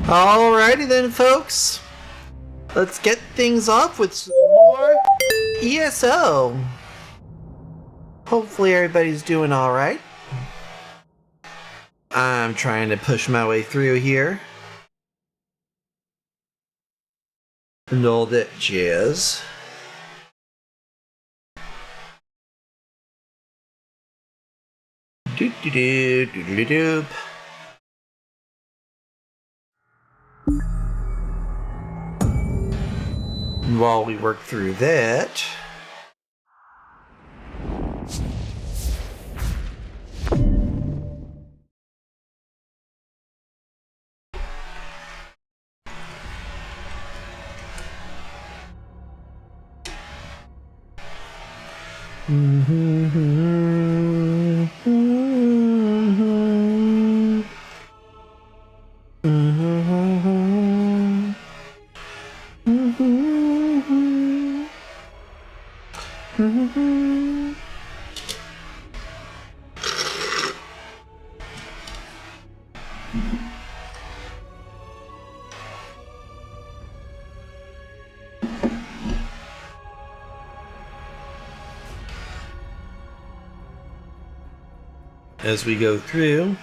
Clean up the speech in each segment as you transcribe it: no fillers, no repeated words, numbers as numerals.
Alrighty then, folks. Let's get things off with some more ESO. Hopefully everybody's doing alright. I'm trying to push my way through here. And all that jazz. Doop. And while we work through that, as we go through,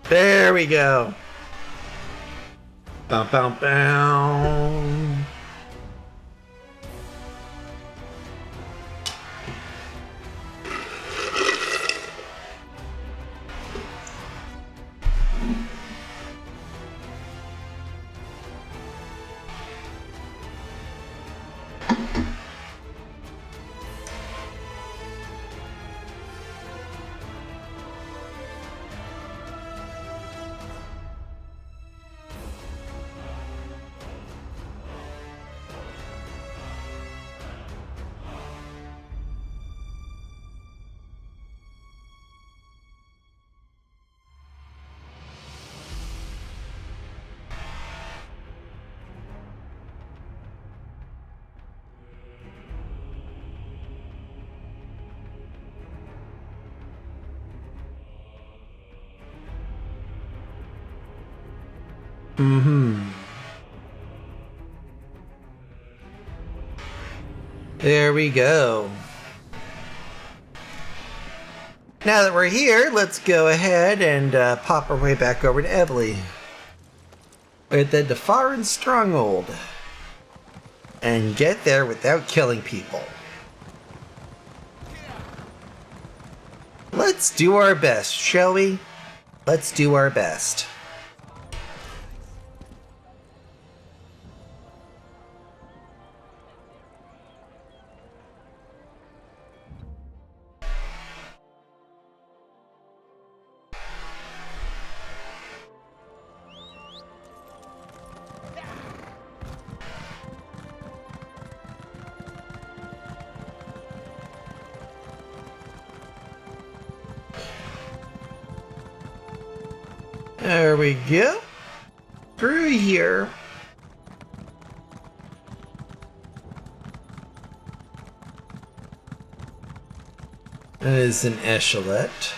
there we go. Bow, bow, bow. There we go. Now that we're here, let's go ahead and pop our way back over to Evely. With the Defaran Stronghold. And get there without killing people. Let's do our best, shall we? Let's do our best. There we go. Through here. That is an echelette.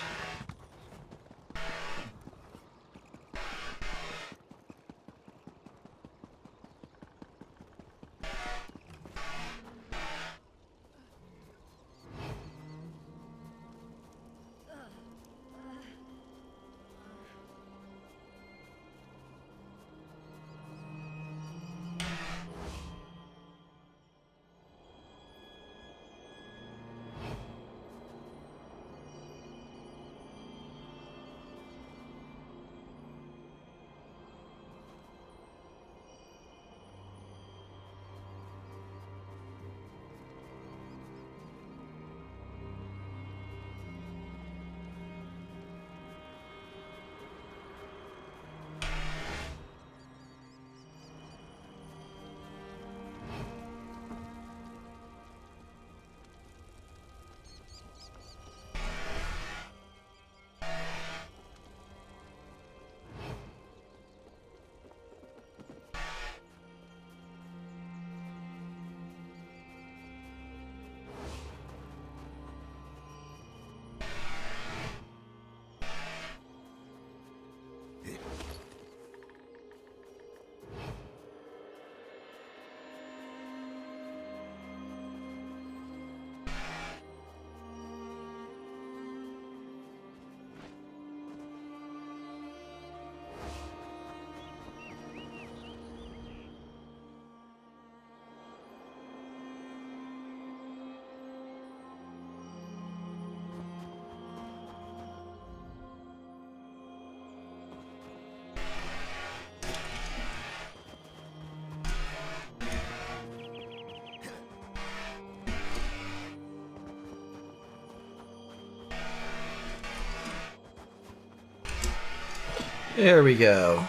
There we go.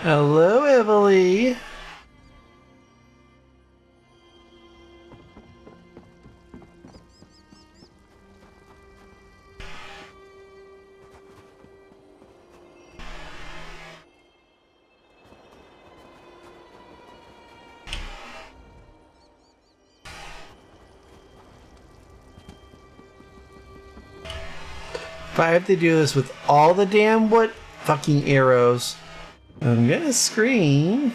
Hello, Emily. If I have to do this with all the damn what fucking arrows, I'm gonna scream.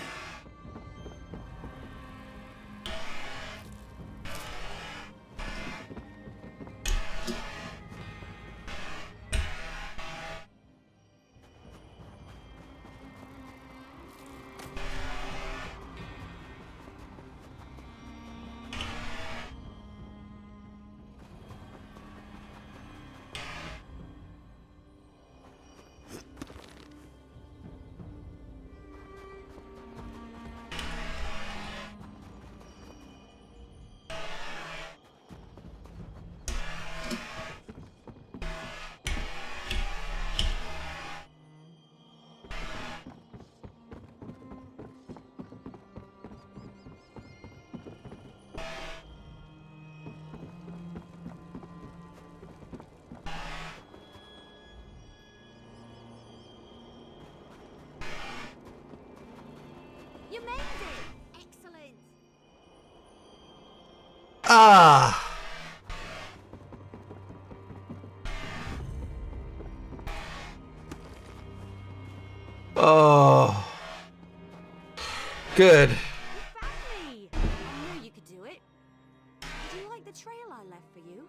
Ah! Oh. Good. You found me! I knew you could do it. Do you like the trail I left for you?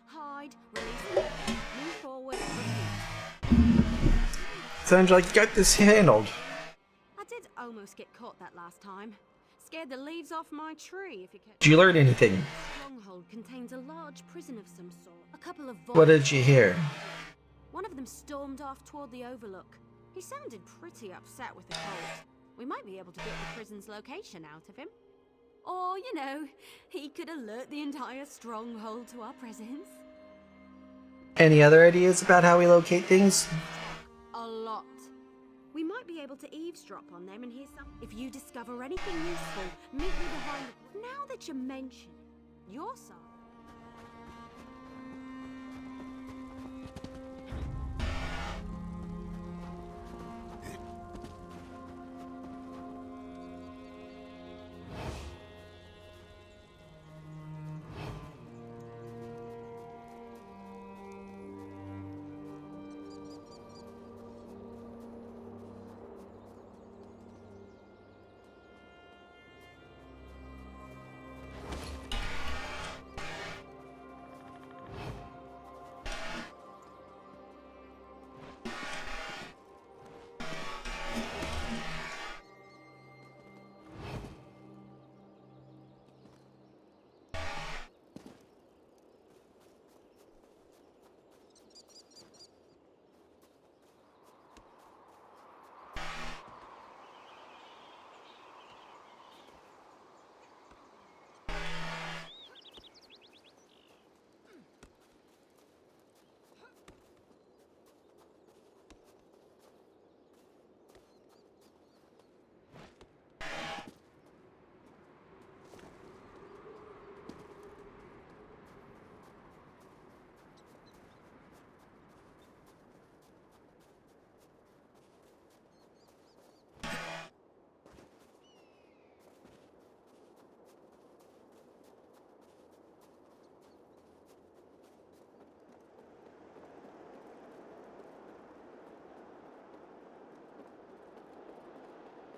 Hide, release, move forward, repeat. Sounds like you got this handled. I did almost get caught that last time. Scared the leaves off my tree, if you can. Did you learn anything? The stronghold contains a large prison of some sort. A couple of What did you hear? One of them stormed off toward the overlook. He sounded pretty upset with the cold. We might be able to get the prison's location out of him. Or, you know, he could alert the entire stronghold to our presence. Any other ideas about how we locate things? A lot. We might be able to eavesdrop on them and hear some. If you discover anything useful, meet me behind the... Now that you mention it, your side.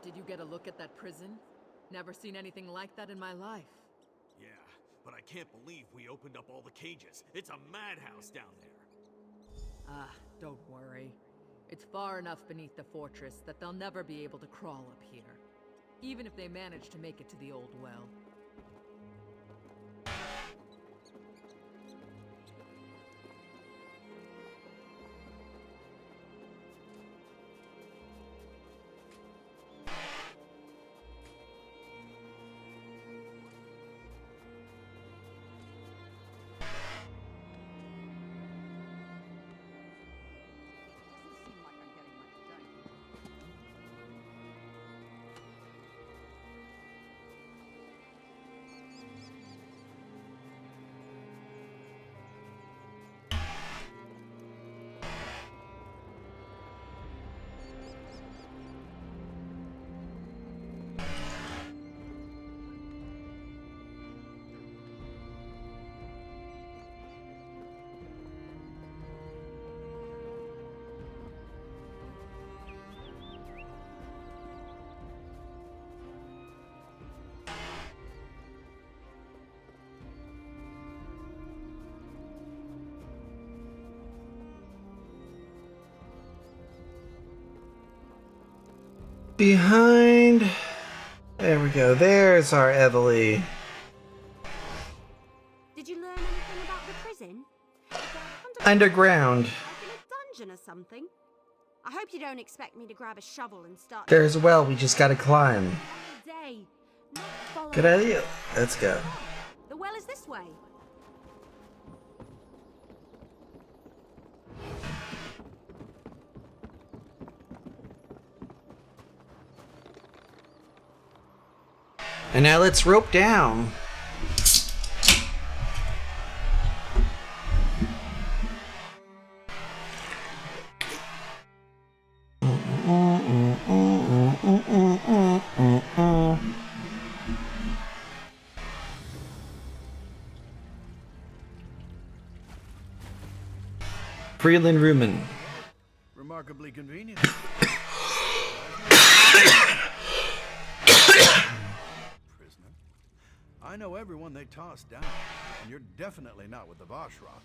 Did you get a look at that prison? Never seen anything like that in my life. Yeah, but I can't believe we opened up all the cages. It's a madhouse down there. Ah, don't worry. It's far enough beneath the fortress that they'll never be able to crawl up here. Even if they manage to make it to the old well. Behind. There we go. There's our Evely. Did you learn anything about the prison? Underground. Like in a dungeon or something? I hope you don't expect me to grab a shovel and start... There's a well we just gotta climb. Day, not follow... Good idea. Let's go. The well is this way. And now let's rope down. Freeland Rumen. Remarkably convenient. Prisoner. I know everyone they tossed down, and you're definitely not with the Voshrock.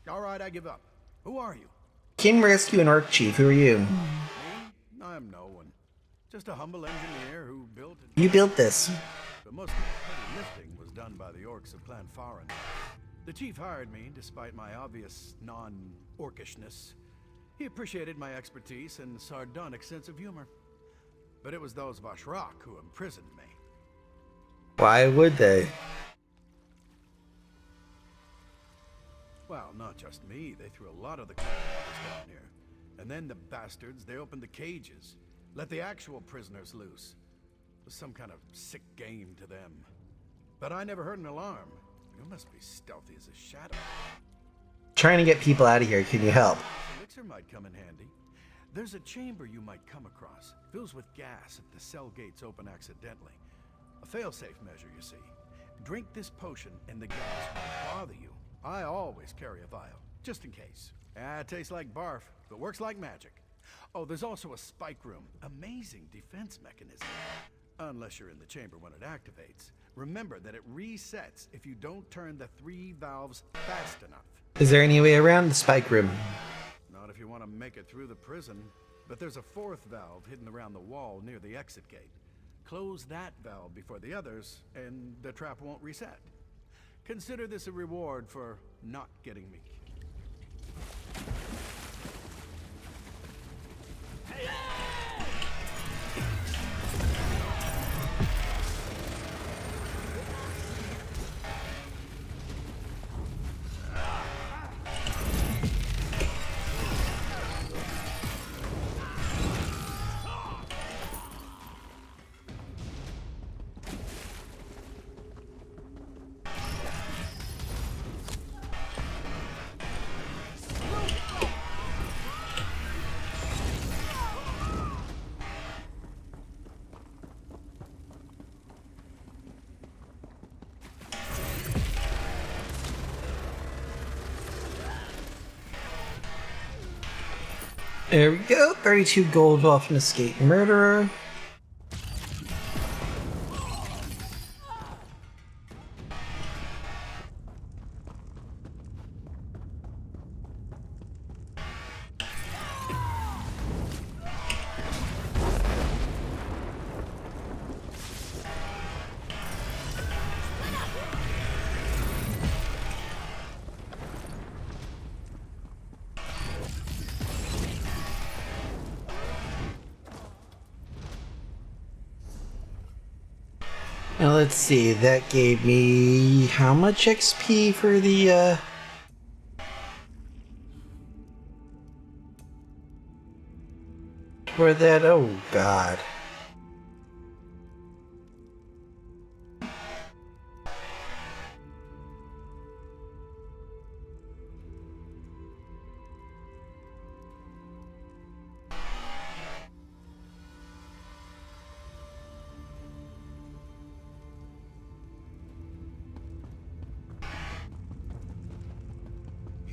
All right, I give up. Who are you? King Rescue and Orc Chief, who are you? Me? I'm no one. Just a humble engineer who built it. You built this. But most of the heavy lifting was done by the orcs of Clan Farin. The chief hired me despite my obvious non-orcishness. He appreciated my expertise and sardonic sense of humor. But it was those Voshrock who imprisoned me. Why would they? Well, not just me. They threw a lot of the captives down here. And then the bastards, they opened the cages. Let the actual prisoners loose. It was some kind of sick game to them. But I never heard an alarm. You must be stealthy as a shadow. Trying to get people out of here. Can you help? Elixir might come in handy. There's a chamber you might come across. Fills with gas if the cell gates open accidentally. A fail-safe measure, you see. Drink this potion and the gas won't bother you. I always carry a vial, just in case. It tastes like barf, but works like magic. Oh, there's also a spike room. Amazing defense mechanism. Unless you're in the chamber when it activates. Remember that it resets if you don't turn the 3 valves fast enough. Is there any way around the spike room? Not if you want to make it through the prison. But there's a 4th valve hidden around the wall near the exit gate. Close that valve before the others, and the trap won't reset. Consider this a reward for not getting me. There we go. 32 gold off an escaped murderer. Now let's see, that gave me how much XP for the for that? Oh god.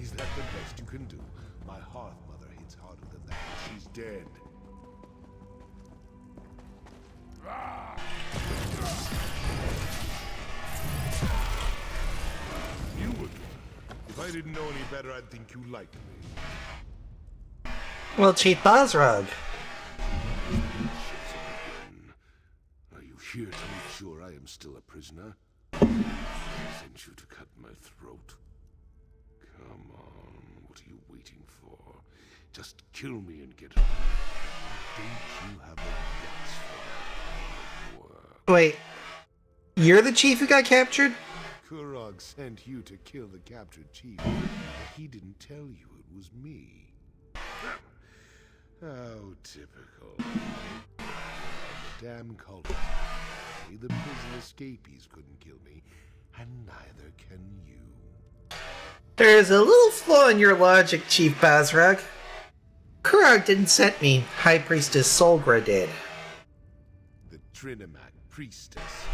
Is that the best you can do? My hearth mother hits harder than that. She's dead. You would. If I didn't know any better, I'd think you liked me. Well, Chief Bozrog. Are you here to make sure I am still a prisoner? I sent you to cut my throat. Come on, what are you waiting for? Just kill me and get away. Don't you have the guts for that work? Wait, you're the chief who got captured? Kurog sent you to kill the captured chief, but he didn't tell you it was me. How typical. Damn cultists. The prison escapees couldn't kill me, and neither can you. There's a little flaw in your logic, Chief Bozrog. Kurog didn't send me. High Priestess Solgra did. The Trinimac priestess.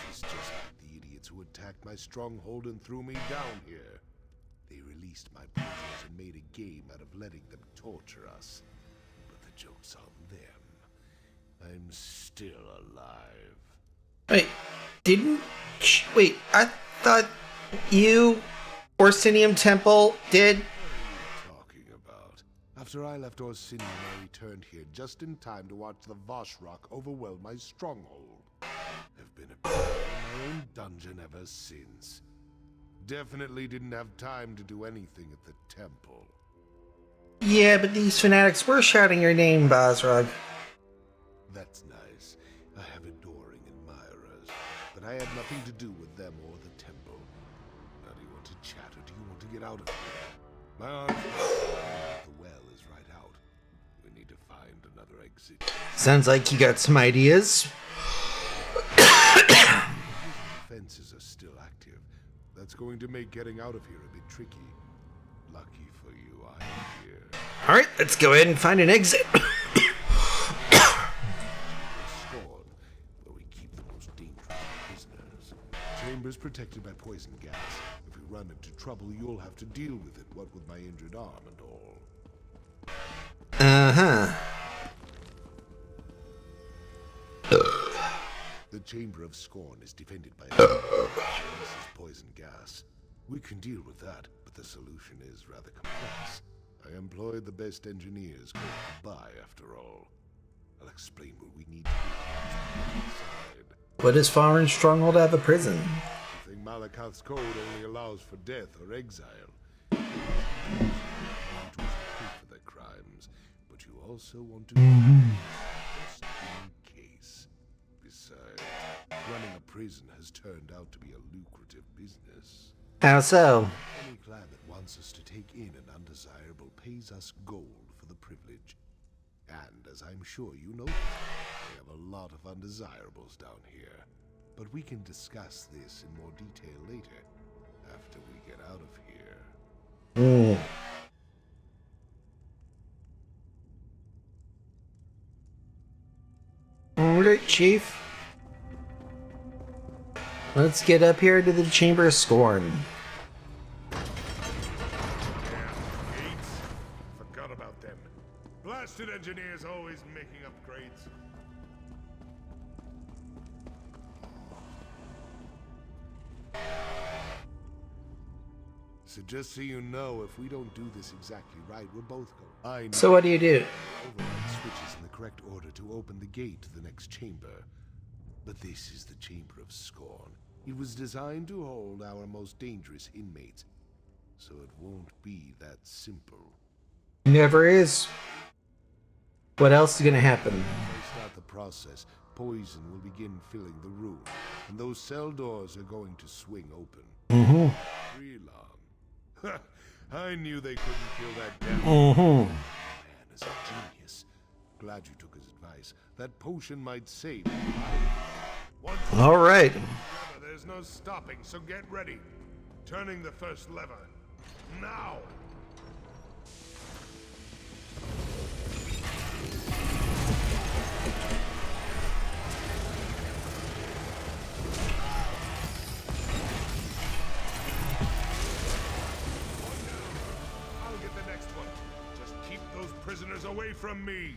She's just like the idiots who attacked my stronghold and threw me down here. They released my prisoners and made a game out of letting them torture us. But the joke's on them. I'm still alive. Wait, wait, I thought you, Orsinium Temple, did? What are you talking about? After I left Orsinium, I returned here just in time to watch the Voshrock overwhelm my stronghold. I've been a prisoner in my own dungeon ever since. Definitely didn't have time to do anything at the temple. Yeah, but these fanatics were shouting your name, Basrog. That's nice. I have adoring admirers, but I had nothing to do with them or the temple. Now do you want to chat or do you want to get out of here? My arms the well is right out. We need to find another exit. Sounds like you got some ideas. Fences are still active. That's going to make getting out of here a bit tricky. Lucky for you, I am here. Alright, let's go ahead and find an exit. Scorn, where we keep the most dangerous prisoners. Chambers protected by poison gas. If we run into trouble, you'll have to deal with it, what with my injured arm and all. Uh-huh. The Chamber of Scorn is defended by this is poison gas. We can deal with that, but the solution is rather complex. I employed the best engineers called by, after all. I'll explain what we need to do inside. What does Foreign Stronghold have a prison? I think Malakath's code only allows for death or exile. You want to pay for their crimes, but you also want to just in case. Besides, running a prison has turned out to be a lucrative business. How so? Any clan that wants us to take in an undesirable pays us gold for the privilege. And as I'm sure you know, we have a lot of undesirables down here. But we can discuss this in more detail later, after we get out of here. Alright, Chief. Let's get up here to the Chamber of Scorn. Gates? Forgot about them. Blasted engineers always making upgrades. So just so you know, if we don't do this exactly right, we're both going. I know. So what do you do? Override switches in the correct order to open the gate to the next chamber. But this is the Chamber of Scorn. It was designed to hold our most dangerous inmates. So it won't be that simple. Never is. What else is gonna happen? When they start the process, poison will begin filling the room, and those cell doors are going to swing open. Freelon. I knew they couldn't kill that damn man is a genius. Glad you took his advice. That potion might save you. Alright. There's no stopping, so get ready. Turning the first lever. Now! I'll get the next one. Just keep those prisoners away from me.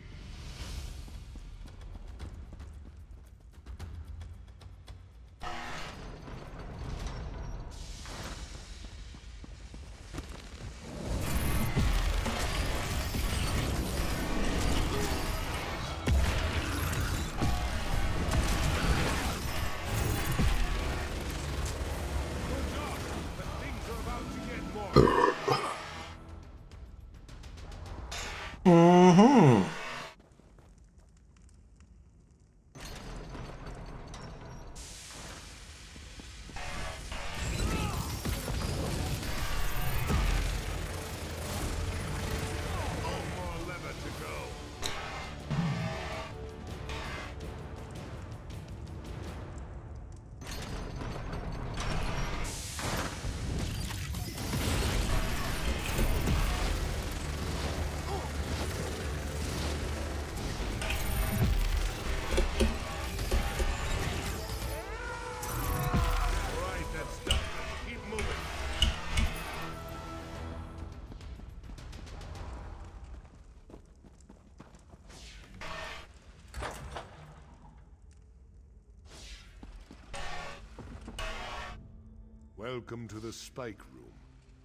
Welcome to the Spike Room.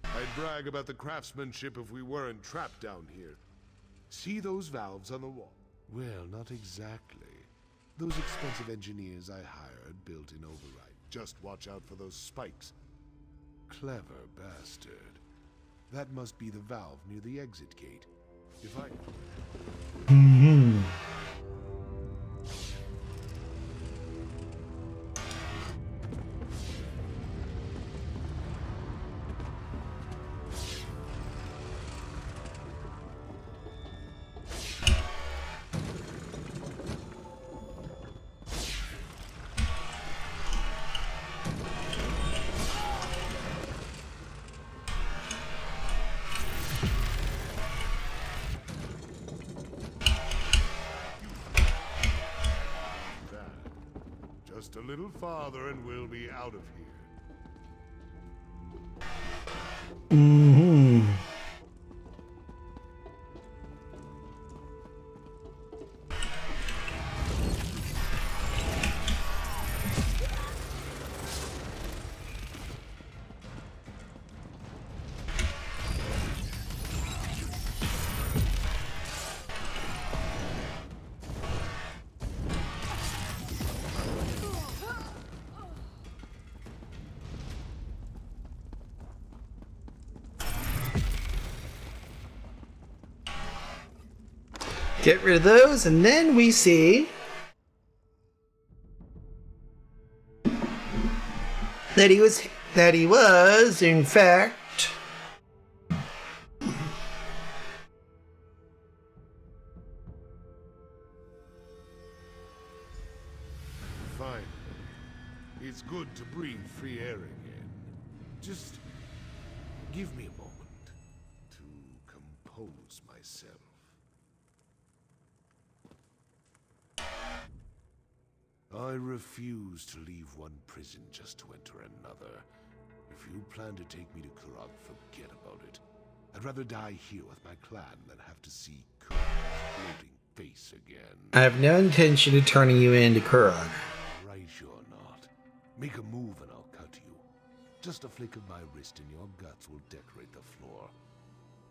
I'd brag about the craftsmanship if we weren't trapped down here. See those valves on the wall? Well, not exactly. Those expensive engineers I hired built in override. Just watch out for those spikes. Clever bastard. That must be the valve near the exit gate. If I... Just a little farther and we'll be out of here. Get rid of those, and then we see that he was, in fact, Fine. It's good to breathe free air again. Just give me a moment to compose myself. I refuse to leave one prison just to enter another. If you plan to take me to Kurog, forget about it. I'd rather die here with my clan than have to see Kurog's floating face again. I have no intention of turning you into Kurog. Right you're not. Make a move and I'll cut you. Just a flick of my wrist and your guts will decorate the floor.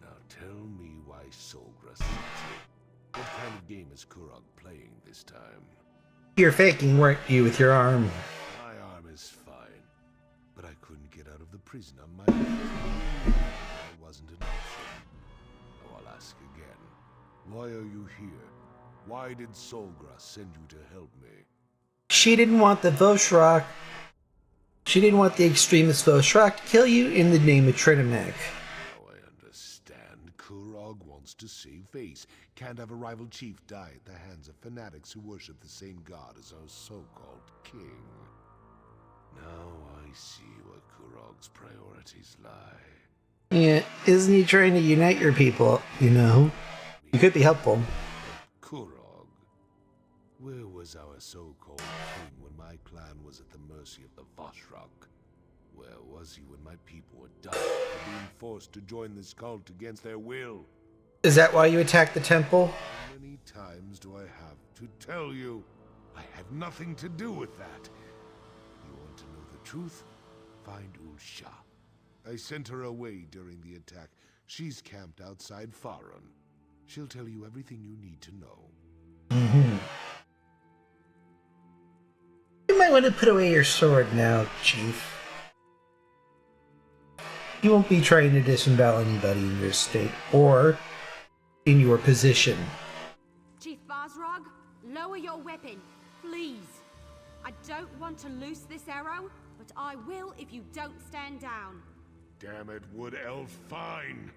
Now tell me why Solgra sent you. What kind of game is Kurog playing this time? You're faking, weren't you, with your arm? My arm is fine, but I couldn't get out of the prison on my own. That wasn't an option. Oh, I'll ask again. Why are you here? Why did Solgra send you to help me? She didn't want the Voshrak. She didn't want the extremist Voshrak to kill you in the name of Trinamech. Now I understand. Kurog wants to save face. Can't have a rival chief die at the hands of fanatics who worship the same god as our so-called king. Now I see where Kurog's priorities lie. Yeah, isn't he trying to unite your people, you know? You could be helpful. Kurog. Where was our so-called king when my clan was at the mercy of the Voshrak? Where was he when my people were dying for being forced to join this cult against their will? Is that why you attacked the temple? How many times do I have to tell you? I had nothing to do with that. You want to know the truth? Find Ulsha. I sent her away during the attack. She's camped outside Faron. She'll tell you everything you need to know. You might want to put away your sword now, Chief. You won't be trying to disembowel anybody in your state, or in your position. Chief Bazrog, lower your weapon, please. I don't want to loose this arrow, but I will if you don't stand down. Damn it, Wood Elf, fine.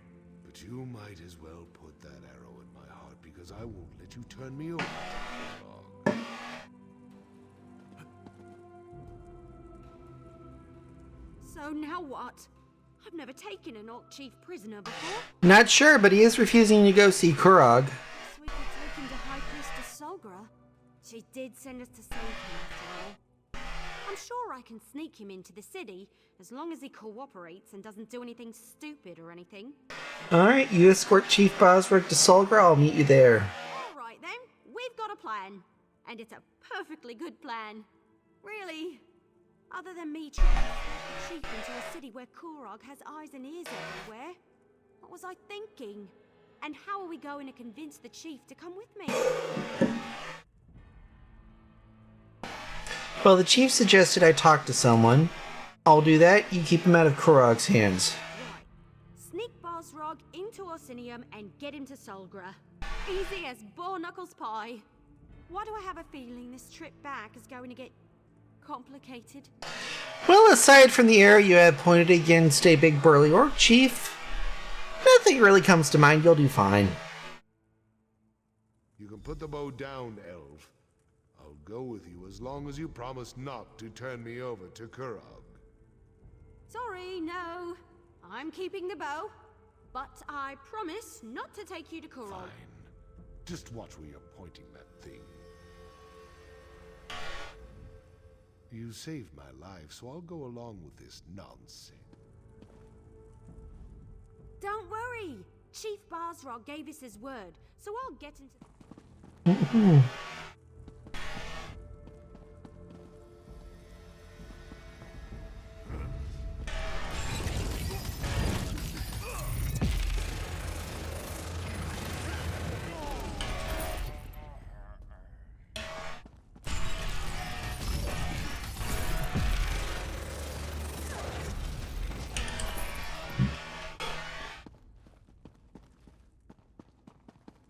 But you might as well put that arrow in my heart, because I won't let you turn me over for long. So now what? I've never taken an Orc Chief prisoner before. Not sure, but he is refusing to go see Kurog. Guess we could take him to High Priestess Solgra. She did send us to save him after all. I'm sure I can sneak him into the city, as long as he cooperates and doesn't do anything stupid or anything. Alright, you escort Chief Bosworth to Solgra, I'll meet you there. Alright then, we've got a plan. And it's a perfectly good plan. Really. Other than me trying to take the chief into a city where Kurog has eyes and ears everywhere? What was I thinking? And how are we going to convince the chief to come with me? Well, the chief suggested I talk to someone. I'll do that. You keep him out of Kurog's hands. Right. Sneak Basrog into Orsinium and get him to Solgra. Easy as Boar Knuckles pie. Why do I have a feeling this trip back is going to get complicated? Well, aside from the arrow you have pointed against a big burly orc chief, nothing really comes to mind. You'll do fine. You can put the bow down, Elf. I'll go with you as long as you promise not to turn me over to Kurog. Sorry, no. I'm keeping the bow. But I promise not to take you to Kurog. Fine. Just watch where you're pointing that thing. You saved my life, so I'll go along with this nonsense. Don't worry. Chief Basrog gave us his word, so I'll get into...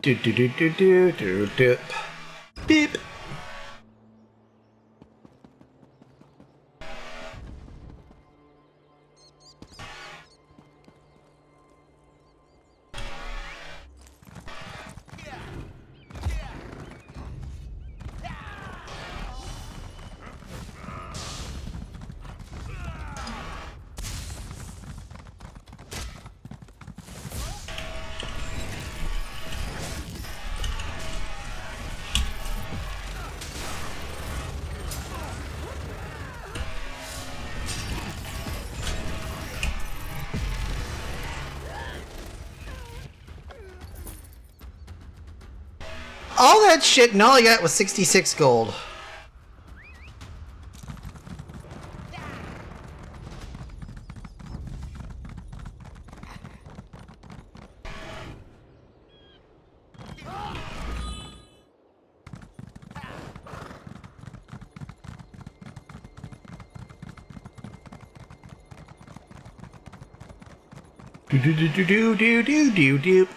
Do do do do do do do. Beep. All that shit and all I got was 66 gold. Do do do do do do do do do.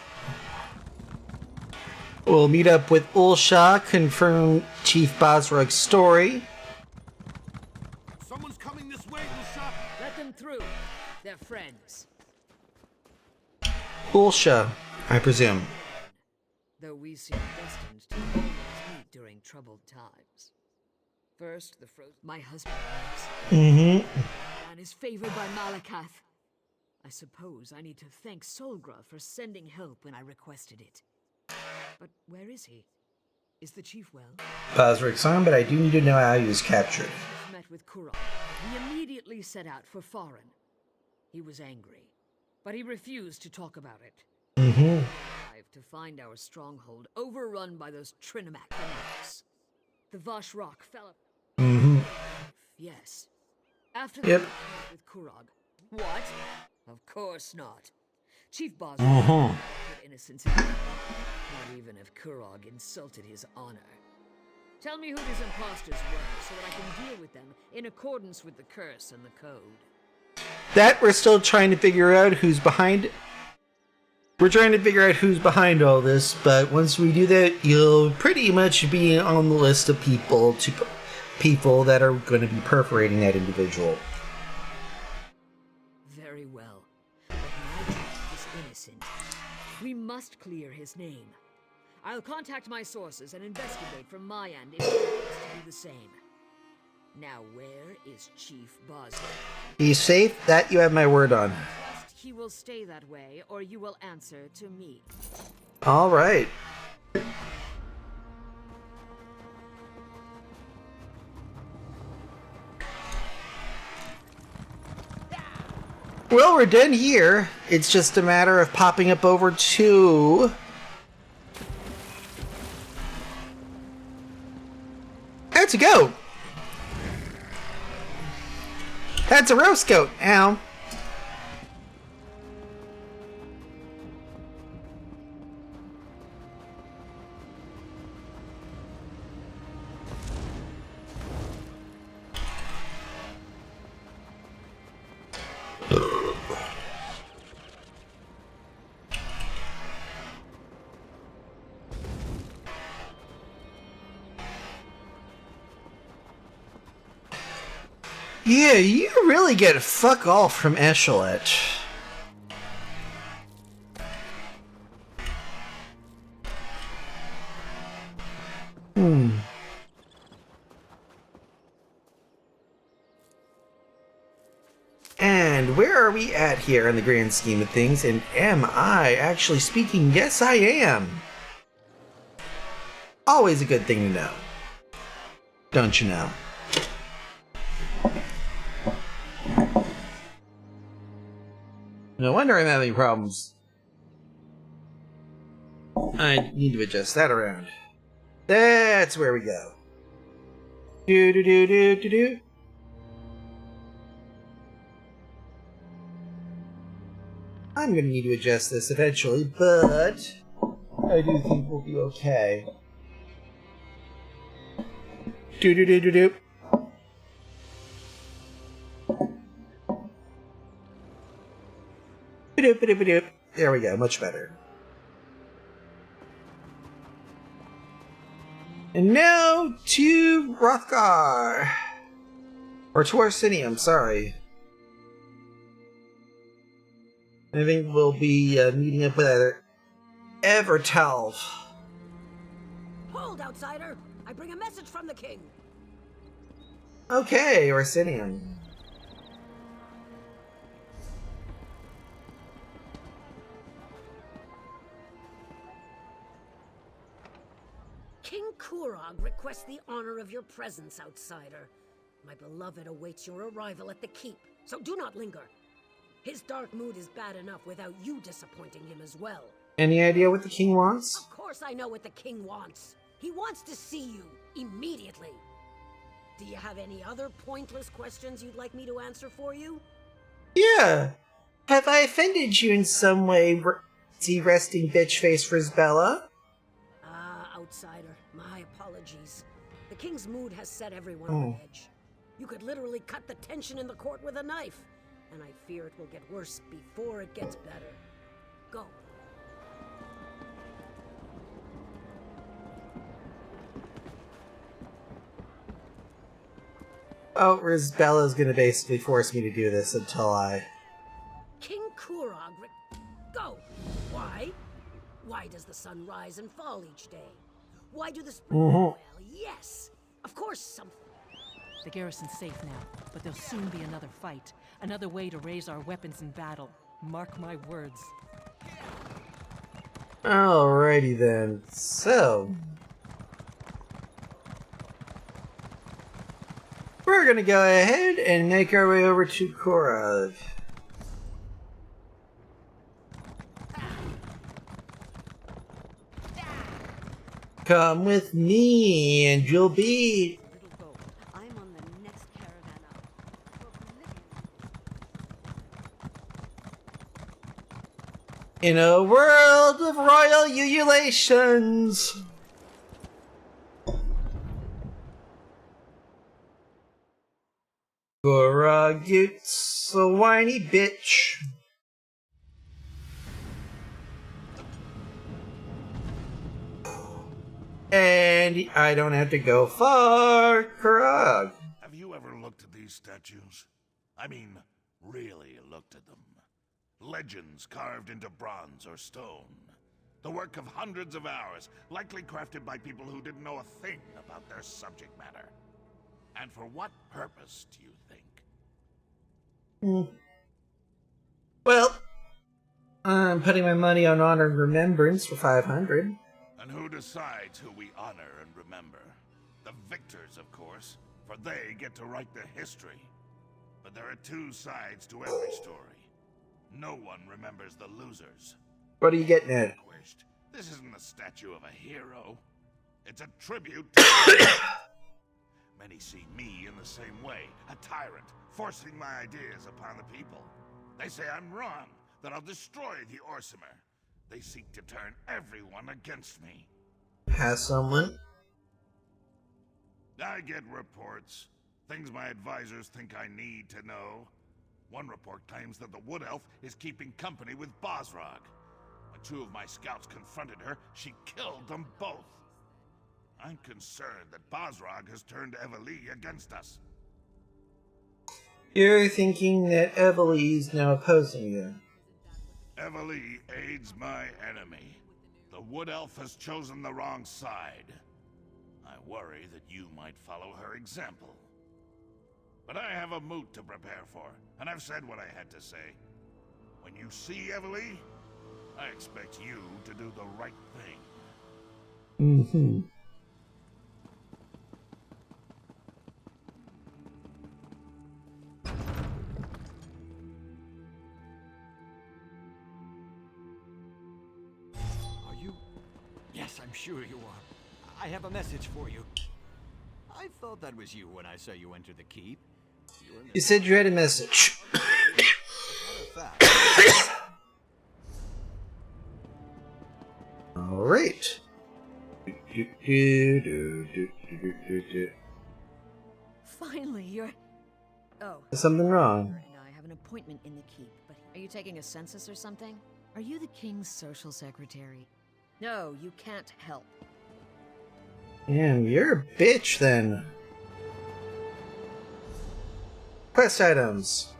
We'll meet up with Ulsha, confirm Chief Basrog's story. Someone's coming this way, Lusha! Let them through. They're friends. Ulsha, I presume. Though we seem destined to always meet during troubled times. First, my husband man is favored by Malakath. I suppose I need to thank Solgra for sending help when I requested it. But where is he? Is the chief well? Basrog's on, but I do need to know how he was captured. Met with Kurog. He immediately set out for Farin. He was angry, but he refused to talk about it. Arrived to find our stronghold overrun by those Trinomac fanatics. The Vosh Rock fell up. Yes. After the fight with Kurog. What? Of course not. Chief Basrog put innocence in it. Not even if Kurog insulted his honor. Tell me who these imposters were, so that I can deal with them in accordance with the curse and the code. That we're still trying to figure out who's behind. We're trying to figure out who's behind all this, but once we do that, you'll pretty much be on the list of people that are going to be perforating that individual. Very well. But my chief is innocent. We must clear his name. I'll contact my sources and investigate from my end if it needs to do the same. Now, where is Chief Basrog? He's safe. That you have my word on. Trust he will stay that way, or you will answer to me. All right. Well, we're done here. It's just a matter of popping up over to... Let's go. That's a roast goat. Ow. Yeah, you really get fuck all from Echelet. And where are we at here in the grand scheme of things? And am I actually speaking? Yes, I am. Always a good thing to know. Don't you know? No wonder I'm having problems. I need to adjust that around. That's where we go. Do do do do do do. I'm gonna need to adjust this eventually, but I do think we'll be okay. Do do do do do. There we go, much better. And now to Rothgar. Or to Arsinium, sorry. I think we'll be meeting up with either Ev or Talv. Hold, outsider! I bring a message from the king. Okay, Arsinium. King Kurog requests the honor of your presence, outsider. My beloved awaits your arrival at the keep, so do not linger. His dark mood is bad enough without you disappointing him as well. Any idea what the king wants? Of course I know what the king wants. He wants to see you, immediately. Do you have any other pointless questions you'd like me to answer for you? Yeah. Have I offended you in some way, resting bitch face Frisbella? Outsider, my apologies. The king's mood has set everyone on edge. You could literally cut the tension in the court with a knife, and I fear it will get worse before it gets better. Go. Oh, Frisbella's gonna basically force me to do this until I... King Kurog, go! Why? Why does the sun rise and fall each day? Why do the spring... Well, yes! Of course something... The garrison's safe now, but there'll soon be another fight. Another way to raise our weapons in battle. Mark my words. Alrighty then. So... we're gonna go ahead and make our way over to Korov. Come with me and you'll be... Little boat. I'm on the next caravan up. in a world of royal ululations. Gorogut's a whiny bitch. And I don't have to go far, Kurog. Have you ever looked at these statues? I mean, really looked at them. Legends carved into bronze or stone. The work of hundreds of hours, likely crafted by people who didn't know a thing about their subject matter. And for what purpose, do you think? Well, I'm putting my money on honor and remembrance for 500. And who decides who we honor and remember? The victors, of course, for they get to write the history. But there are two sides to every story. No one remembers the losers. What are you getting at? This isn't a statue of a hero. It's a tribute to... Many see me in the same way. A tyrant, forcing my ideas upon the people. They say I'm wrong, that I'll destroy the Orsimer. They seek to turn everyone against me. Has someone? I get reports. Things my advisors think I need to know. One report claims that the Wood Elf is keeping company with Bosrog. When 2 of my scouts confronted her, she killed them both. I'm concerned that Bosrog has turned Evely against us. You're thinking that Evely's now opposing you. Evely aids my enemy. The Wood Elf has chosen the wrong side. I worry that you might follow her example. But I have a moot to prepare for, and I've said what I had to say. When you see Evely, I expect you to do the right thing. Mm-hmm. Are you? Yes, I'm sure you are. I have a message for you. I thought that was you when I saw you enter the keep. You said you had a message. Alright. Finally, you're... Oh. Is something wrong? And I have an appointment in the keep, but are you taking a census or something? Are you the king's social secretary? No, you can't help. Damn, you're a bitch then. Quest items.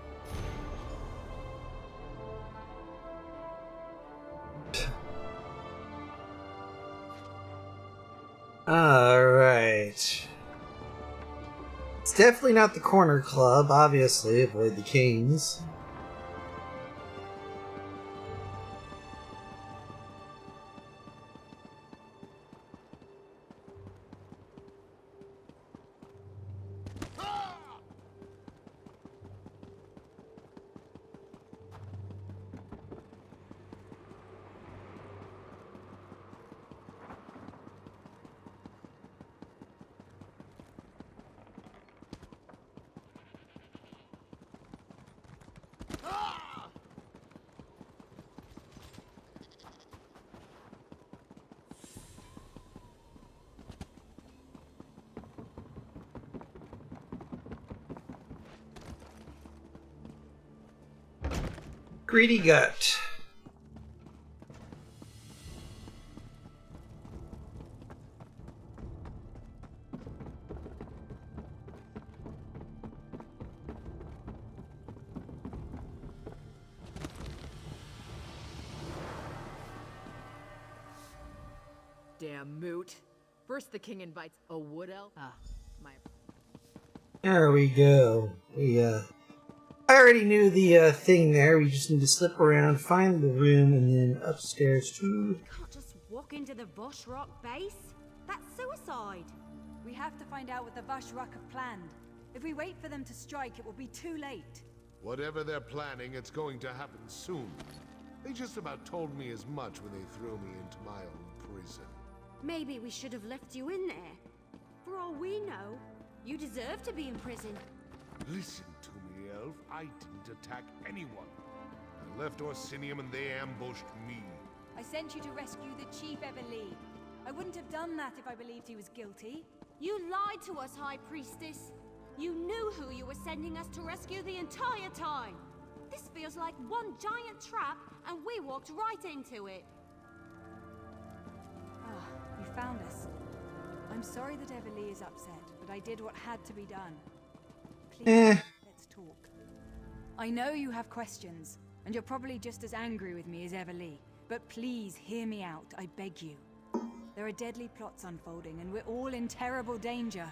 Alright. It's definitely not the corner club, obviously. Avoid the canes. Greedy gut. Damn moot. First the king invites a wood elf. My... There we go. I already knew the thing there. We just need to slip around, find the room, and then upstairs too. Can't just walk into the Voshrock base. That's suicide. We have to find out what the Voshrock have planned. If we wait for them to strike, it will be too late. Whatever they're planning, it's going to happen soon. They just about told me as much when they threw me into my own prison. Maybe we should have left you in there. For all we know, you deserve to be in prison. Listen to me, Elf. I didn't attack anyone. I left Orsinium and they ambushed me. I sent you to rescue the Chief Everlee. I wouldn't have done that if I believed he was guilty. You lied to us, High Priestess. You knew who you were sending us to rescue the entire time. This feels like one giant trap, and we walked right into it. Ah, you found us. I'm sorry that Everlee is upset, but I did what had to be done. Please, let's talk. I know you have questions, and you're probably just as angry with me as Everlee, but please hear me out, I beg you. There are deadly plots unfolding, and we're all in terrible danger.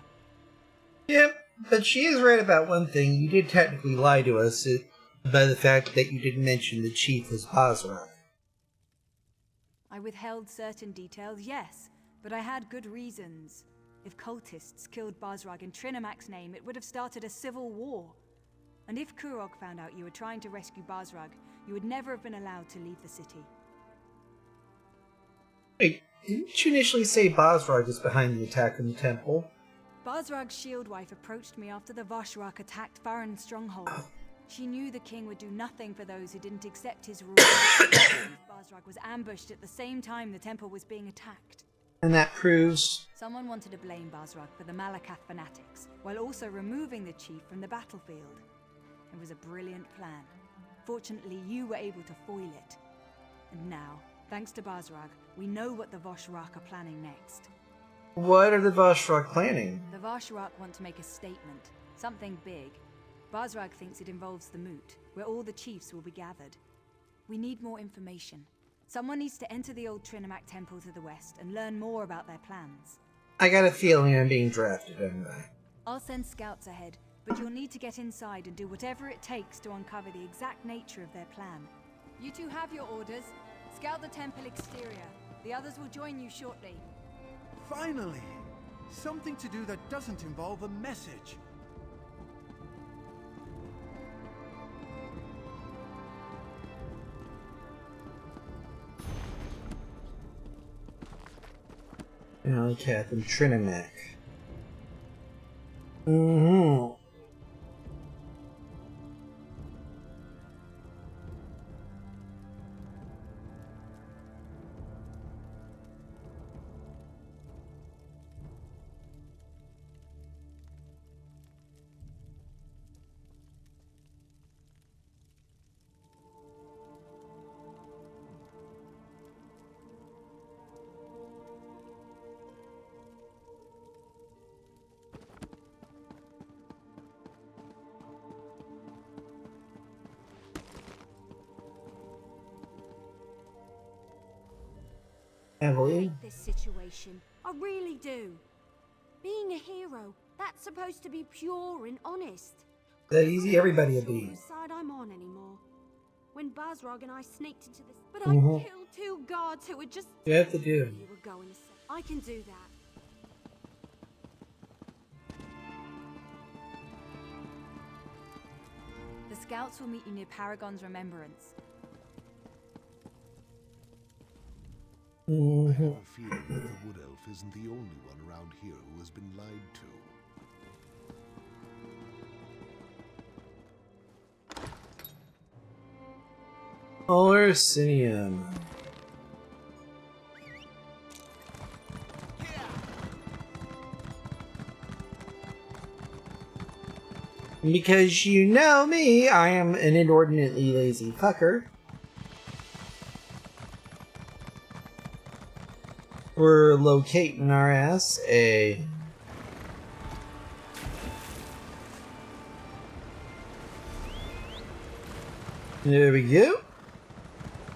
Yep, but she is right about one thing. You did technically lie to us by the fact that you didn't mention the chief was Bosrog. I withheld certain details, yes, but I had good reasons. If cultists killed Bosrog in Trinamak's name, it would have started a civil war. And if Kurog found out you were trying to rescue Bosrog, you would never have been allowed to leave the city. Wait, didn't you initially say Bosrog was behind the attack on the temple? Basrag's shield wife approached me after the Vashrak attacked Farron's stronghold. She knew the king would do nothing for those who didn't accept his rule. Basrag was ambushed at the same time the temple was being attacked. And that proves... Someone wanted to blame Basrag for the Malakath fanatics, while also removing the chief from the battlefield. It was a brilliant plan. Fortunately, you were able to foil it. And now, thanks to Basrag, we know what the Vashrak are planning next. What are the Vashrak planning? The Vashrak want to make a statement. Something big. Basrag thinks it involves the Moot, where all the chiefs will be gathered. We need more information. Someone needs to enter the old Trinimac temple to the west and learn more about their plans. I got a feeling I'm being drafted anyway. I'll send scouts ahead, but you'll need to get inside and do whatever it takes to uncover the exact nature of their plan. You two have your orders. Scout the temple exterior. The others will join you shortly. Finally! Something to do that doesn't involve a message. Malakath and Trinimac. Mm-hmm. I Emily? hate this situation. I really do. Being a hero, that's supposed to be pure and honest. That easy everybody will I'm not be. sure whose side I'm on anymore. When Basrag and I sneaked into this, but Mhm. I killed 2 guards who were just. You have to do. You were going to say, I can do that. The scouts will meet you near Paragon's Remembrance. I Mm-hmm. have a feeling that the Wood Elf isn't the only one around here who has been lied to. Orsinium. Because you know me, I am an inordinately lazy fucker. We're locating our ass a... There we go.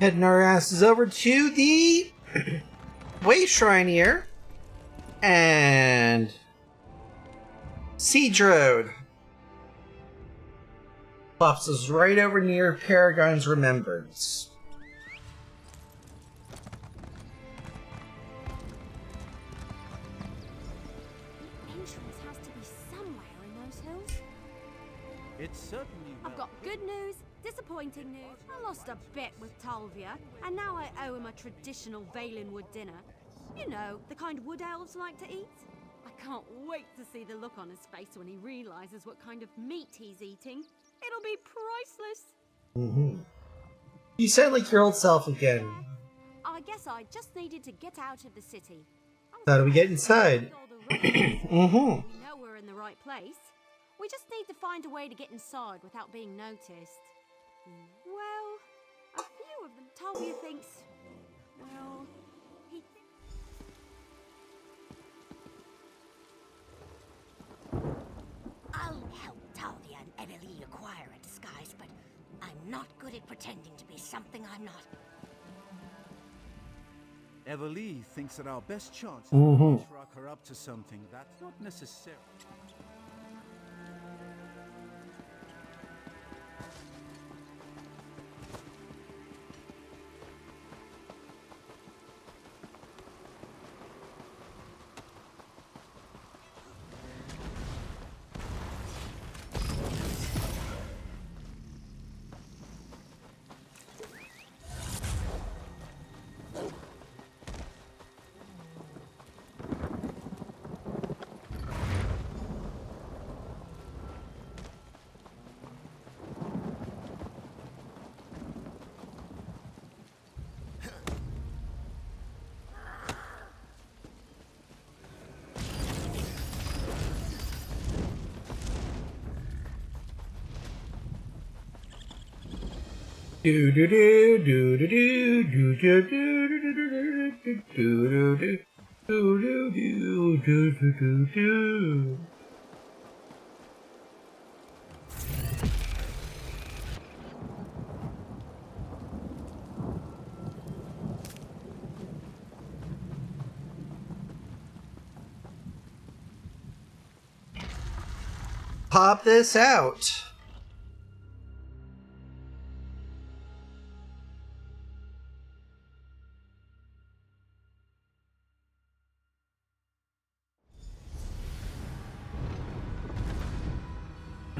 Heading our asses over to the Way Shrine here. And... Siege Road. Pops us right over near Paragon's Remembrance. The entrance has to be somewhere in those hills. It's certainly I've got good news, disappointing news. I lost a bet with Talvia, and now I owe him a traditional Valenwood dinner. You know, the kind wood elves like to eat. I can't wait to see the look on his face when he realizes what kind of meat he's eating. It'll be priceless. Mm-hmm. You sound like your old self again. I guess I just needed to get out of the city. How do we get inside? Mm-hmm. We know we're in the right place. We just need to find a way to get inside without being noticed. Well, a few of them. Talvia thinks. Well, he thinks. I'll help Talvia and Evelie acquire a disguise, but I'm not good at pretending to be something I'm not. Evelie thinks that our best chance is Mhm. to rock her up to something that's not necessary. Do do do do do do do do do do do do do do do. Pop this out.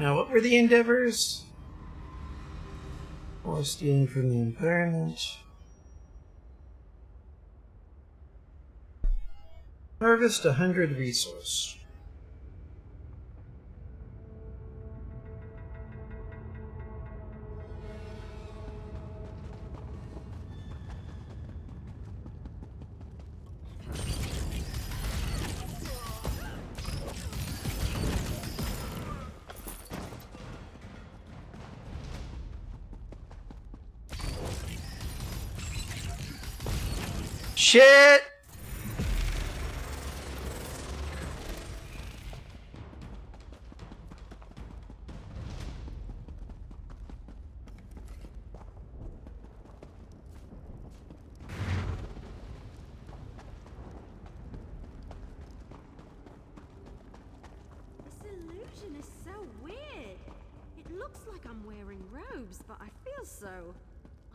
Now, what were the endeavors? Or stealing from the environment. Harvest 100 resource. Shit! This illusion is so weird. It looks like I'm wearing robes, but I feel so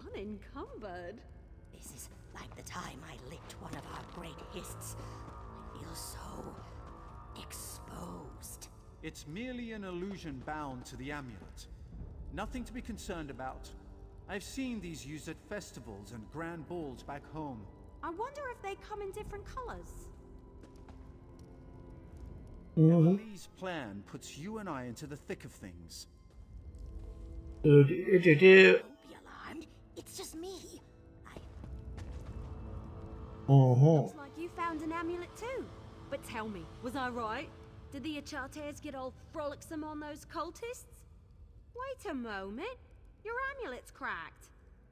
unencumbered. This is like the time I licked one of our great hists. I feel so exposed. It's merely an illusion bound to the amulet. Nothing to be concerned about. I've seen these used at festivals and grand balls back home. I wonder if they come in different colors. Emily's plan puts you and I into the thick of things. Don't be alarmed. It's just me. Looks like you found an amulet too. But tell me, was I right? Did the Achates get all frolicsome on those cultists? Wait a moment. Your amulet's cracked.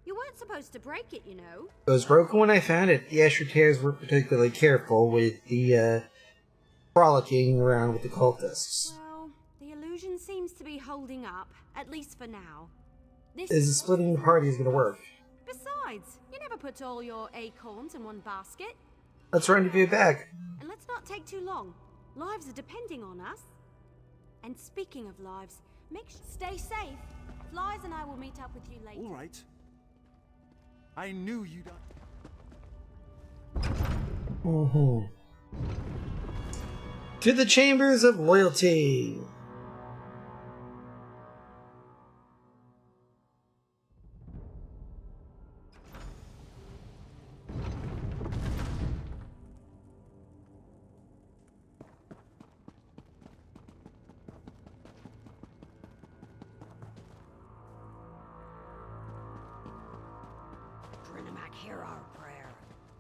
You weren't supposed to break it, you know. It was broken when I found it. The Achates weren't particularly careful with the frolicking around with the cultists. Well, the illusion seems to be holding up, at least for now. Is the splitting the party going to work? Besides, you never put all your acorns in one basket. Let's rendezvous back. And let's not take too long. Lives are depending on us. And speaking of lives, stay safe. Flies and I will meet up with you later. All right. I knew you'd... To the Chambers of Loyalty. Trinimac, hear our prayer.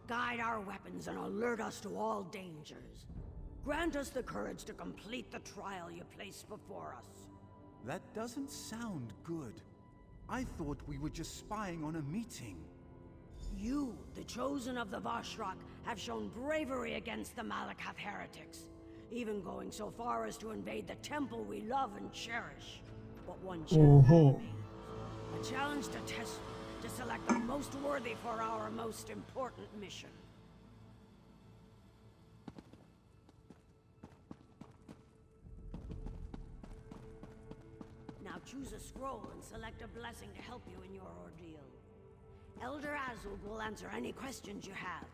Guide our weapons and alert us to all dangers. Grant us the courage to complete the trial you place before us. That doesn't sound good. I thought we were just spying on a meeting. You, the chosen of the Vashrak, have shown bravery against the Malakath heretics, even going so far as to invade the temple we love and cherish. But one challenge remains. A challenge to test you, to select the most worthy for our most important mission. Now choose a scroll and select a blessing to help you in your ordeal. Elder Azul will answer any questions you have.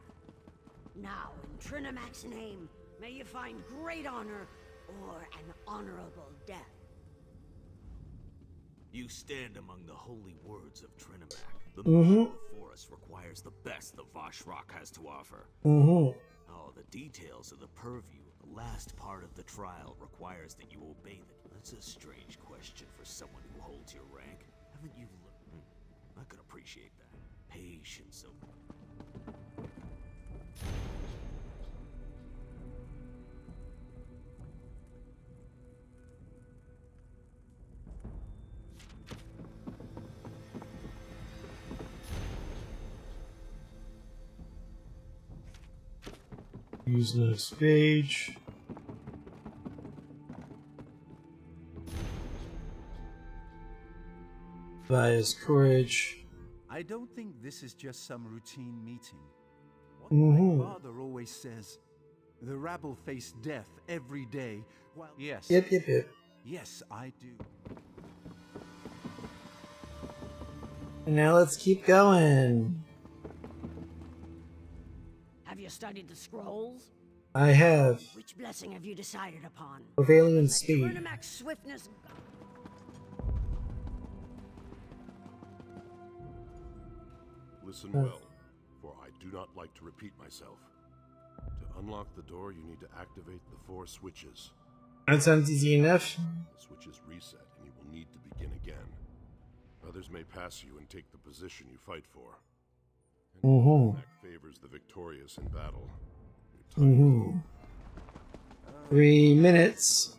Now, in Trinimac's name, may you find great honor or an honorable death. You stand among the holy words of Trinimac. The mission before us requires the best the Vashrak has to offer. Oh, the details of the purview, the last part of the trial requires that you obey them. That's a strange question for someone who holds your rank. Haven't you learned? I could appreciate that. Patience. Use next page. Bias courage. I don't think this is just some routine meeting. What my father always says, the rabble face death every day. Well, yes. Yep. Yes, I do. And now let's keep going. Have you studied the scrolls? I have Which blessing have you decided upon? Prevailing speed. Trinimac's swiftness. Listen well, for I do not like to repeat myself. To unlock the door, you need to activate the 4 switches. That sounds easy enough. The switches reset, and you will need to begin again. Others may pass you and take the position you fight for. And that favors the victorious in battle. Your time 3 minutes.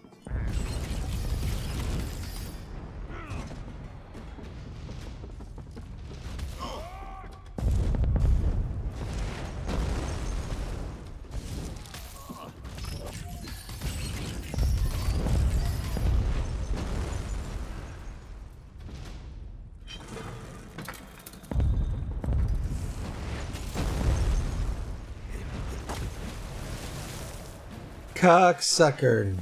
Cocksucker.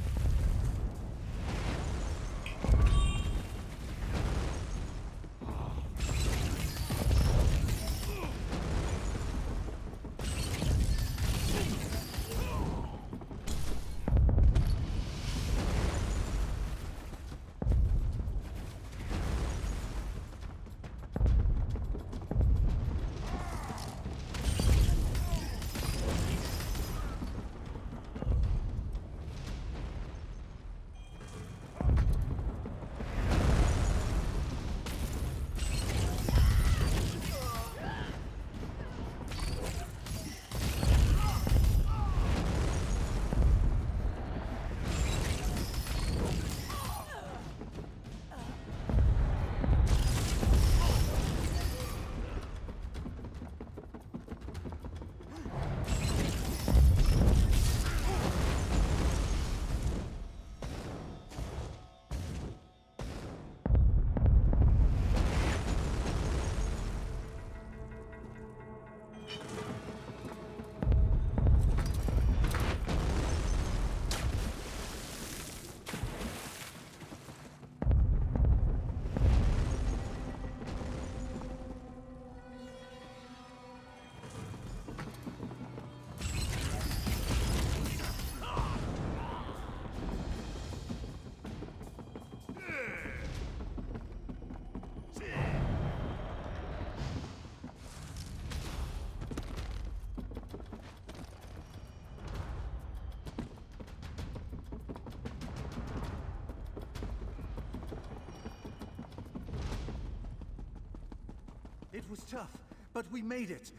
It was tough, but we made it.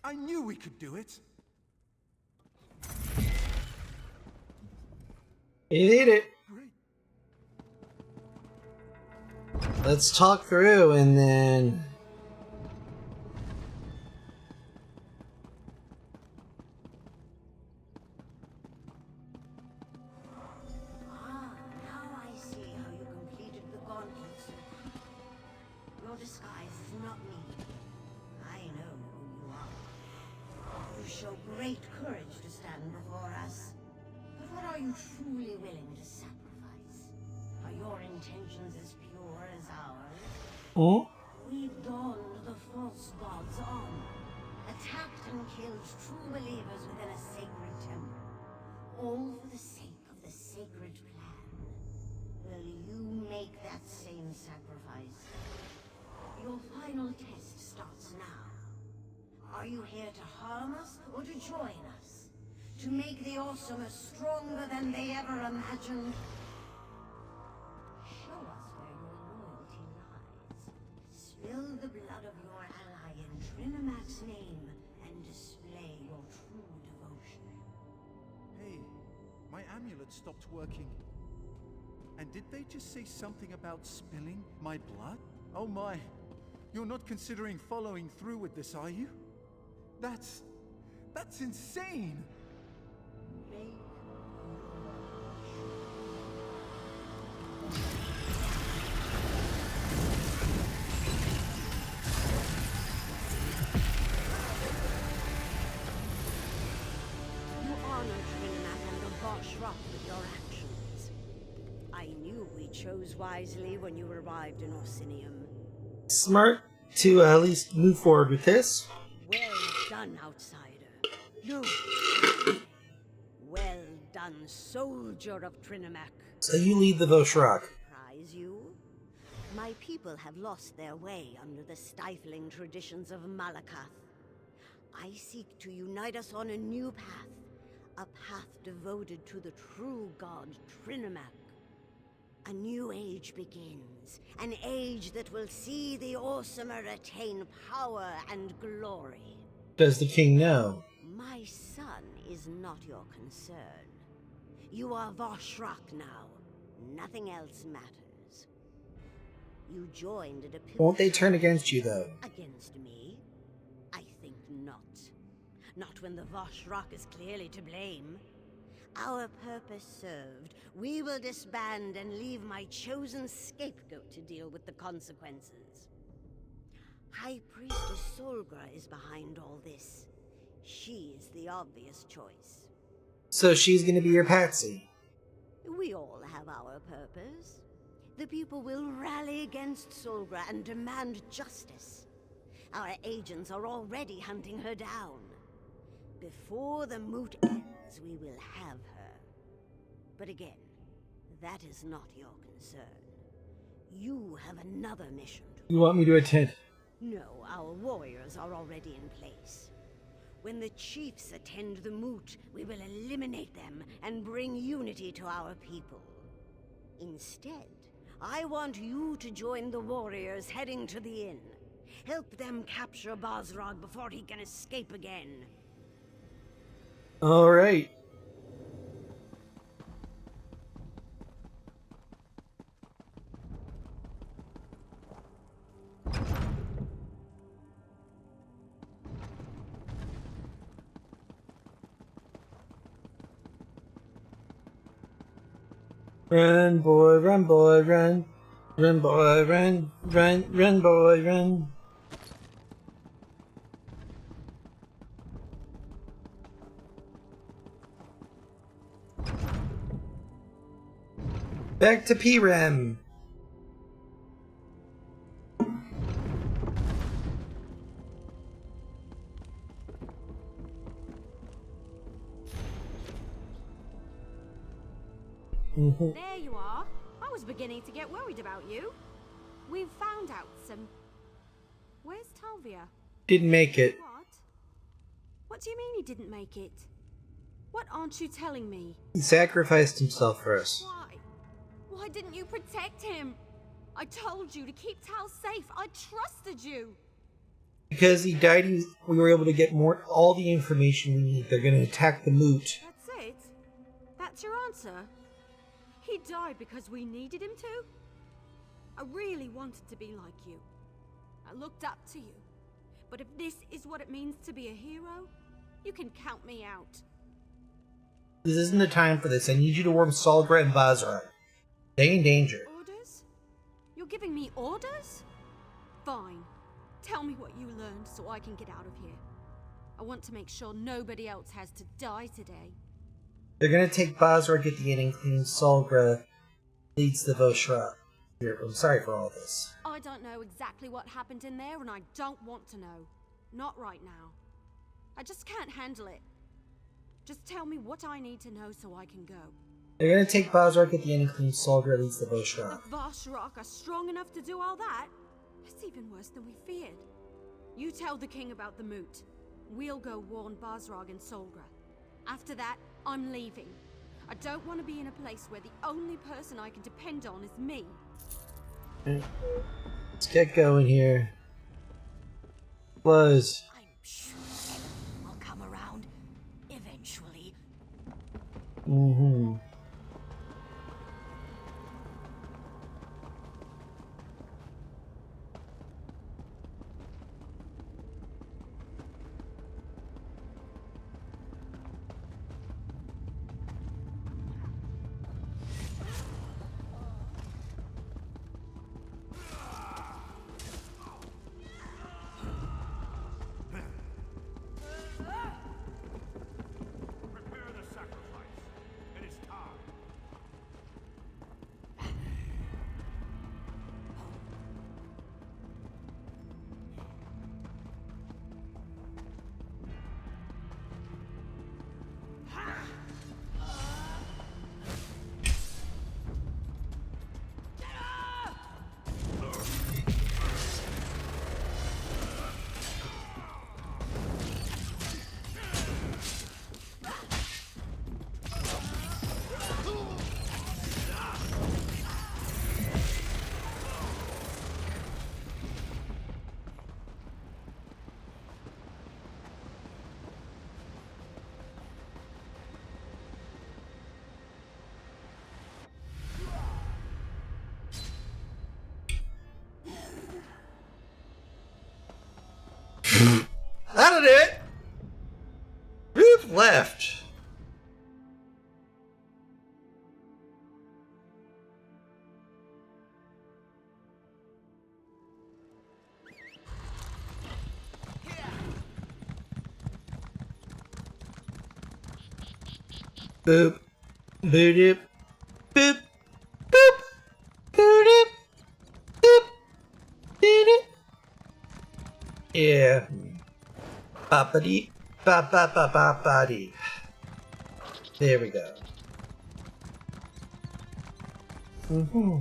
I knew we could do it. You did it. Let's talk through and then... Now I see how you completed the gauntlet, sir. Your disguise is not me. I know who you are. You show great courage to stand before us. But what are you truly willing to sacrifice? Are your intentions as pure as ours? Oh? We've donned the false god's armor, attacked and killed true believers within a sacred temple, all for the sake of the sacred plan. Will you make that same sacrifice? Your final test starts now. Are you here to harm us or to join us? To make the Awesome stronger than they ever imagined? Show us where your loyalty lies. Spill the blood of your ally in Trinimac's name and display your true devotion. Hey, my amulet stopped working. And did they just say something about spilling my blood? Oh my, you're not considering following through with this, are you? That's insane! You honor Trinimac and the Voshrock with your actions. I knew we chose wisely when you arrived in Orsinium. Smart to at least move forward with this. Well done, outsider. No. Well done, soldier of Trinimac. So you lead the Voshrock. Surprise you? My people have lost their way under the stifling traditions of Malakath. I seek to unite us on a new path. A path devoted to the true god Trinimac. A new age begins. An age that will see the Awesomer attain power and glory. Does the king know? My son is not your concern. You are Voshrock now. Nothing else matters. You joined at a Won't they turn against you, though? Against me? I think not. Not when the Voshrock is clearly to blame. Our purpose served. We will disband and leave my chosen scapegoat to deal with the consequences. High Priestess Solgra is behind all this. She is the obvious choice. So she's gonna be your patsy. We all have our purpose. The people will rally against Solgra and demand justice. Our agents are already hunting her down. Before the moot ends, we will have her. But again, that is not your concern. You have another mission to You want me to attend? No, our warriors are already in place. When the chiefs attend the moot, we will eliminate them and bring unity to our people. Instead, I want you to join the warriors heading to the inn. Help them capture Bosrog before he can escape again. All right. Run, boy, run, boy, run. Run, boy, run. Run, run, boy, run. Back to PREM. There you are. I was beginning to get worried about you. We've found out some... Where's Talvia? Didn't make it. What? What do you mean he didn't make it? What aren't you telling me? He sacrificed himself for us. Why? Why didn't you protect him? I told you to keep Tal safe. I trusted you. Because he died, we were able to get all the information we need. They're going to attack the moot. That's it? That's your answer? He died because we needed him to? I really wanted to be like you. I looked up to you. But if this is what it means to be a hero, you can count me out. This isn't the time for this. I need you to warn Solgra and Bazra. They're in danger. Orders? You're giving me orders? Fine. Tell me what you learned so I can get out of here. I want to make sure nobody else has to die today. They're gonna take Bazra, get the inn, and clean Solgra leads the Voshra. I'm sorry for all this. I don't know exactly what happened in there, and I don't want to know. Not right now. I just can't handle it. Just tell me what I need to know so I can go. They're gonna take Bazra, get the inn, and clean Solgra leads the Voshra. The Voshrock are strong enough to do all that? It's even worse than we feared. You tell the king about the moot. We'll go warn Bazrog and Solgra. After that, I'm leaving. I don't want to be in a place where the only person I can depend on is me. Let's get going here. Buzz. I'm sure everything will come around eventually. Mm-hmm. That'll do it. Move left. Boop. Boop. Boop. Boop. Boop. Boop. Boop. Yeah. Boppity. Bop bop bop bop body. There we go. Mm-hmm.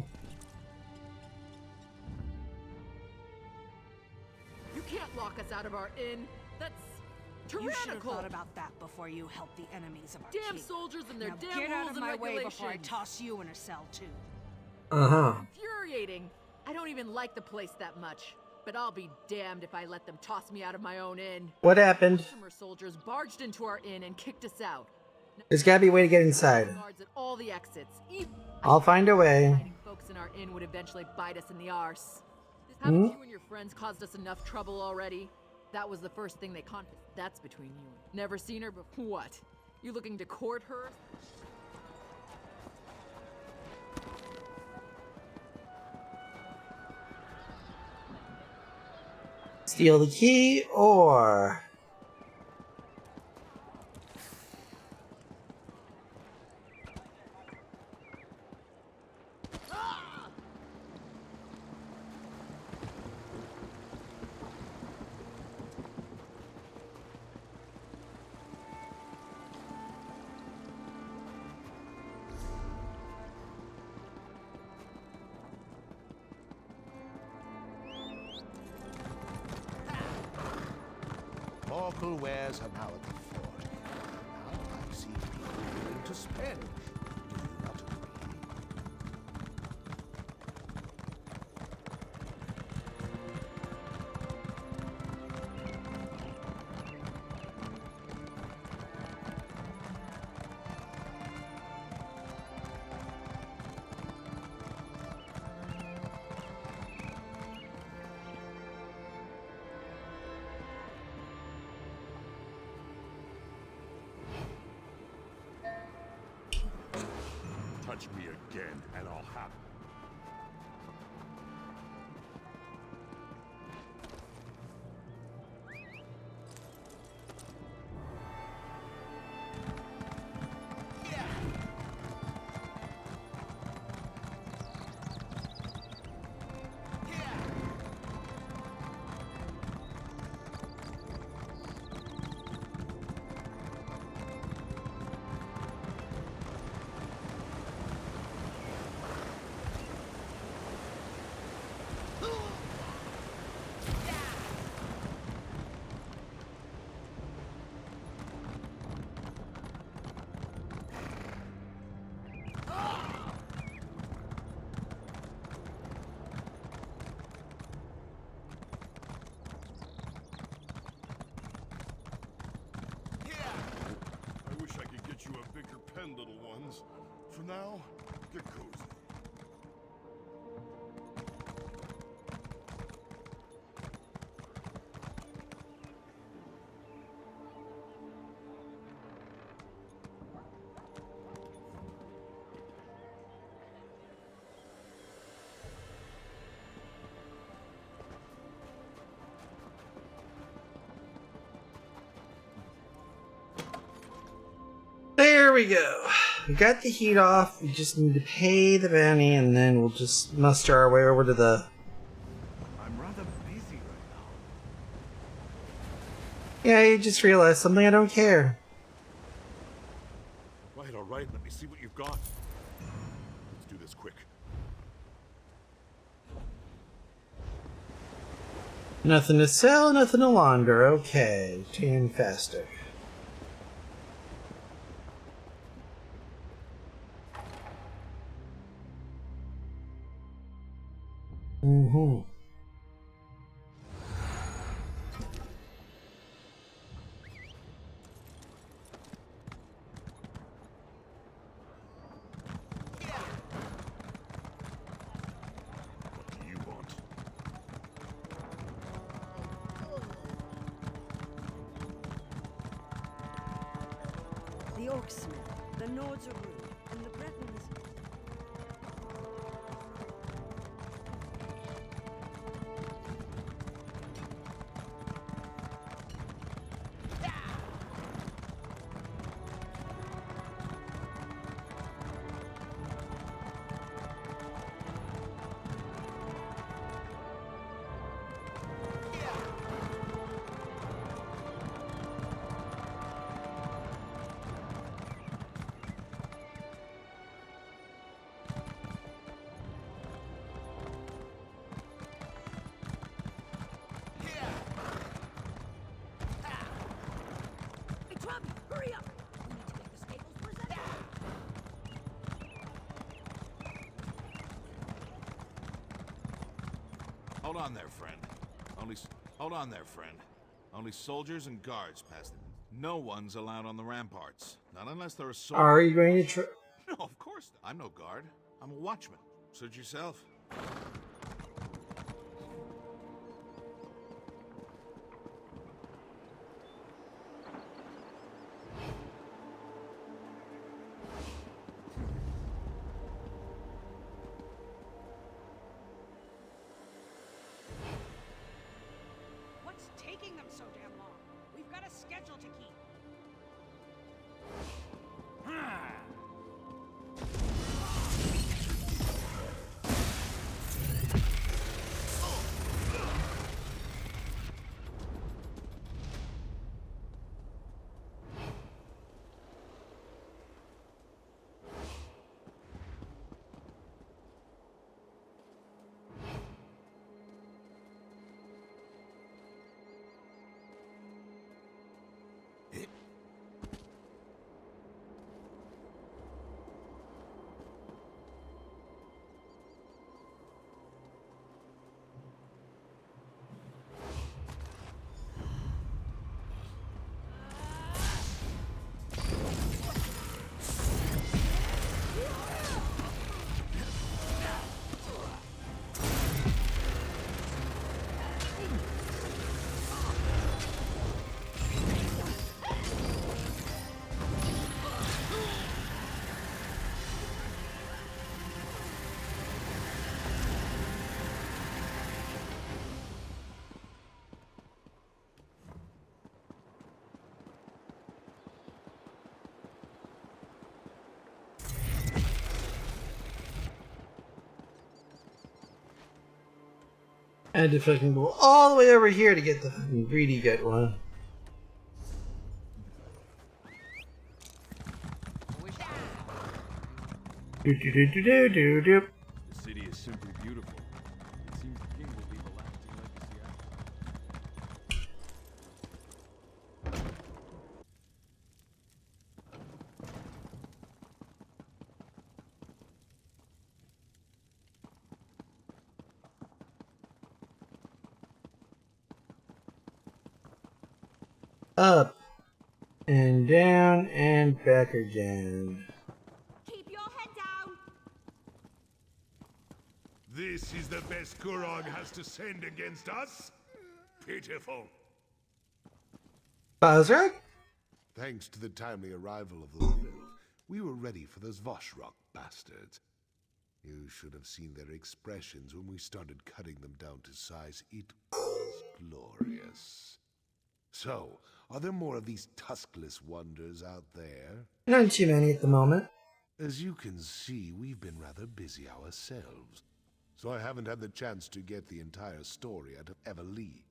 You can't lock us out of our inn. That's You should have tyrannical. thought about that before you helped the enemies of our Damn king. soldiers and their Now damn get out rules of and my way before I regulations. toss you in a cell too. Uh-huh. Infuriating. I don't even like the place that much. But I'll be damned if I let them toss me out of my own inn. What happened? Customer soldiers barged into our inn and kicked us out. There's gotta be a way to get inside. Guards at all the exits. I'll find a way. Hiding folks in our inn would eventually bite us in the arse. Haven't you and your friends caused us enough trouble already? That was the first thing they confessed. That's between you. Never seen her before. What? You looking to court her? Steal the key or... Local wares are now at the fort. Now I see people willing to spend. Do you not agree? Touch me again, and I'll have it. I wish I could get you a bigger pen, little ones. For now, get cozy. There we go. We got the heat off. We just need to pay the bounty, and then we'll just muster our way over to the... I'm rather busy right now. Yeah, I just realized something. I don't care. Right, all right, let me see what you've got. Let's do this quick. Nothing to sell, nothing to launder. Okay, tan faster. Mm-hmm. What do you want? The Orcs smell, the Nords are rude, and the Bretons... Hey, Robbie, hurry up! We need to get the stables presented. Hold on there, friend. Hold on there, friend. Only soldiers and guards pass them. No one's allowed on the ramparts. Not unless they're a soldier. Are you going to try? No, of course not. I'm no guard. I'm a watchman. Suit yourself. What's taking them so damn long? We've got a schedule to keep. I had to fucking go all the way over here to get the fucking greedy gut one. Do do do do do do do. The city is simply beautiful. It seems the king will leave a lasting legacy after. Up and down and back again. Keep your head down. This is the best Kurog has to send against us? Pitiful. Buzzer? Thanks to the timely arrival of the Wolf, we were ready for those Voshrock bastards. You should have seen their expressions when we started cutting them down to size. It was glorious. So, are there more of these tuskless wonders out there? Not too many at the moment. As you can see, we've been rather busy ourselves, so I haven't had the chance to get the entire story out of Everlee.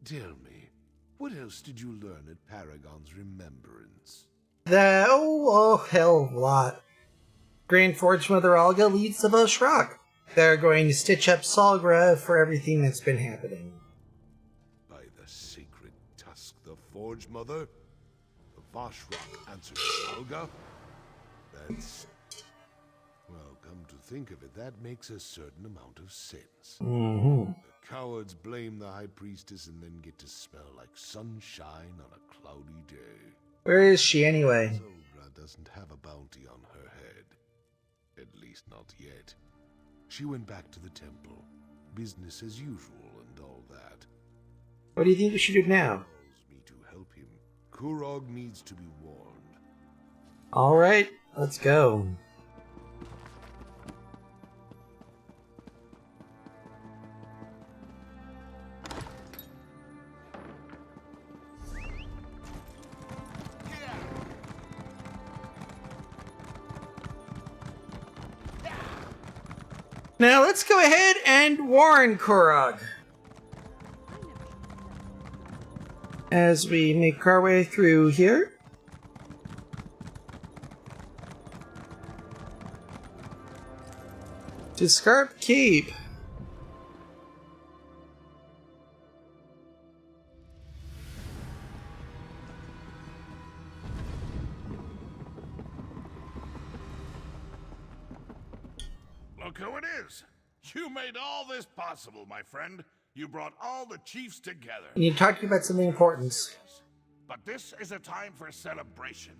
Tell me, what else did you learn at Paragon's Remembrance? Hell of a lot. Grand Forge Mother Olga leads the Voshrock. They're going to stitch up Salgra for everything that's been happening. By the sacred tusk, the Forge Mother? The Voshrock answers to Olga? That's... well, come to think of it, that makes a certain amount of sense. Mm-hmm. The cowards blame the High Priestess and then get to smell like sunshine on a cloudy day. Where is she anyway? Solgra doesn't have a bounty on her head. At least not yet. She went back to the temple. Business as usual and all that. What do you think we should do now? Calls me to help him. Kurog needs to be warned. Alright, let's go. Now let's go ahead and warn Korog as we make our way through here. To Scarp Keep. Look who it is! You made all this possible, my friend. You brought all the chiefs together. I need to talk to you about something important. But this is a time for celebration.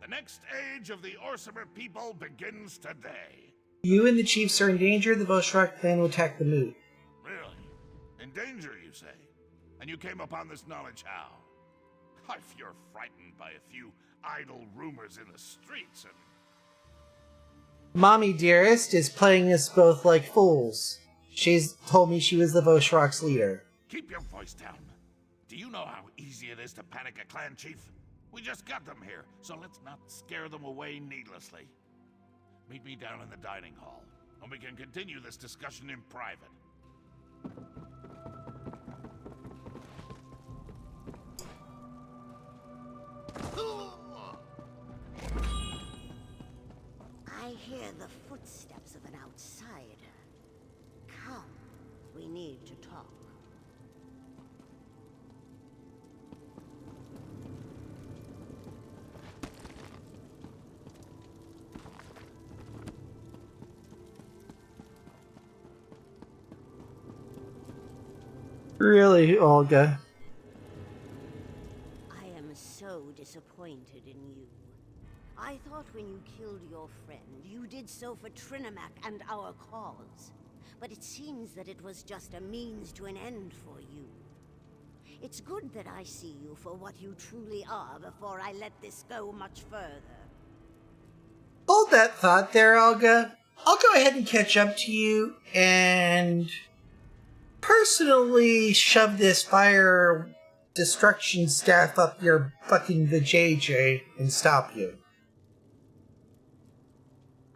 The next age of the Orsimer people begins today. You and the chiefs are in danger. The Voshrak clan will attack the moot. Really? In danger, you say? And you came upon this knowledge how? If you're frightened by a few idle rumors in the streets and... Mommy Dearest is playing us both like fools. She's told me she was the Voshrak's leader. Keep your voice down. Do you know how easy it is to panic a clan chief? We just got them here, so let's not scare them away needlessly. Meet me down in the dining hall, and we can continue this discussion in private. I hear the footsteps of an outsider. Come, we need to talk. Really, Olga? I am so disappointed in you. I thought when you killed your friend, you did so for Trinimac and our cause. But it seems that it was just a means to an end for you. It's good that I see you for what you truly are before I let this go much further. Hold that thought there, Olga. I'll go ahead and catch up to you and personally shove this fire destruction staff up your fucking vajayjay and stop you.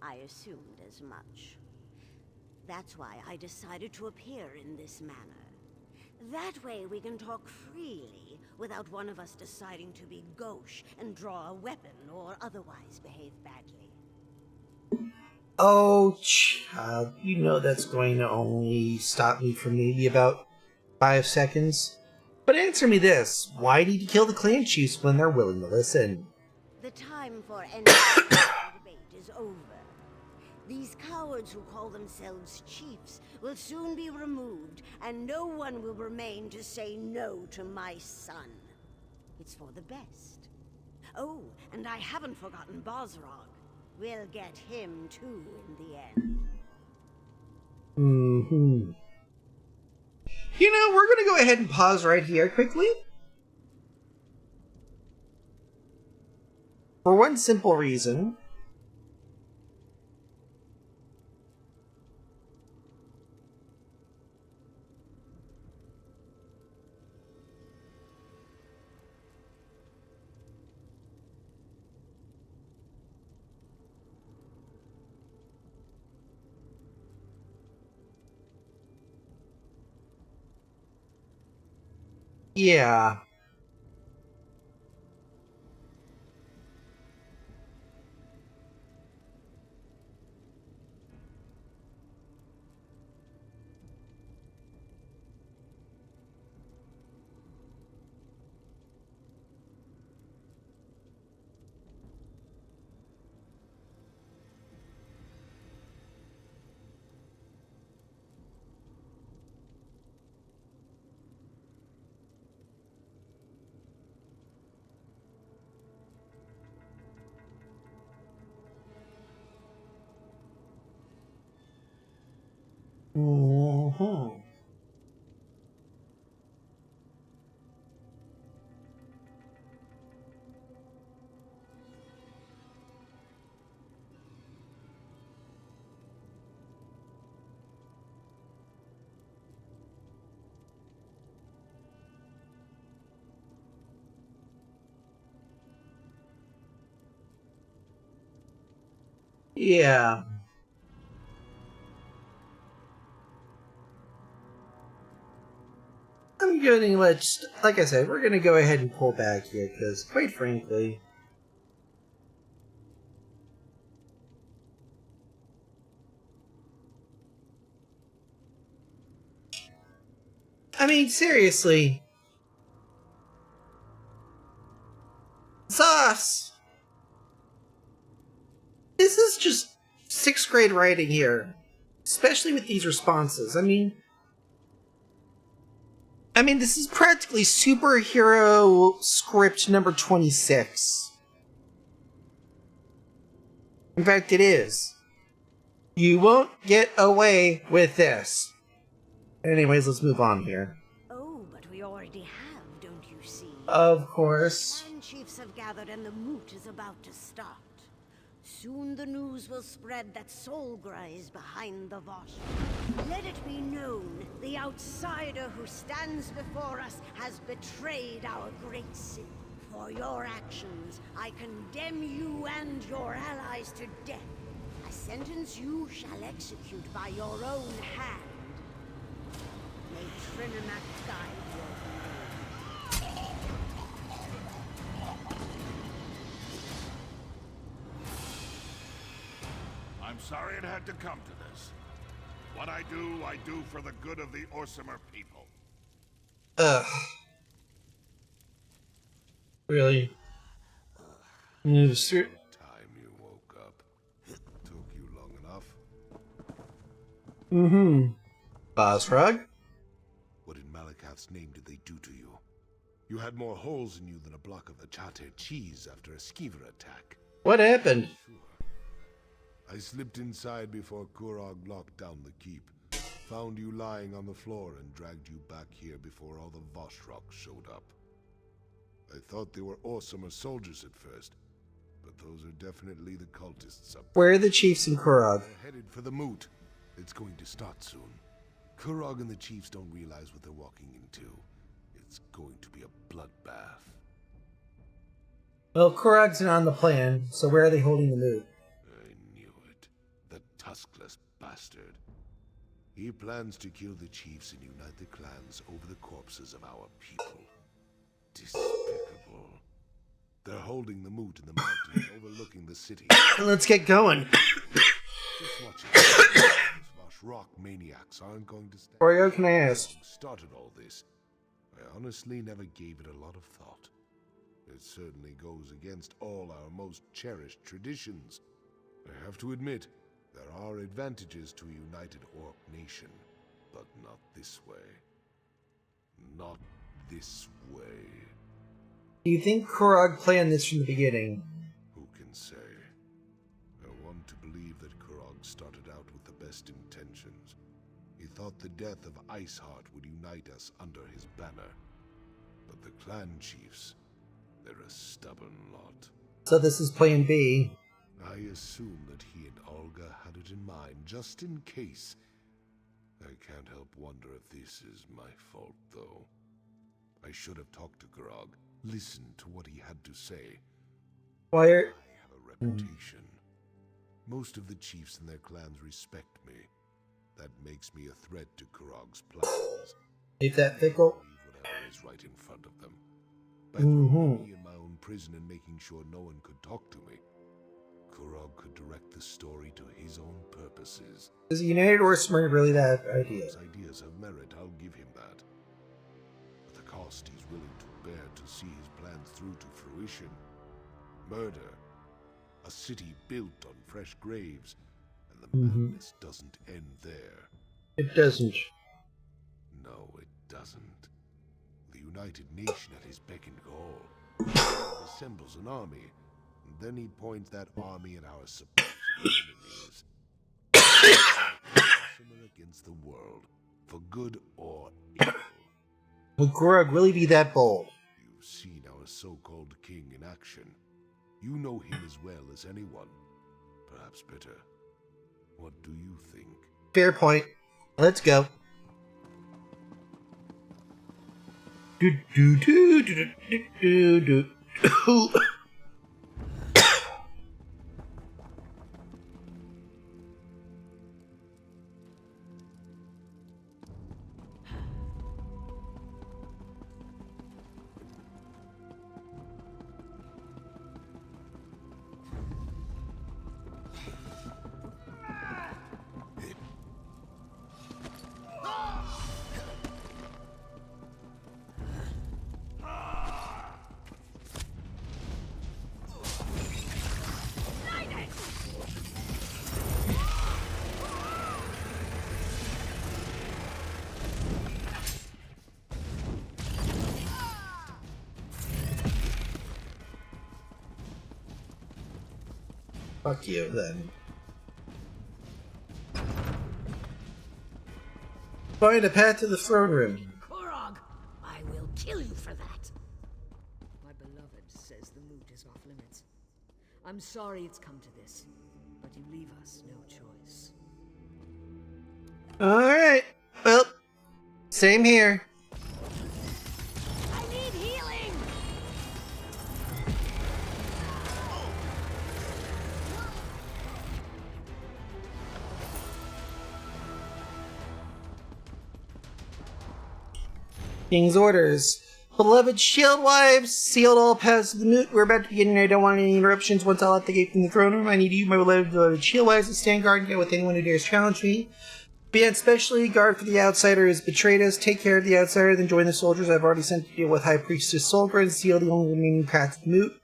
I assumed as much. That's why I decided to appear in this manner. That way we can talk freely without one of us deciding to be gauche and draw a weapon or otherwise behave badly. Oh, child, you know that's going to only stop me for maybe about 5 seconds. But answer me this, why did you kill the clan chiefs when they're willing to listen? The time for any debate is over. These cowards who call themselves chiefs will soon be removed, and no one will remain to say no to my son. It's for the best. Oh, and I haven't forgotten Bosrog. We'll get him too in the end. Mm-hmm. You know, we're going to go ahead and pause right here quickly. For one simple reason. Yeah. Mm-hmm. Yeah. I'm gonna like I said, we're gonna go ahead and pull back here, because quite frankly... I mean, seriously. Sauce! This is just 6th grade writing here. Especially with these responses. I mean, this is practically superhero script number 26. In fact, it is. You won't get away with this. Anyways, let's move on here. Oh, but we already have, don't you see? Of course. Clan chiefs have gathered and the moot is about to start. Soon the news will spread that Solgra is behind the Vosh. Let it be known, the outsider who stands before us has betrayed our great city. For your actions, I condemn you and your allies to death. A sentence you shall execute by your own hand. May Trinimac guide your way. I'm sorry it had to come to this. What I do for the good of the Orsimer people. Ugh. Really? Time you woke up. Took you long enough. Mm-hmm. Bosrog? What in Malakath's name did they do to you? You had more holes in you than a block of achate cheese after a skeever attack. What happened? I slipped inside before Kurog locked down the keep. Found you lying on the floor and dragged you back here before all the Voshrock showed up. I thought they were Orsimer soldiers at first, but those are definitely the cultists up there. Where are the chiefs in Kurog? They're headed for the moot. It's going to start soon. Kurog and the chiefs don't realize what they're walking into. It's going to be a bloodbath. Well, Kurog's not on the plan, so where are they holding the moot? I knew it. The tuskless bastard. He plans to kill the chiefs and unite the clans over the corpses of our people. Despicable. They're holding the moot in the mountains overlooking the city. Let's get going. Just watch it. Those Voshrock maniacs aren't going to stand. Oreo, can I ask? Started all this. I honestly never gave it a lot of thought. It certainly goes against all our most cherished traditions. I have to admit, there are advantages to a united Orc nation, but not this way. Not this way. Do you think Kurog planned this from the beginning? Who can say? I want to believe that Kurog started out with the best intentions. He thought the death of Iceheart would unite us under his banner. But the clan chiefs, they're a stubborn lot. So this is plan B. I assume that he and Olga had it in mind, just in case. I can't help wonder if this is my fault, though. I should have talked to Kurog, listened to what he had to say. Why are... I have a reputation. Most of the chiefs and their clans respect me. That makes me a threat to Kurog's plans. Ain't that fickle? Whatever is right in front of them. By throwing me in my own prison and making sure no one could talk to me, Kurog could direct the story to his own purposes. Is a United Orsimer really that idea? His ideas have merit, I'll give him that. But the cost he's willing to bear to see his plans through to fruition. Murder. A city built on fresh graves. And the madness doesn't end there. It doesn't. No, it doesn't. The United Nation at his beck and call. He assembles an army, and then he points that army at our supposed enemies. Against the world, for good or evil. Will Kurog really be that bold? You've seen our so-called king in action. You know him as well as anyone. Perhaps better. What do you think? Fair point. Let's go. Do do do do do do do. Fuck you, then. Find a path to the throne room. Korog, I will kill you for that. My beloved says the moot is off limits. I'm sorry it's come to this, but you leave us no choice. Alright. Well, same here. I need healing! King's orders. Beloved shield wives, sealed all paths to the moot. We're about to begin and I don't want any interruptions. Once I'll out the gate from the throne room, I need you, my beloved shield wives, to stand guard and get with anyone who dares challenge me. Be especially guard for the outsider who has betrayed us. Take care of the outsider, then join the soldiers I've already sent to deal with High Priestess Solgra and seal the only remaining path to the moot.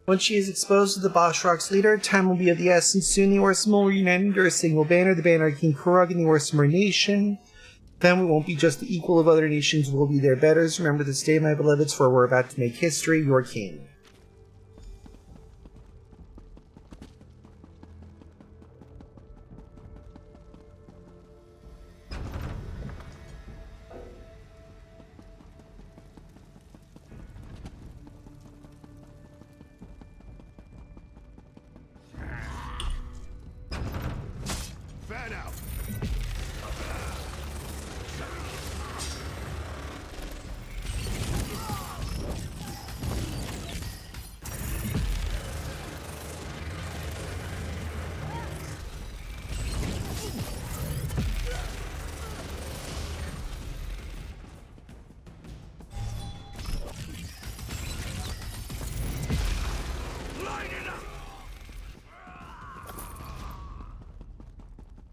Once she is exposed to the Boschrock's leader, time will be of the essence. Soon the Orsim will reunite under a single banner, the banner of King Kurog and the Orsimer nation. Then we won't be just the equal of other nations, we'll be their betters. Remember this day, my beloveds, for we're about to make history, your king. Fan out!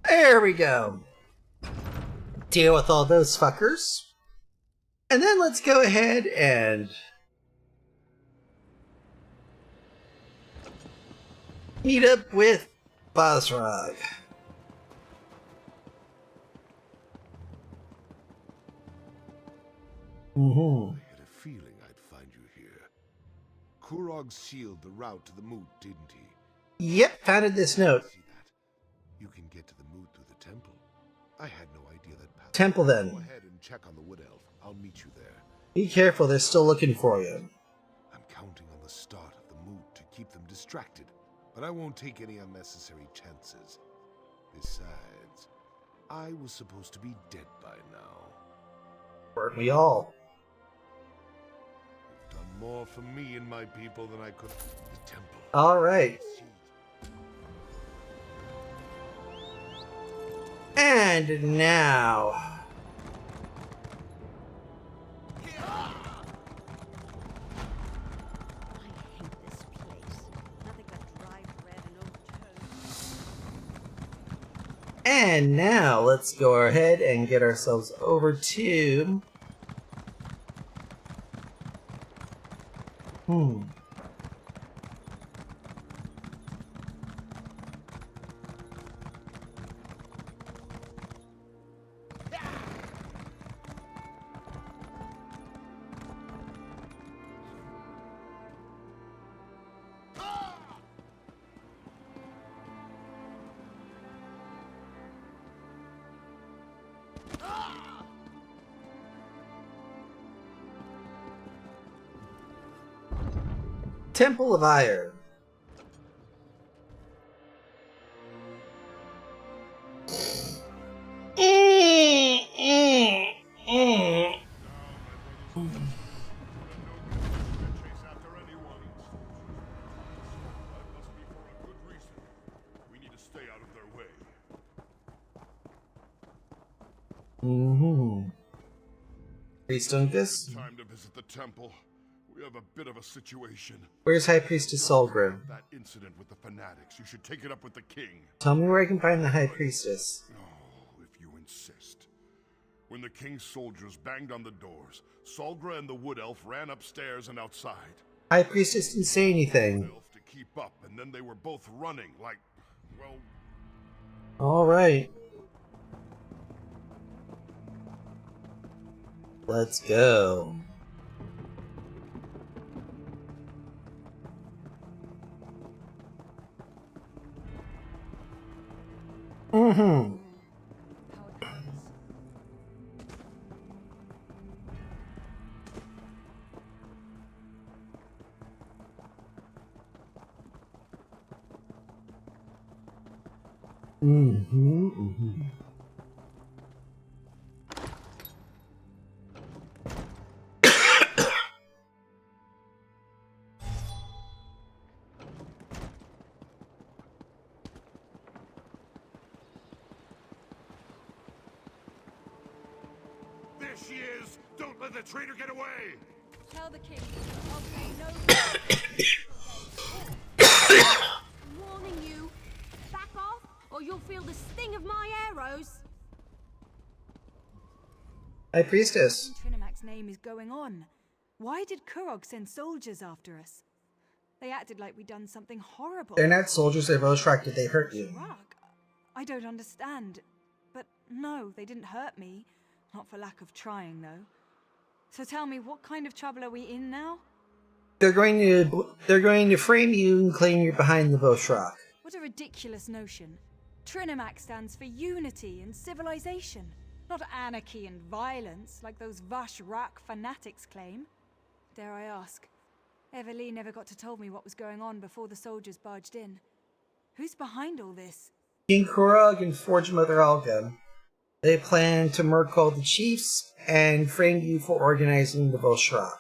There we go. Deal with all those fuckers. And then let's go ahead and meet up with Bosrog. I had a feeling I'd find you here. Kurog sealed the route to the moot, didn't he? Yep, founded this note. See that? You can get to the moot through the temple. I had no idea that path. Temple, then. Go ahead and check on the wood elf. I'll meet you there. Be careful, they're still looking for you. I'm counting on the start of the moot to keep them distracted, but I won't take any unnecessary chances. Besides, I was supposed to be dead by now. Weren't we all? You've done more for me and my people than I could. The temple. Alright. And now... And now, let's go ahead and get ourselves over to... Temple of Ire. Priest Uncas? Time to visit the temple. We have a bit of a situation. Where's High Priestess Solgra? That incident with the fanatics. You should take it up with the king. Tell me where I can find the High Priestess. Oh, if you insist. When the king's soldiers banged on the doors, Solgra and the wood elf ran upstairs and outside. High Priestess didn't say anything. Elf to keep up, and then they were both running like, well... Alright. Let's go. Mm-hmm. How it hurts. Mm-hmm. Mm-hmm. There she is! Don't let the traitor get away! Tell the king I'll pay no I'm warning you. Back off, or you'll feel the sting of my arrows. High Priestess. in Trinamac's name is going on. Why did Kurog send soldiers after us? They acted like we'd done something horrible. They're not soldiers, they're Voshrak. Did they hurt you? Shrug? I don't understand. But no, they didn't hurt me. Not for lack of trying, though. So tell me, what kind of trouble are we in now? They're going to frame you and claim you're behind the Voshrak. What a ridiculous notion. Trinamac stands for unity and civilization, not anarchy and violence like those Vashrak fanatics claim. Dare I ask, Everly never got to tell me what was going on before the soldiers barged in. Who's behind all this? King Kurog and Forge Mother Olga. They plan to murk all the chiefs and frame you for organizing the Voshrak.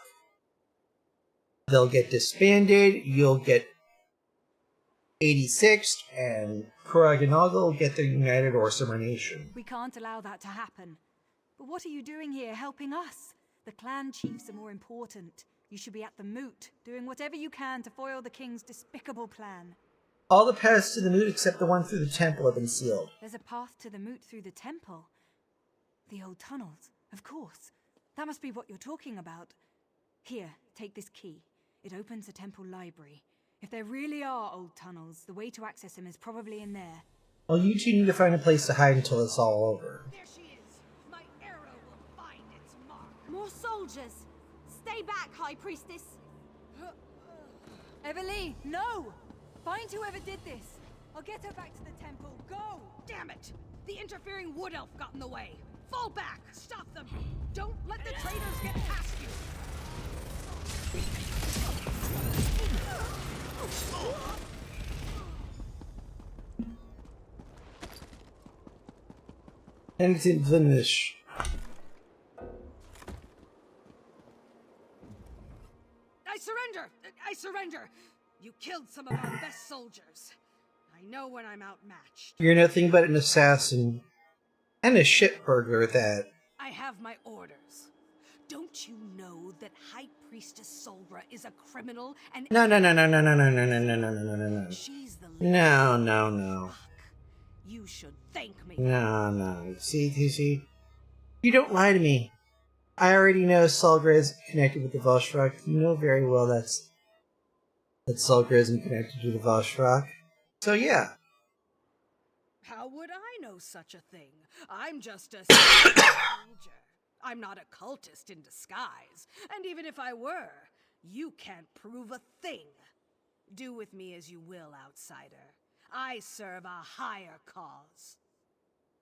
They'll get disbanded, you'll get 86th, and Kurog and Olga will get their united Orsimer nation. We can't allow that to happen. But what are you doing here, helping us? The clan chiefs are more important. You should be at the moot, doing whatever you can to foil the king's despicable plan. All the paths to the moot except the one through the temple have been sealed. There's a path to the moot through the temple. The old tunnels, of course. That must be what you're talking about. Here, take this key. It opens the temple library. If there really are old tunnels, the way to access them is probably in there. Well, you two need to find a place to hide until it's all over. There she is. My arrow will find its mark. More soldiers. Stay back, High Priestess. Everly, no! Find whoever did this. I'll get her back to the temple. Go! Damn it! The interfering wood elf got in the way. Fall back! Stop them! Don't let the traitors get past you! And it's in Finnish. I surrender! I surrender! You killed some of our best soldiers. I know when I'm outmatched. You're nothing but an assassin. And a shitburger at that. I have my orders. Don't you know that High Priestess Solbra is a criminal and— No. She's the No. You should thank me. No. See? You don't lie to me. I already know Solgra is connected with the Voshrak. You know very well that Solgra isn't connected to the Voshrak. So yeah. How would I know such a thing? I'm just a soldier. I'm not a cultist in disguise. And even if I were, you can't prove a thing. Do with me as you will, outsider. I serve a higher cause.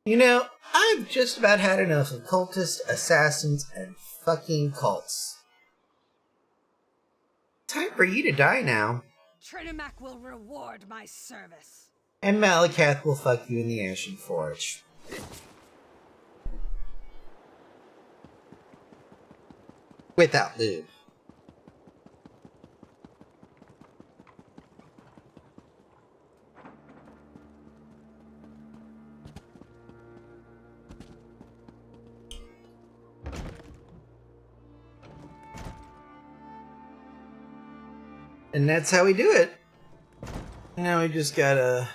You know, I've just about had enough of cultists, assassins, and fucking cults. Time for you to die now. Trinamac will reward my service. And Malakath will fuck you in the Ashen Forge. Without lube. And that's how we do it. Now we just gotta...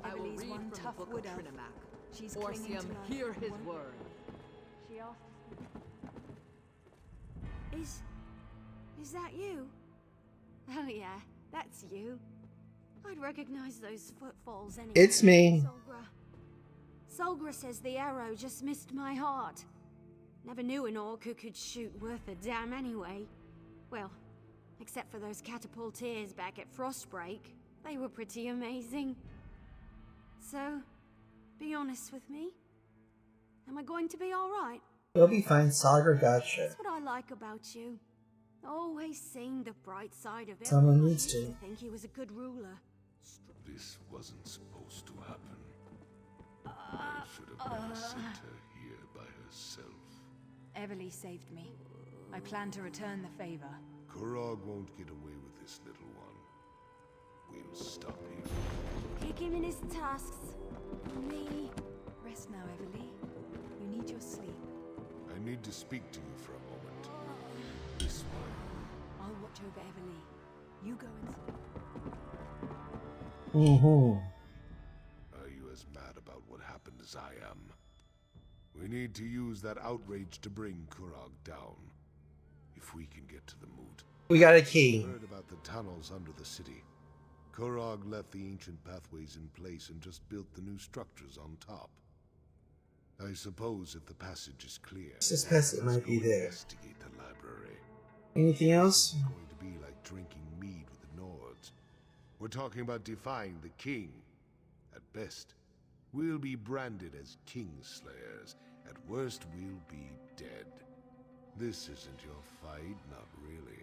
I will Everly's read one from the tough book wood of elf. Trinamac. She's clinging to Orsium, life. hear his word. She asked Is that you? Oh yeah, that's you. I'd recognize those footfalls anyway. It's me. Solgra says the arrow just missed my heart. Never knew an orc who could shoot worth a damn anyway. Well, except for those catapulteers back at Frostbreak. They were pretty amazing. So, be honest with me. Am I going to be alright? You'll be fine, Saga gotcha. That's what I like about you. Always seeing the bright side of it. Someone needs I to. used think he was a good ruler. This wasn't supposed to happen. I should have never sent her here by herself. Everly saved me. I plan to return the favor. Kurog won't get away with this, little one. We'll stop him. Kick him in his tusks. Me. Rest now, Everly. You need your sleep. I need to speak to you for a moment. This way. I'll watch over Everly. You go and sleep. Are you as mad about what happened as I am? We need to use that outrage to bring Kurog down. If we can get to the moot. We got a key. I heard about the tunnels under the city. Kurog left the ancient pathways in place and just built the new structures on top. I suppose if the passage is clear, This passage might be there. investigate the library. Anything else? It's going to be like drinking mead with the Nords. We're talking about defying the king. At best, we'll be branded as Kingslayers. At worst, we'll be dead. This isn't your fight, not really.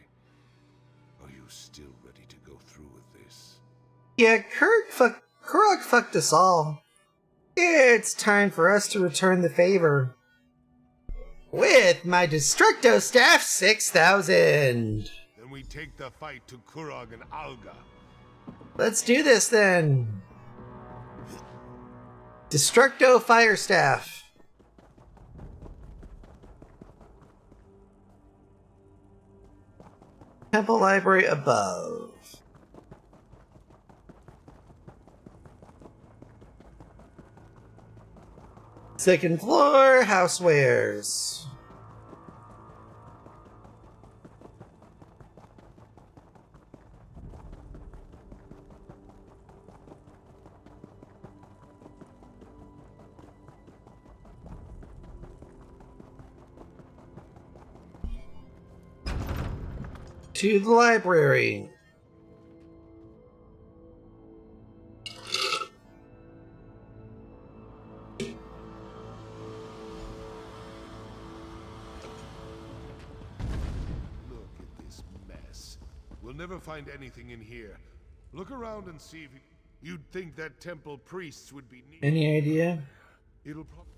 Are you still ready to go through with this? Yeah, Kurog fucked us all. It's time for us to return the favor. With my Destructo Staff 6000! Then we take the fight to Kurog and Alga. Let's do this then! Destructo Fire Staff. Temple Library above. Second floor, housewares. To the library. Look at this mess. We'll never find anything in here. Look around and see if you'd think that temple priests would be needed. Any idea? It'll probably...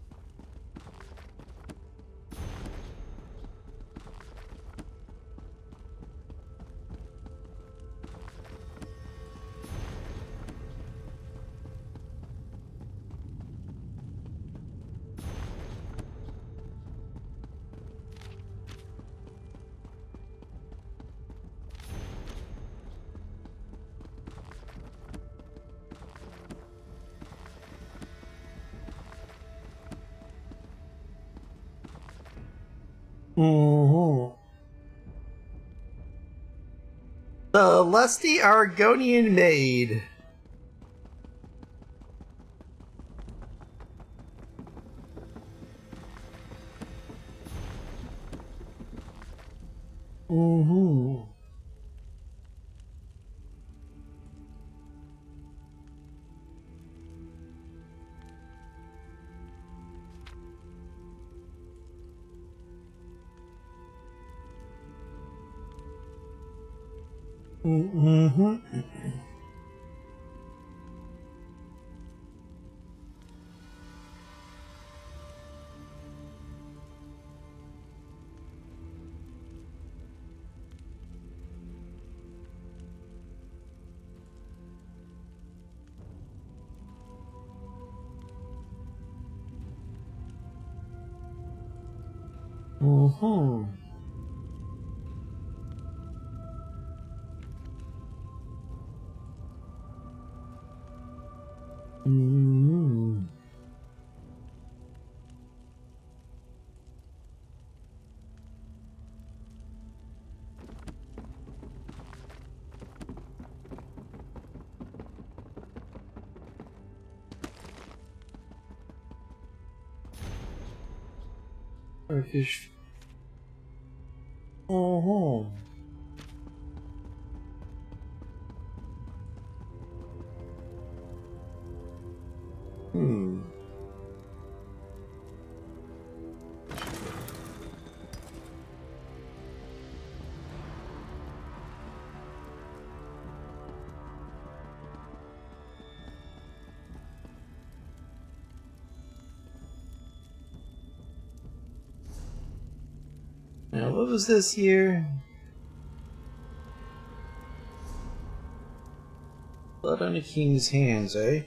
The lusty Argonian maid. Or fish. Oh. Hmm. Now, what was this here? Blood on the king's hands, eh?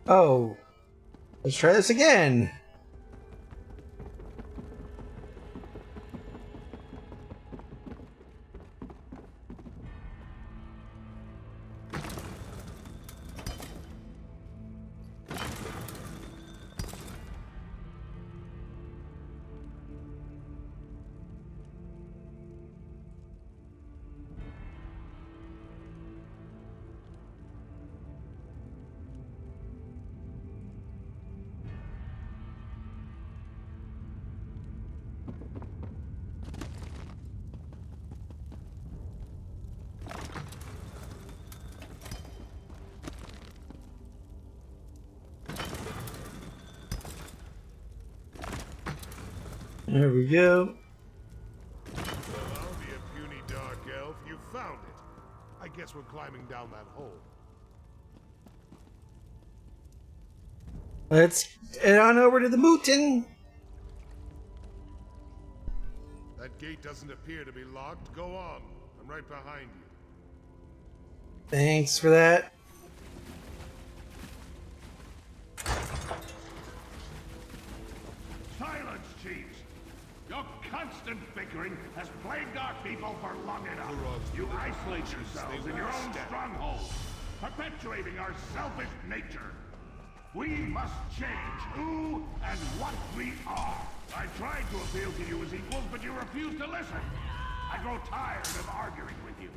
Oh, let's try this again. There we go. Well, I'll be a puny dark elf. You found it. I guess we're climbing down that hole. Let's head on over to the mountain. That gate doesn't appear to be locked. Go on. I'm right behind you. Thanks for that. Silence, chiefs! Your constant bickering has plagued our people for long enough. You isolate yourselves in your own strongholds, perpetuating our selfish nature. We must change who and what we are. I tried to appeal to you as equals, but you refused to listen. I grow tired of arguing with you.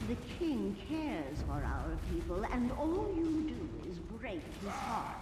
The king cares for our people, and all you do is break his heart.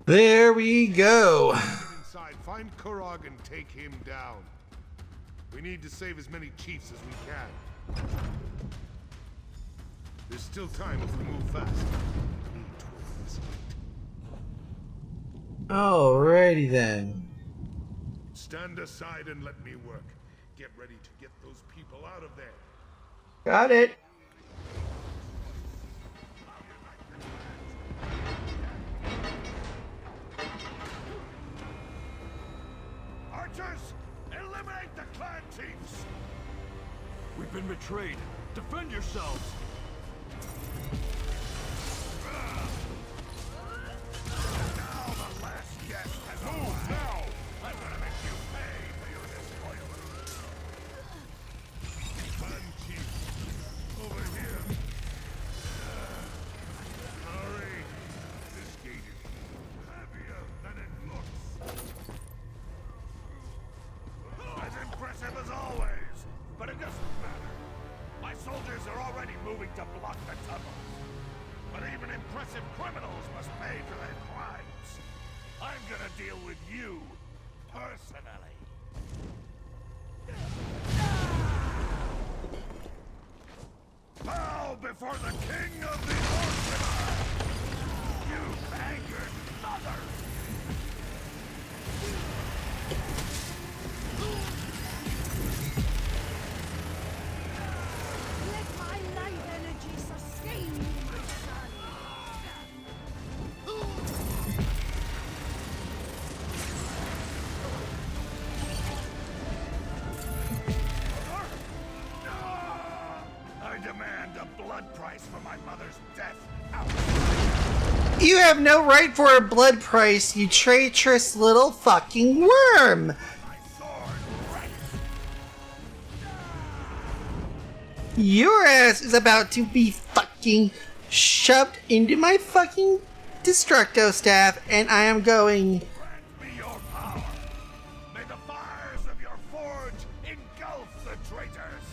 There we go. Get inside, find Kurog and take him down. We need to save as many chiefs as we can. There's still time if we move fast. We need to open this gate. Alrighty then. Stand aside and let me work. Get ready to get those people out of there. Got it. Archers, eliminate the clan chiefs! We've been betrayed. Defend yourselves! Now the last guest has arrived. Now! I'm gonna make you pay for your disloyalty. Clan chiefs, over here. Sorry, this gate is heavier than it looks. As impressive as always, but it doesn't matter. My soldiers are already moving to block the tunnels. But even impressive criminals must pay for their crimes. I'm gonna deal with you, personally. Bow before the king of the Orphanage! You angered mother! Let my life energy sustain you, my son. I demand a blood price for my mother's death. You have no right for a blood price, you traitorous little fucking worm! Your ass is about to be fucking shoved into my fucking Destructo staff, and I am going... Be your power. May the fires of your forge engulf the traitors.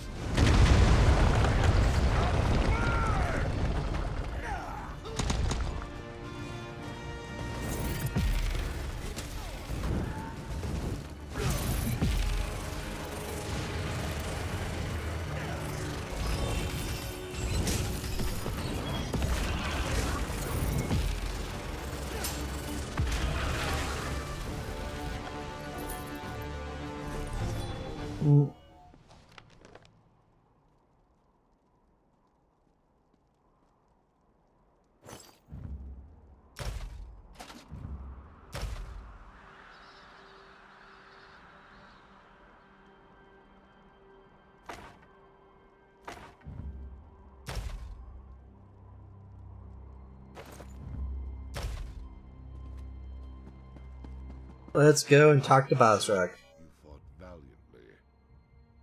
Let's go and talk to Basrak. You fought valiantly,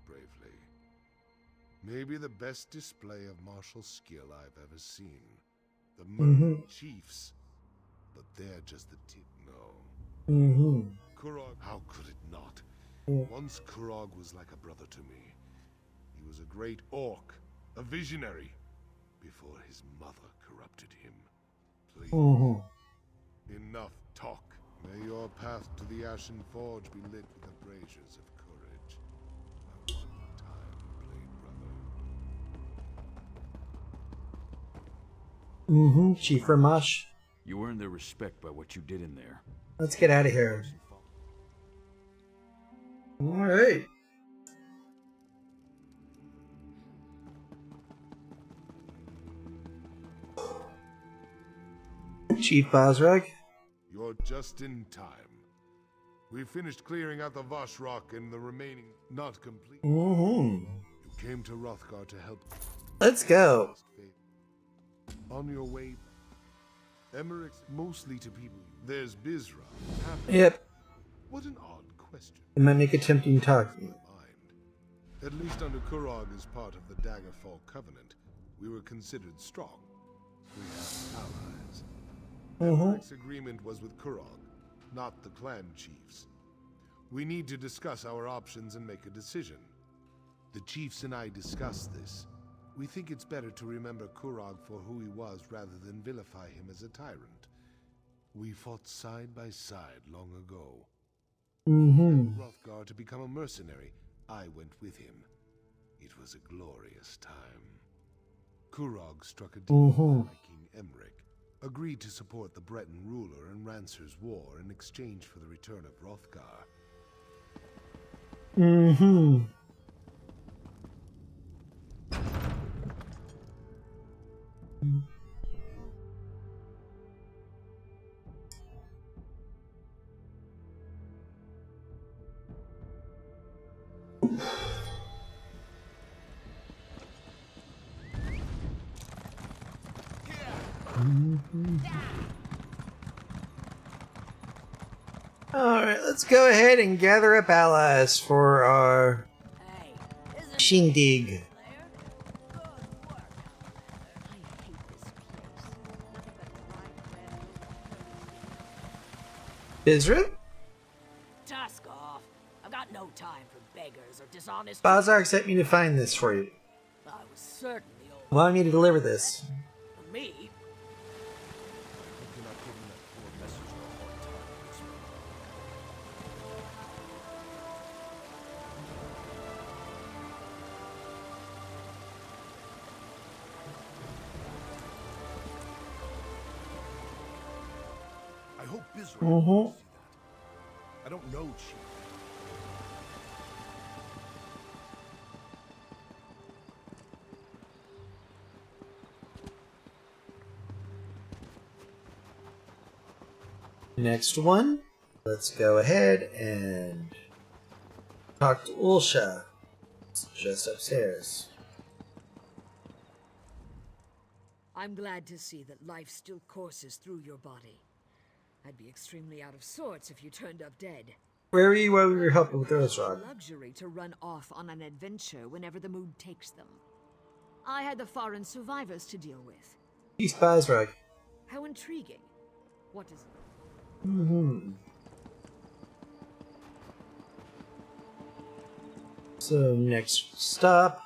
bravely. Maybe the best display of martial skill I've ever seen. The Merman chiefs, but they're just the tip. No. Kurog, how could it not? Once Kurog was like a brother to me. He was a great orc, a visionary, before his mother corrupted him. Please, enough talk. May your path to the Ashen Forge be lit with the braziers of courage. My one-time blade brother. Chief Ramash. You earned their respect by what you did in there. Let's get out of here. Alright. Chief Basrak. You're just in time. We finished clearing out the Vashrock and the remaining not complete. You came to Hrothgar to help. Let's go. On your way, Emmerich's mostly to people. There's Bizra. Yep. What an odd question. It might make a tempting talk. At least under Kurog as part of the Daggerfall Covenant, we were considered strong. We have allies. Emmerich's agreement was with Kurog, not the clan chiefs. We need to discuss our options and make a decision. The chiefs and I discussed this. We think it's better to remember Kurog for who he was rather than vilify him as a tyrant. We fought side by side long ago. Hrothgar to become a mercenary. I went with him. It was a glorious time. Kurog struck a deal with King Emmerich, agreed to support the Breton ruler and Rancer's war in exchange for the return of Hrothgar. Alright, let's go ahead and gather up allies for our shindig. Bizra? Tusk off. I've got no time for beggars or dishonest. Bazark sent me to find this for you. I was certainly old. Wanted me to deliver this. For me? You're not giving that poor messenger a hard time this way. I hope Bizra will see that. I don't know, Chief. Next one, let's go ahead and talk to Ulsha. It's just upstairs. I'm glad to see that life still courses through your body. I'd be extremely out of sorts if you turned up dead. Where were you while we were helping with Earthsrod? Luxury to run off on an adventure whenever the mood takes them. I had the foreign survivors to deal with. Peace, Bazark. How intriguing. What is... So, next stop.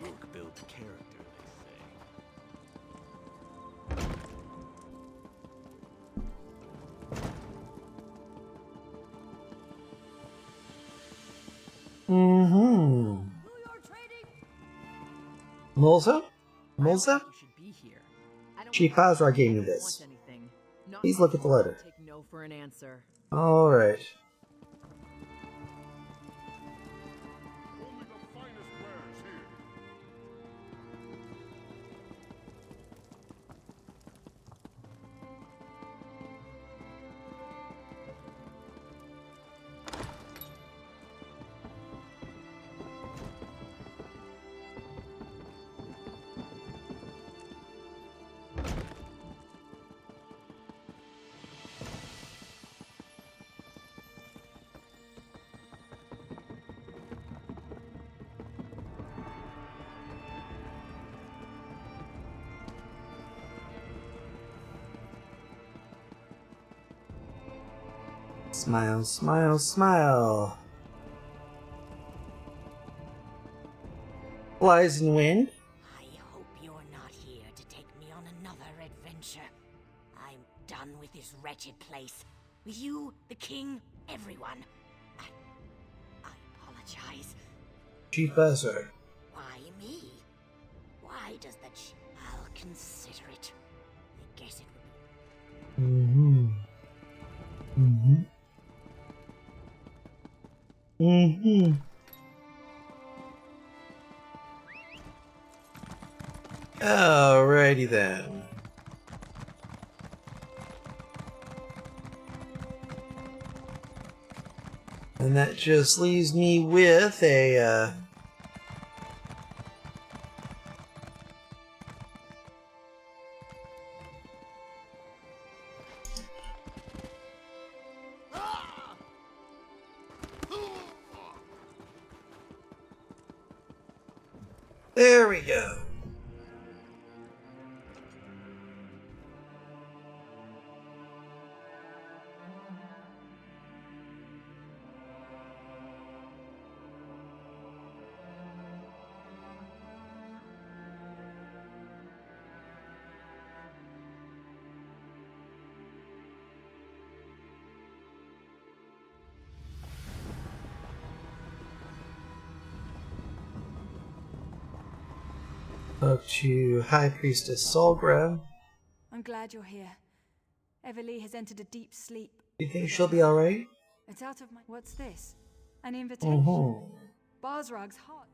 Book builds character, they say. Mulza? Mulza? Chief Bazark gave me this. Please look at the letter. Take no for an answer. Alright. Only the finest wares here. Smile, smile, smile. Flies in wind. I hope you're not here to take me on another adventure. I'm done with this wretched place. With you, the king, everyone. I apologize. Chief Bazark. Why me? Why does the I'll consider it. I guess it would be... Alrighty then. And that just leaves me with a there we go. Up to High Priestess Solgra. I'm glad you're here. Everlee has entered a deep sleep. You think she'll be alright? It's out of my... What's this? An invitation? Bazrag's heart.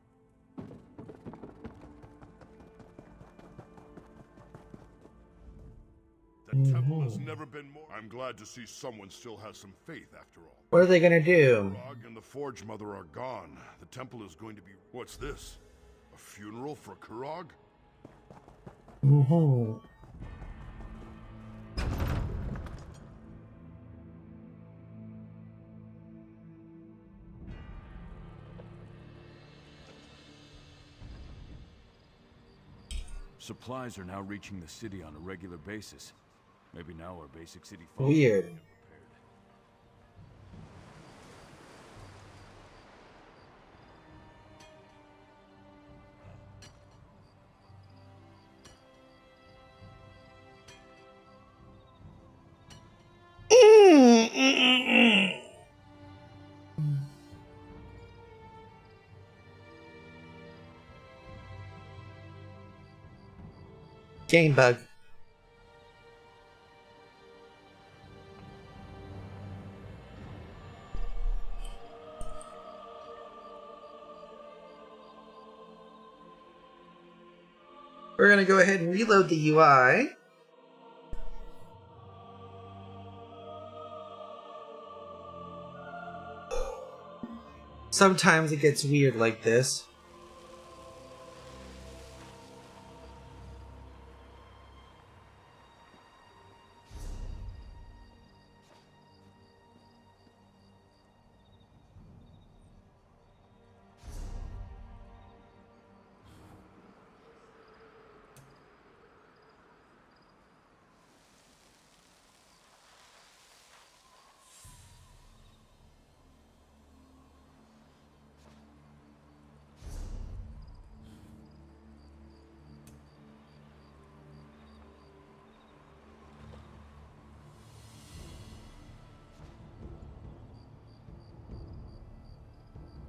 The temple There's never been more. I'm glad to see someone still has some faith after all. What are they gonna do? Kurog and the Forge Mother are gone. The temple is going to be... What's this? A funeral for Kurog? Mm-hmm. Supplies are now reaching the city on a regular basis. Maybe now our basic city... Weird. Game bug. We're gonna go ahead and reload the UI. Sometimes it gets weird like this.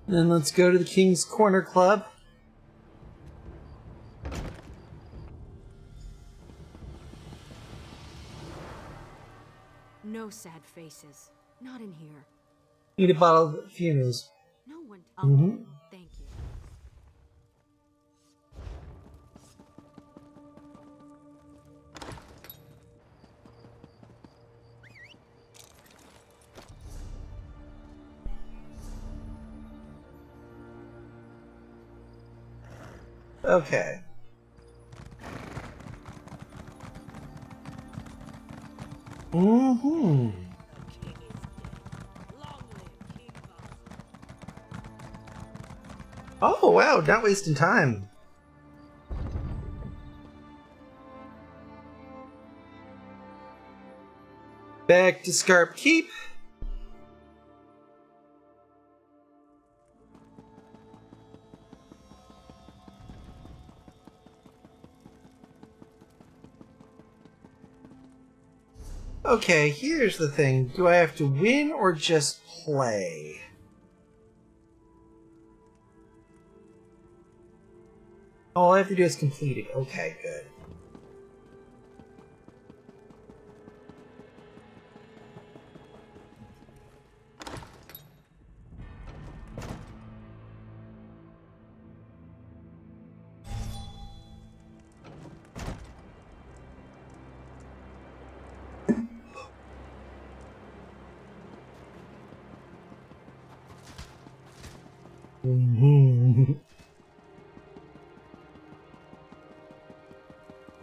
Then let's go to the King's Corner Club. No sad faces. Not in here. Need a bottle of fumes. No one. Mm-hmm. Thank you. Okay. Mm-hmm. Oh, wow, not wasting time. Back to Scarp Keep. Okay, here's the thing. Do I have to win or just play? All I have to do is complete it. Okay, good.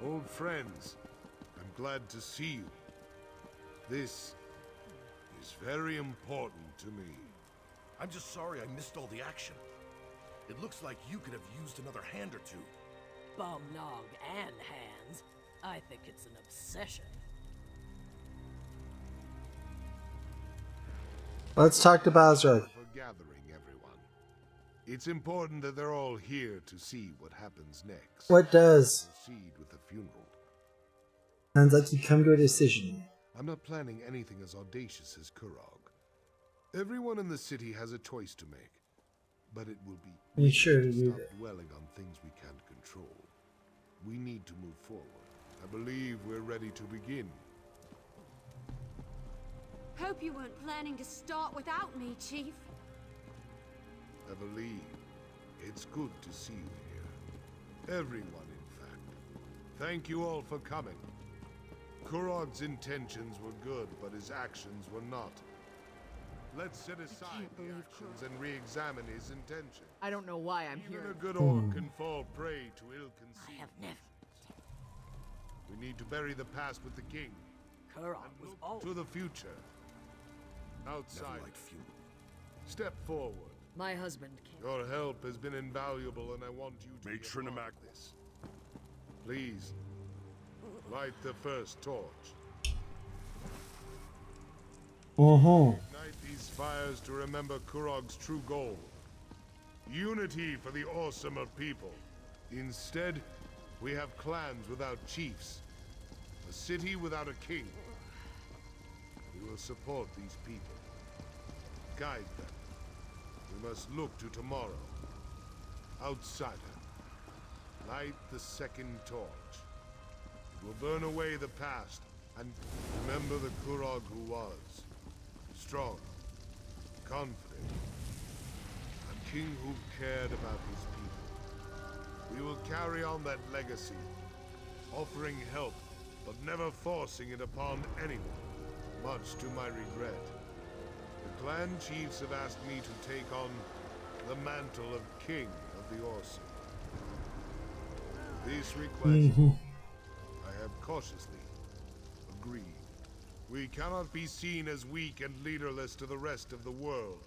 Old friends, I'm glad to see you. This is very important to me. I'm just sorry I missed all the action. It looks like you could have used another hand or two. Bum nog and hands. I think it's an obsession. Let's talk to Basra. For gathering everyone. It's important that they're all here to see what happens next. What does? Proceed with the funeral. Sounds like you come to a decision. I'm not planning anything as audacious as Kurog. Everyone in the city has a choice to make, but it will be Be sure to do stop that. dwelling on things we can't control. We need to move forward. I believe we're ready to begin. Hope you weren't planning to start without me, Chief. I believe it's good to see you here. Everyone, in fact. Thank you all for coming. Kurog's intentions were good, but his actions were not. Let's set aside the actions and re-examine his intentions. I don't know why I'm Even here. a good orc can fall prey to ill-conceived. I have never. We need to bury the past with the king. Kurog was old. To the future. Outside. Step forward. My husband came. Your help has been invaluable, and I want you to May Trinimac this. Please, light the first torch. Ignite these fires to remember Kurog's true goal. Unity for the awesomer people. Instead, we have clans without chiefs. A city without a king. We will support these people. Guide them. We must look to tomorrow. Outsider. Light the second torch. It will burn away the past and remember the Kurog who was. Strong. Confident. A king who cared about his people. We will carry on that legacy. Offering help, but never forcing it upon anyone. Much to my regret. The clan chiefs have asked me to take on the mantle of king of the Orson. This request, I have cautiously agreed. We cannot be seen as weak and leaderless to the rest of the world.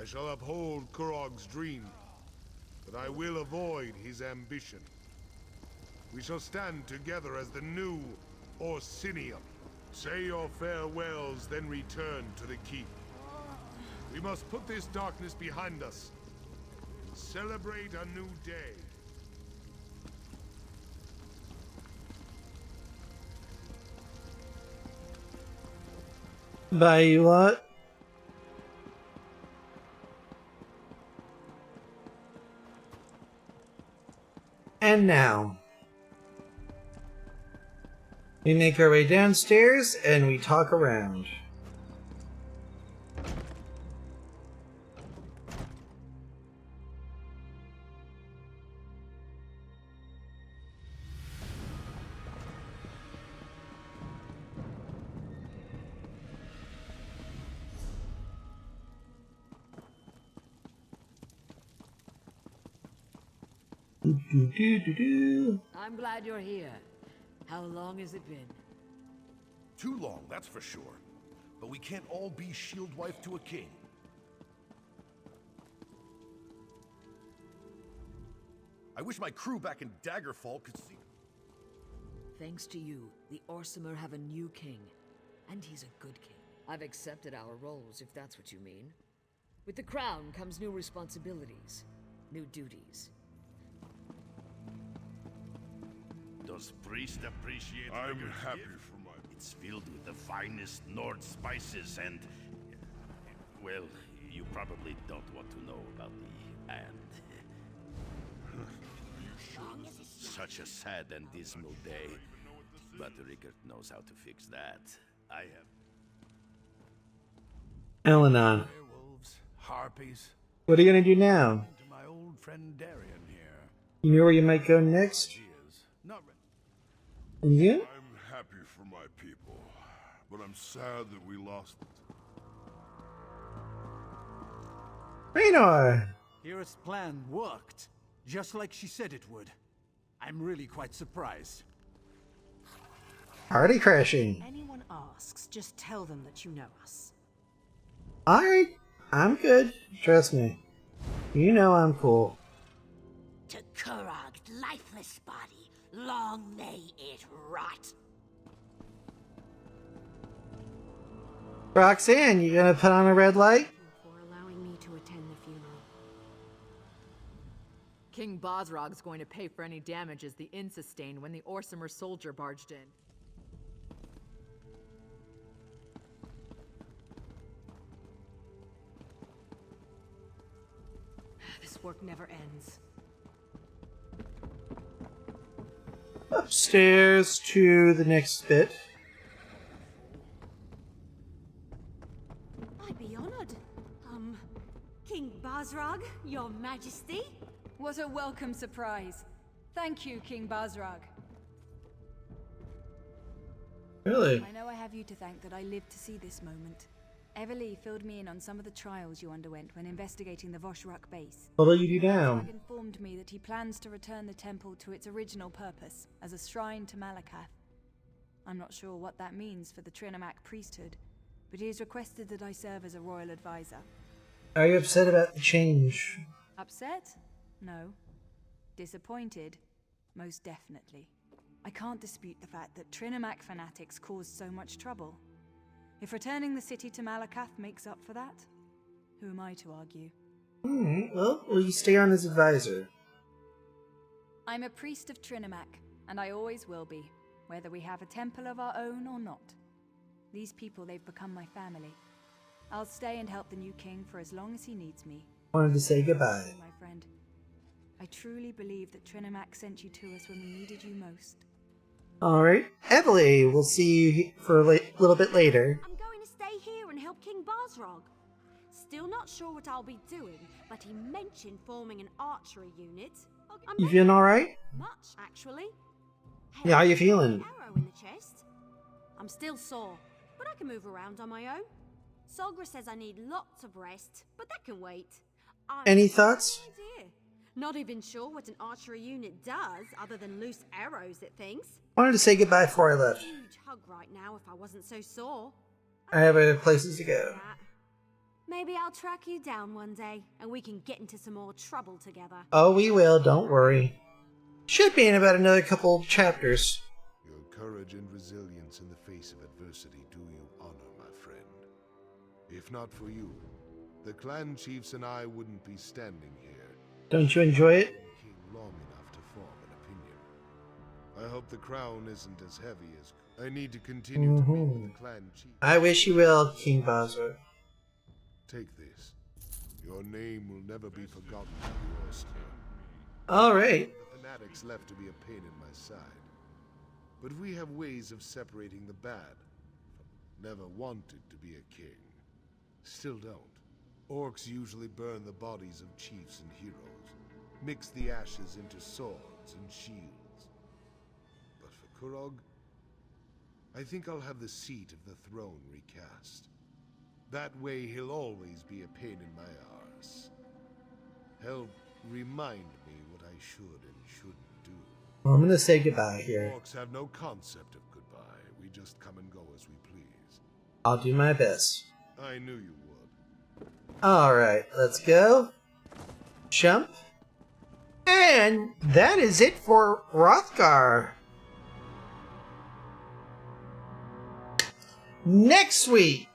I shall uphold Kurog's dream, but I will avoid his ambition. We shall stand together as the new Orsinium. Say your farewells, then return to the keep. We must put this darkness behind us and celebrate a new day. Bye, you lot. And now, we make our way downstairs and we talk around. I'm glad you're here. How long has it been? Too long, that's for sure. But we can't all be shield wife to a king. I wish my crew back in Daggerfall could see. Thanks to you, the Orsimer have a new king. And he's a good king. I've accepted our roles, if that's what you mean. With the crown comes new responsibilities, new duties. Does priest appreciate I'm your happy gift? for my... It's filled with the finest Nord spices and... Well, you probably don't want to know about the and. Such a sad and dismal day. But Rickert knows how to fix that. I have... Elenon, Werewolves, harpies. what are you gonna do now? To my old friend Darian here. You know where you might go next? Not You? I'm happy for my people, but I'm sad that we lost it. Raynor! Kira's plan worked, just like she said it would. I'm really quite surprised. Party crashing. Anyone asks, just tell them that you know us. Alright, I'm good. Trust me. You know I'm cool. To Kurog's lifeless body, long may it rot. Roxanne, you gonna put on a red light? For allowing me to attend the funeral. King Bosrog's going to pay for any damages the inn sustained when the Orsimer soldier barged in. This work never ends. Upstairs to the next bit. I'd be honored. King Bosrog, your majesty? What a welcome surprise. Thank you, King Bosrog. Really? I know I have you to thank that I lived to see this moment. Everly filled me in on some of the trials you underwent when investigating the Voshruck base. What will you do now? Voshruck informed me that he plans to return the temple to its original purpose, as a shrine to Malakath. I'm not sure what that means for the Trinomac priesthood, but he has requested that I serve as a royal advisor. Are you upset about the change? Upset? No. Disappointed? Most definitely. I can't dispute the fact that Trinomac fanatics caused so much trouble. If returning the city to Malakath makes up for that, who am I to argue? Well, will you stay on as advisor? I'm a priest of Trinomac, and I always will be, whether we have a temple of our own or not. These people, they've become my family. I'll stay and help the new king for as long as he needs me. Wanted to say goodbye. My friend, I truly believe that Trinomac sent you to us when we needed you most. Alright, Evely, we'll see you for a little bit later. I'm going to stay here and help King Barsrog. Still not sure what I'll be doing, but he mentioned forming an archery unit. You feeling alright? Much, actually. Hey, yeah, how you feeling? Arrow in the chest. I'm still sore, but I can move around on my own. Solgra says I need lots of rest, but that can wait. Any thoughts? Idea. Not even sure what an archery unit does, other than loose arrows at things. Wanted to say goodbye before I left. Huge hug right now if I wasn't so sore. I have other places to go. Maybe I'll track you down one day, and we can get into some more trouble together. Oh, we will, don't worry. Should be in about another couple chapters. Your courage and resilience in the face of adversity do you honor, my friend. If not for you, the clan chiefs and I wouldn't be standing here. Don't you enjoy it? Long enough to form an opinion. I hope the crown isn't as heavy as I need to continue to meet with the clan chief. I wish you will, King Basra. Take this. Your name will never be forgotten by yours. Alright. The fanatics left to be a pain in my side. But we have ways of separating the bad. Never wanted to be a king. Still don't. Orcs usually burn the bodies of chiefs and heroes, mix the ashes into swords and shields. But for Kurog, I think I'll have the seat of the throne recast. That way he'll always be a pain in my arse. Help remind me what I should and shouldn't do. Well, I'm gonna say goodbye here. Orcs have no concept of goodbye. We just come and go as we please. I'll do my best. I knew you would. Alright, let's go. Jump. And that is it for Hrothgar. Next week,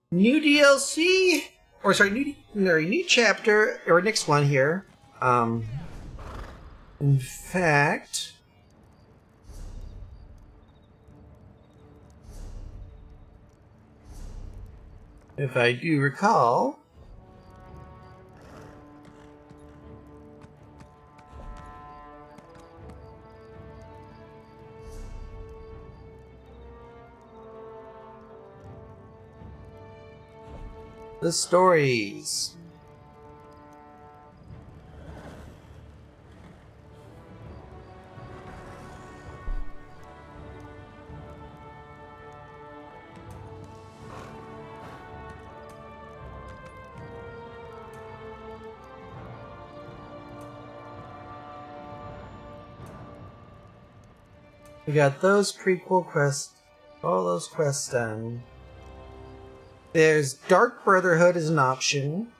new DLC, or sorry, new chapter, or next one here. In fact, if I do recall, the stories. We got those prequel quests, all those quests done. There's Dark Brotherhood as an option.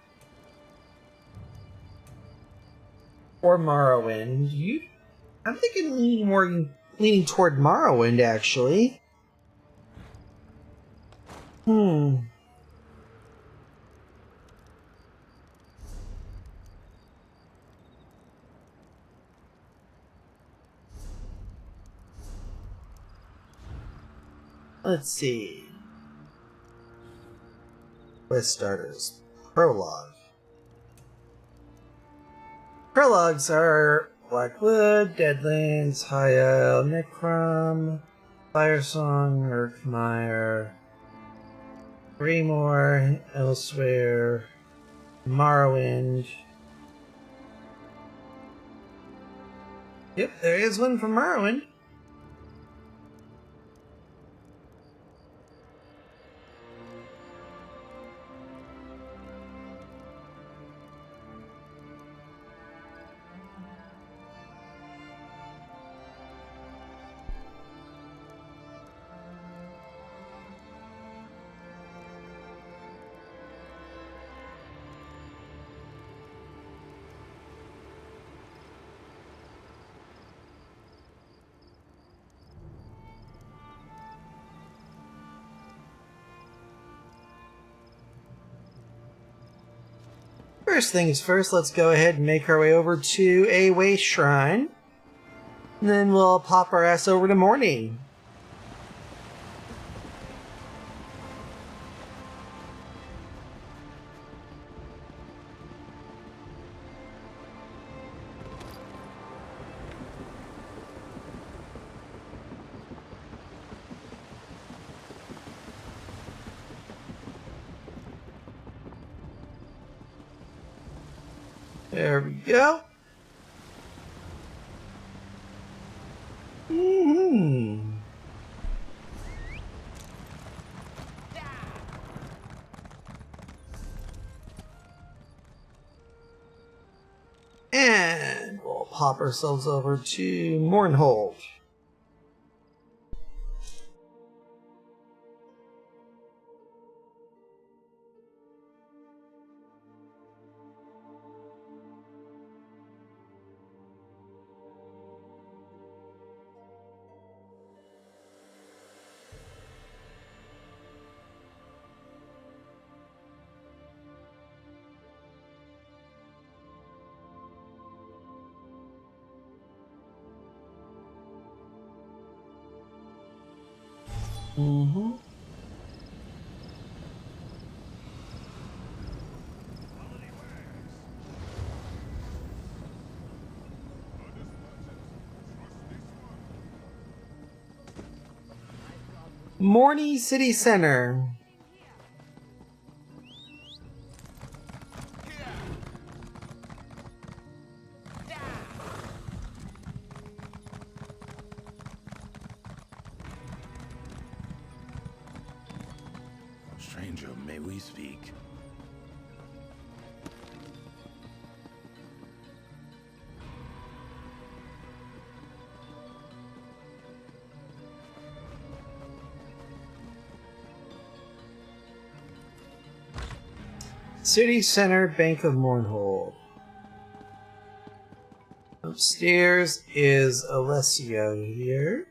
Or Morrowind. I'm thinking leaning toward Morrowind, actually. Let's see. Quest starters. Prologue. Prologues are Blackwood, Deadlands, High Isle, Necrom, Firesong, Urkmire, Greymoor, Elsewhere, Morrowind. Yep, there is one from Morrowind. First things first, let's go ahead and make our way over to a waste shrine. And then we'll pop our ass over to Morning. There we go. And we'll pop ourselves over to Mournhold. Morny City Center. Stranger, may we speak? City Center, Bank of Mournhold. Upstairs is Alessio here.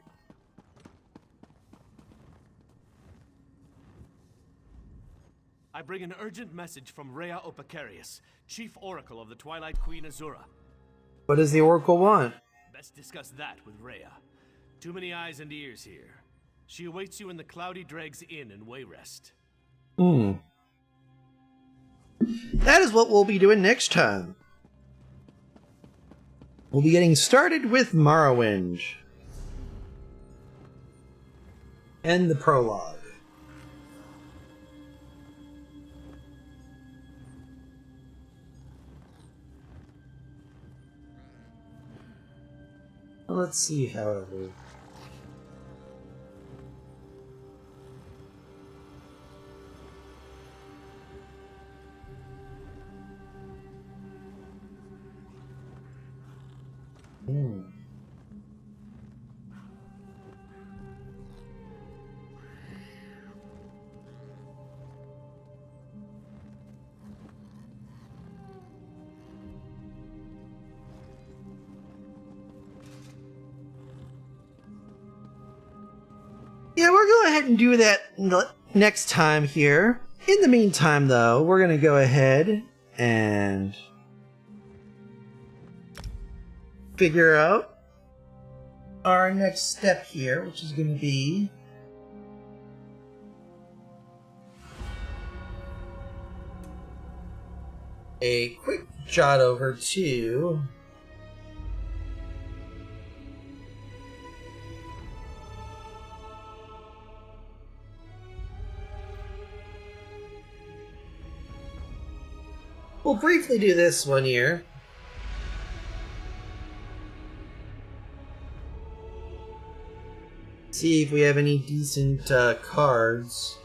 I bring an urgent message from Rhea Opacarius, Chief Oracle of the Twilight Queen Azura. What does the Oracle want? Best discuss that with Rhea. Too many eyes and ears here. She awaits you in the Cloudy Dregs Inn in Wayrest. That is what we'll be doing next time. We'll be getting started with Morrowind. And the prologue. Let's see, however. Yeah, we'll go ahead and do that next time here. In the meantime, though, we're going to go ahead and figure out our next step here, which is going to be a quick jot over to we'll briefly do this one here. See if we have any decent cards.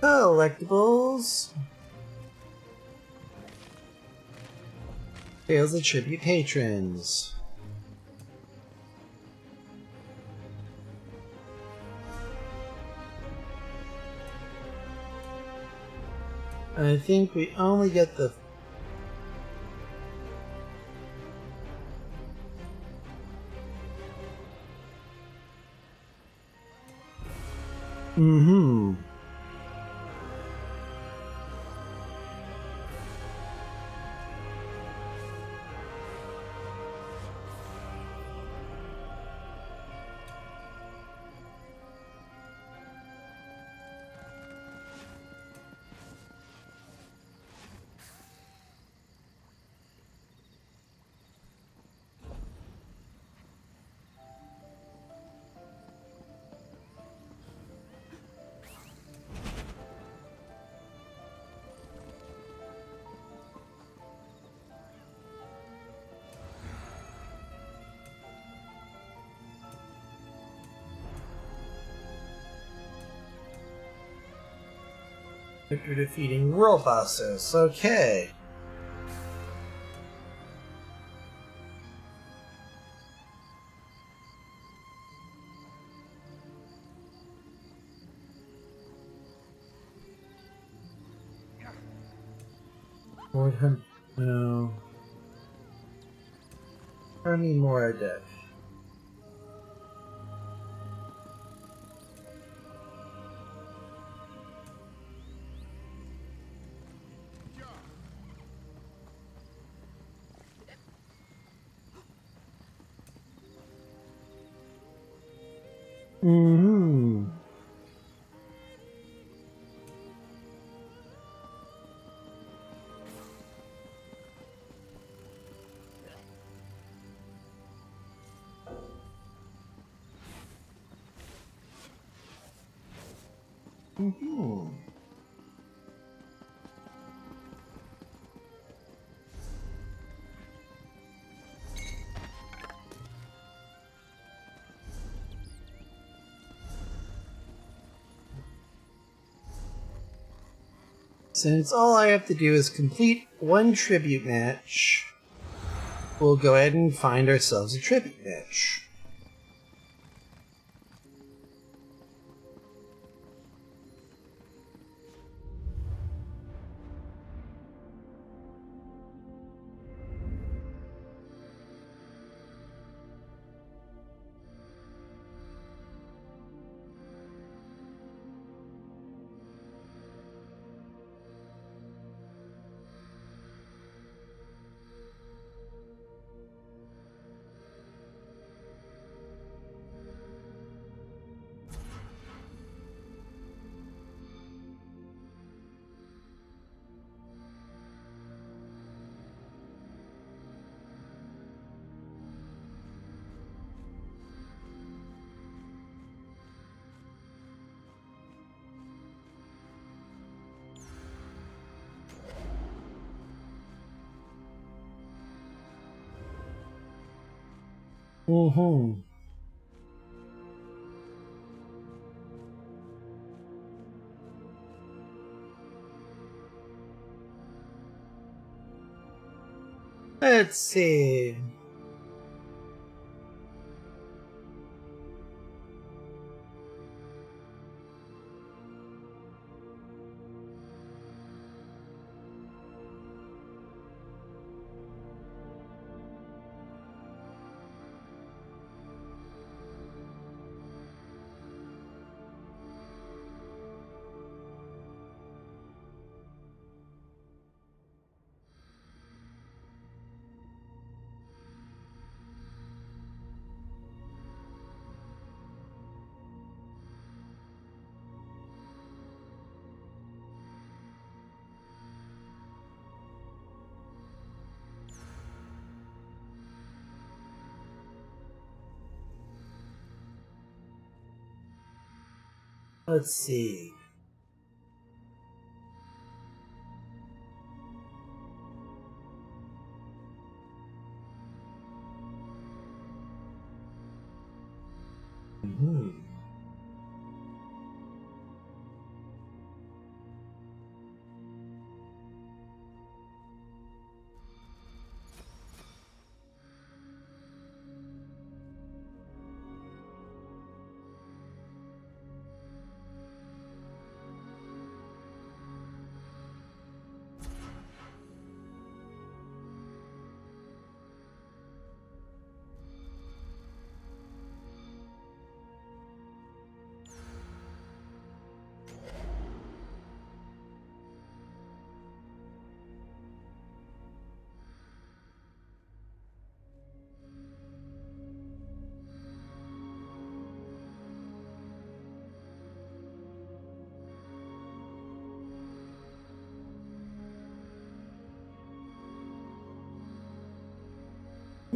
Collectibles. Tales of Tribute Patrons. I think we only get the... Mm-hmm. After defeating world bosses. Okay. No. How many more are dead? Mm-hmm. Mm-hmm. Since all I have to do is complete one tribute match, we'll go ahead and find ourselves a tribute match. Mm-hmm. Let's see. Let's see. Mm-hmm.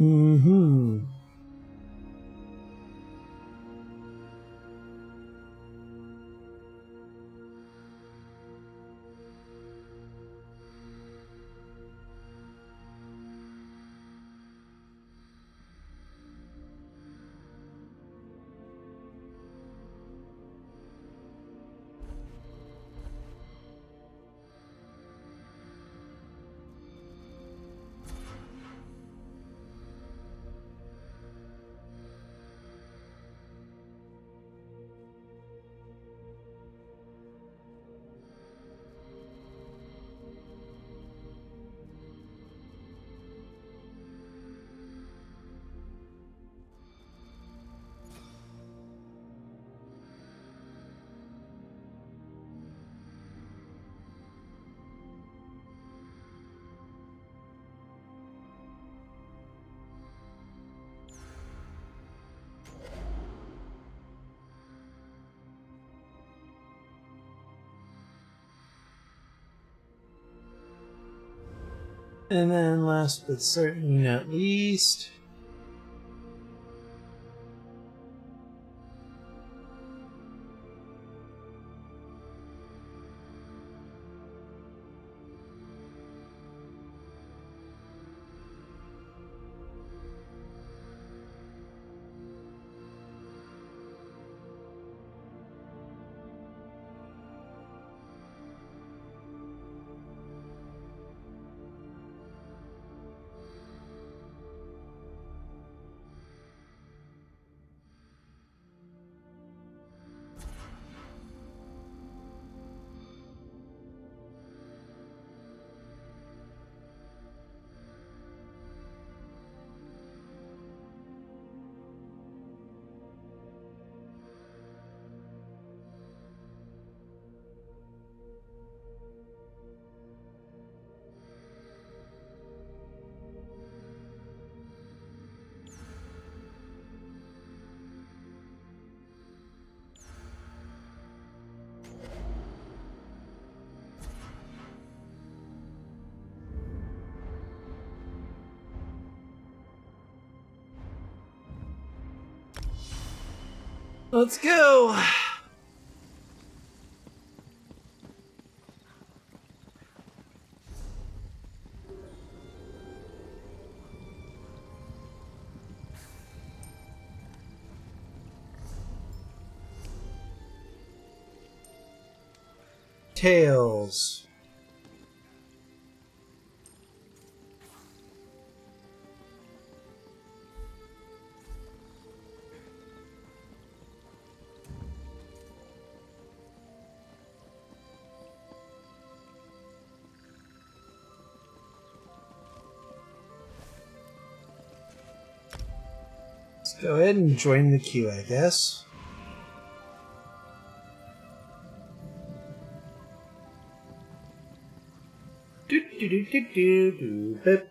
Mm-hmm. And then last but certainly not least, let's go! Tails. Let's go ahead and join the queue, I guess. Do do do do do do. Bip.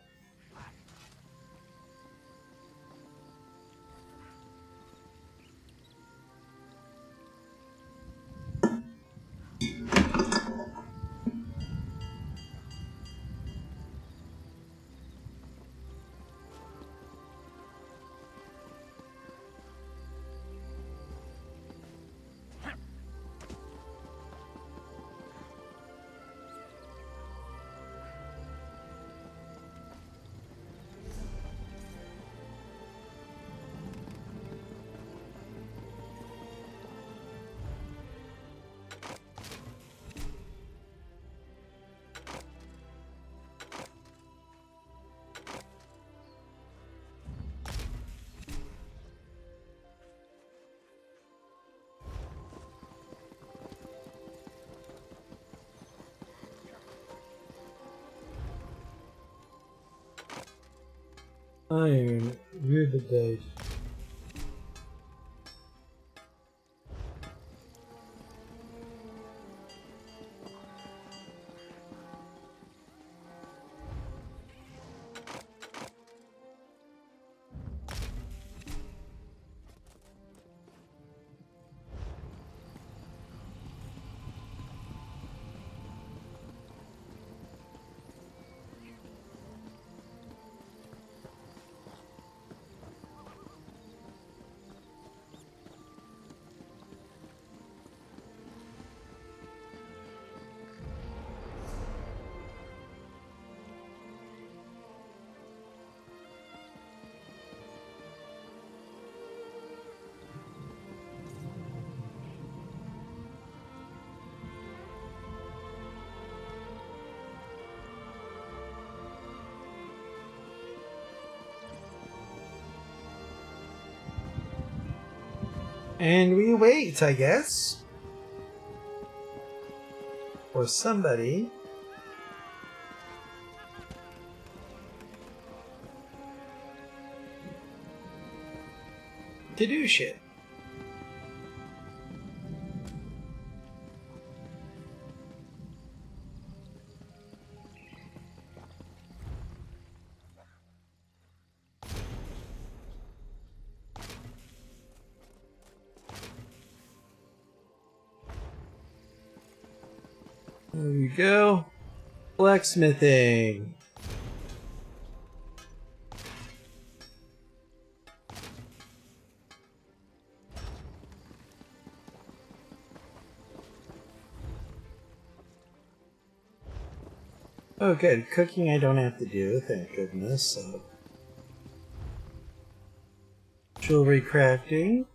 Iron, rubidite. And we wait, I guess, for somebody to do shit. There we go. Blacksmithing. Oh good, cooking I don't have to do, thank goodness. So. Jewelry crafting.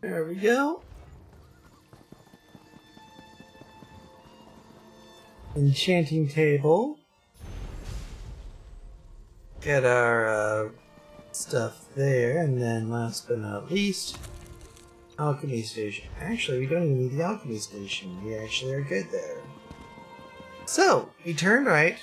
There we go. Enchanting table. Get our stuff there, and then last but not least, alchemy station. Actually, we don't even need the alchemy station. We actually are good there. So, we turn right.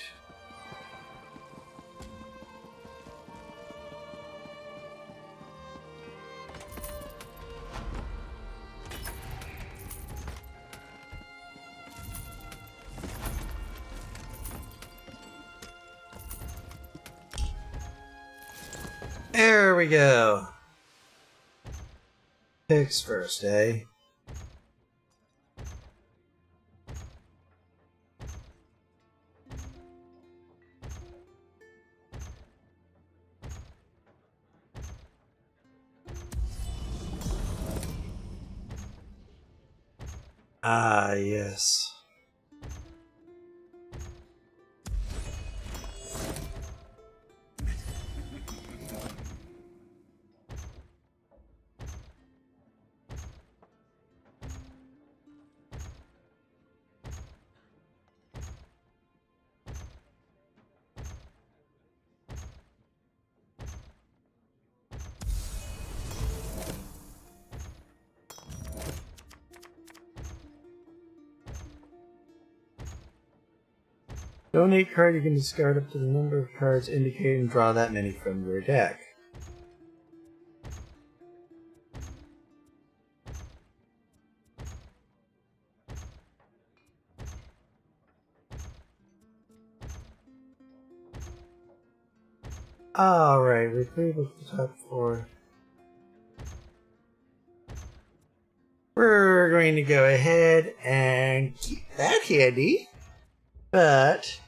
There we go. Picks first, eh? Ah, yes. Donate card, you can discard up to the number of cards indicated and draw that many from your deck. Alright, retrieve with the top 4. We're going to go ahead and keep that handy, but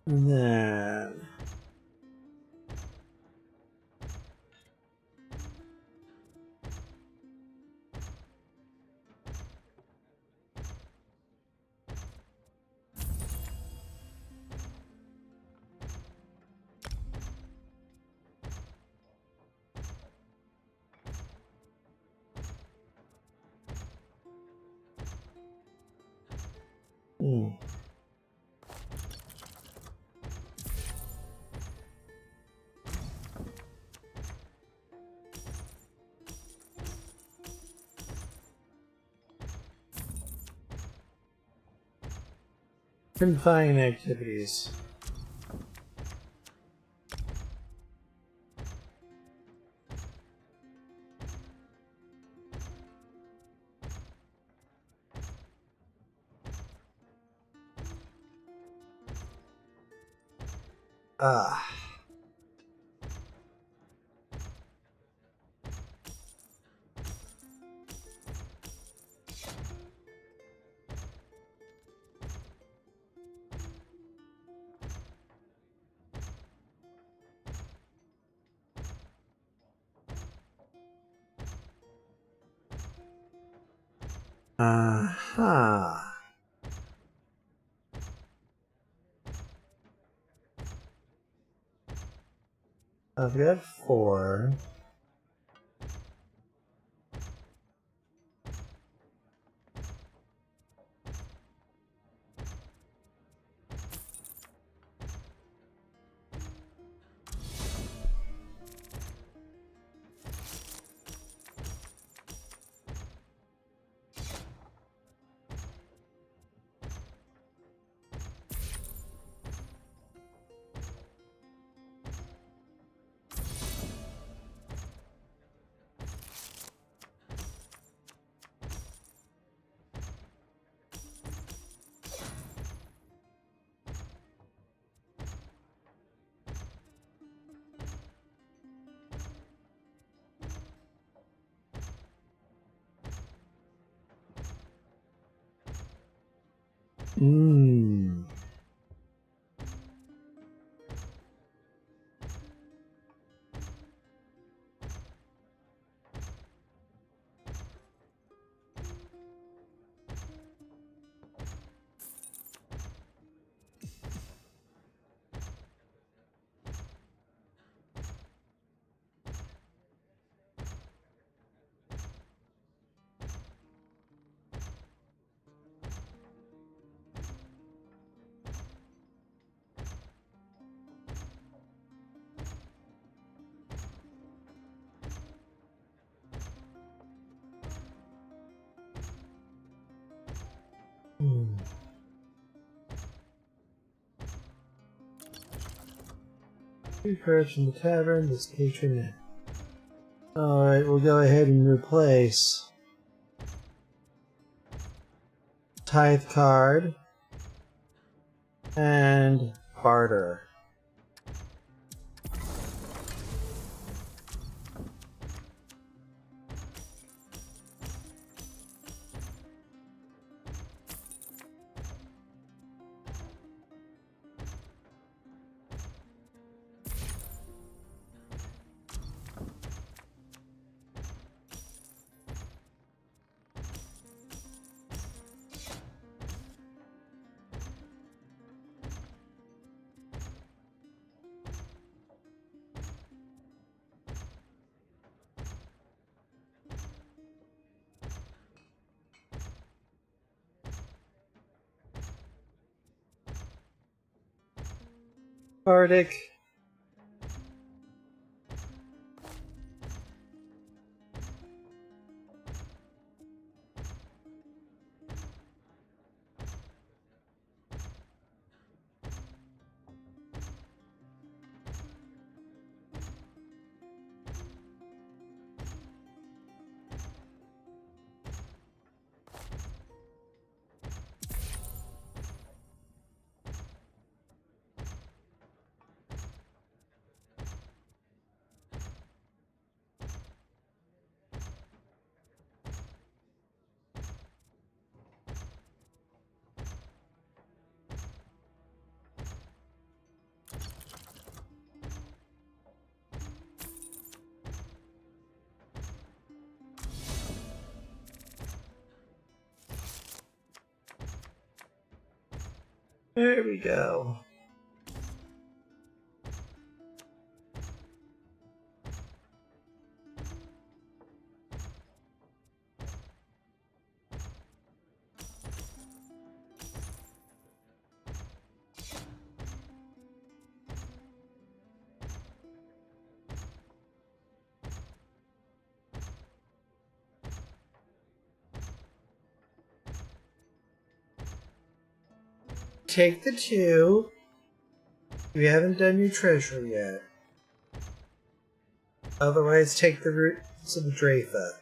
then confine activities. Ah. Aha. I've got 4. Mmm. Recharge from the tavern, this patron. Alright, we'll go ahead and replace Tithe card and barter. Arctic. There we go. Take the 2. You haven't done your treasure yet. Otherwise, take the roots of Dratha.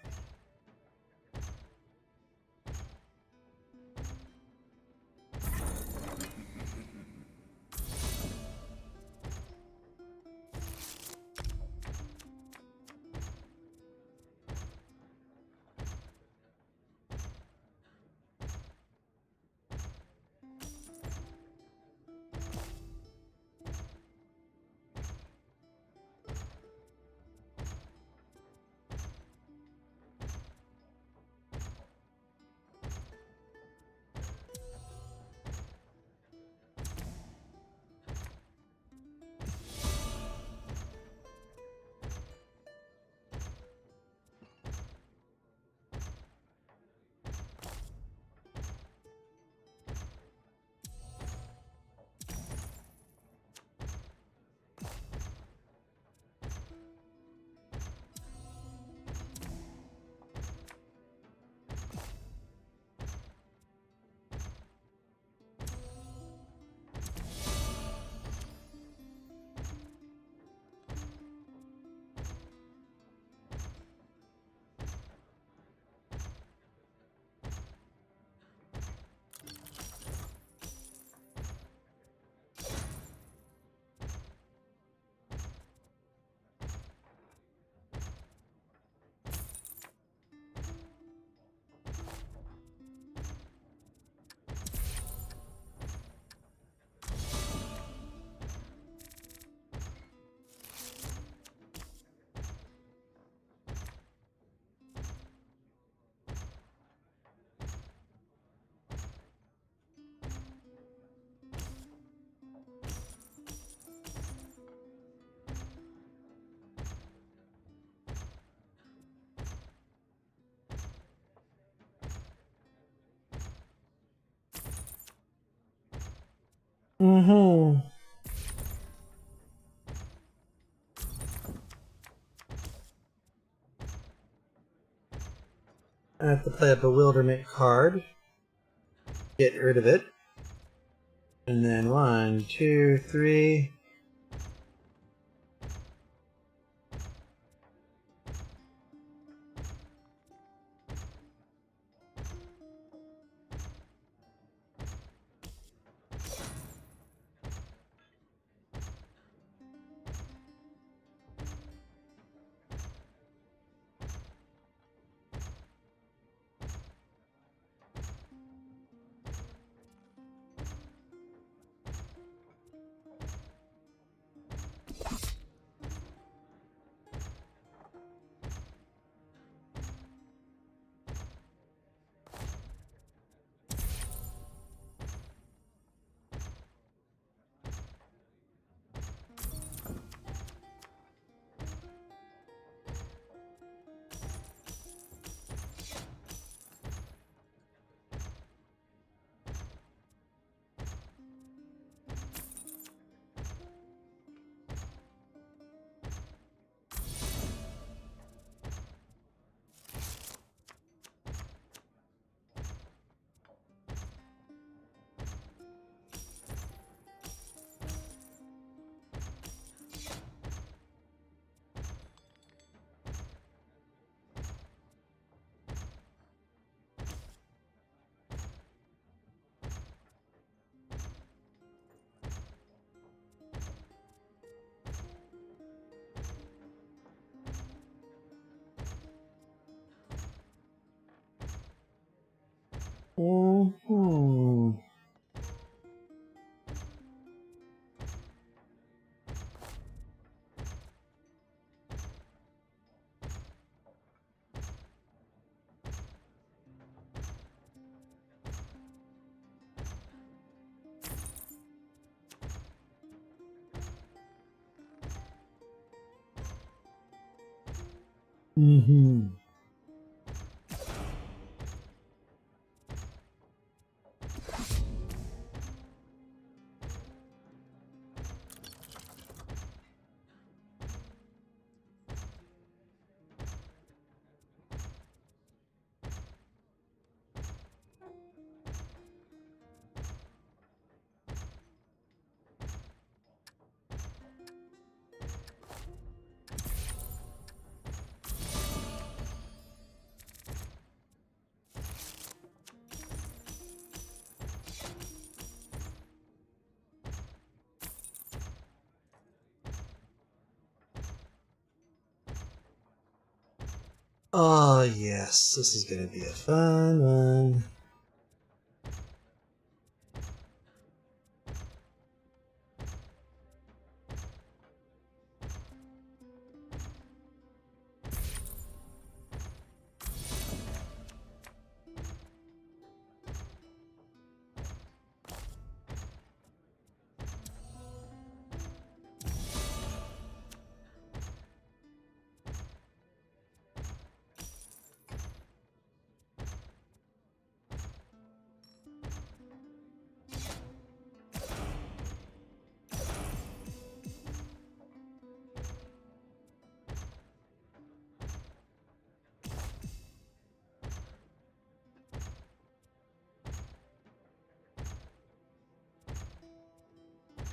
Mm-hmm. I have to play a bewilderment card. Get rid of it. And then 1, 2, 3. Mm-hmm. Mm-hmm. Oh, yes, this is gonna be a fun one.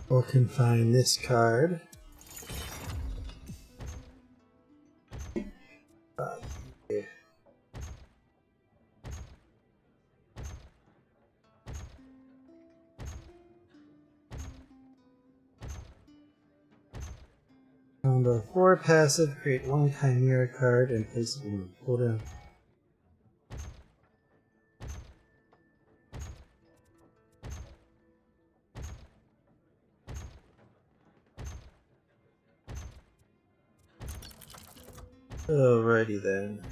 Or can find this card. Here. Combo 4 passive, create 1 Chimera card and place it in your pull down. Alrighty then.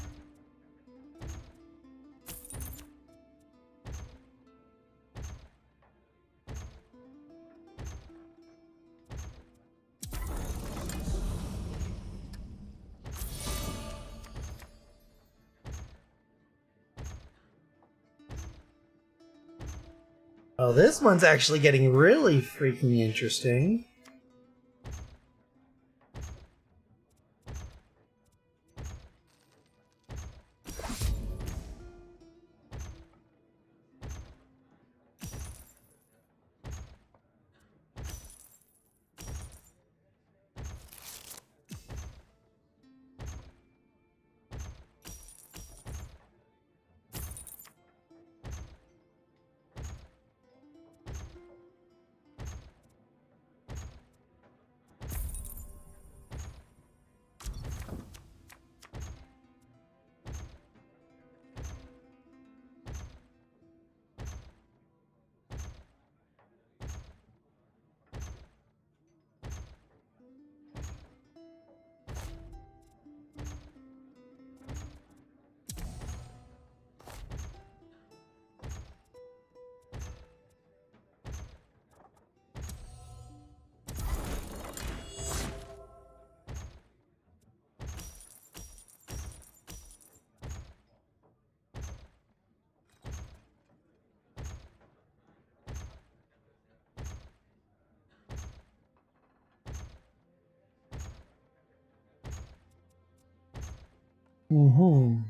Oh, this one's actually getting really freaking interesting. Mm-hmm.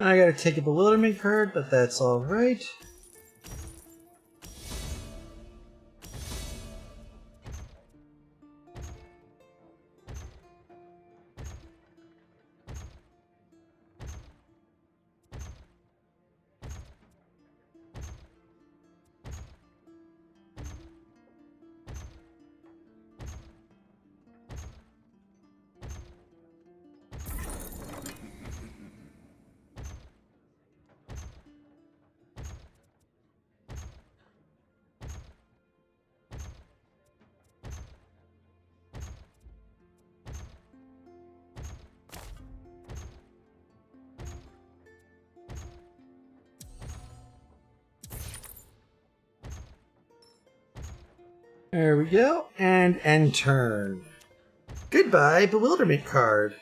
I gotta take a bewilderment card, but that's alright. There we go, and end turn. Goodbye, bewilderment card.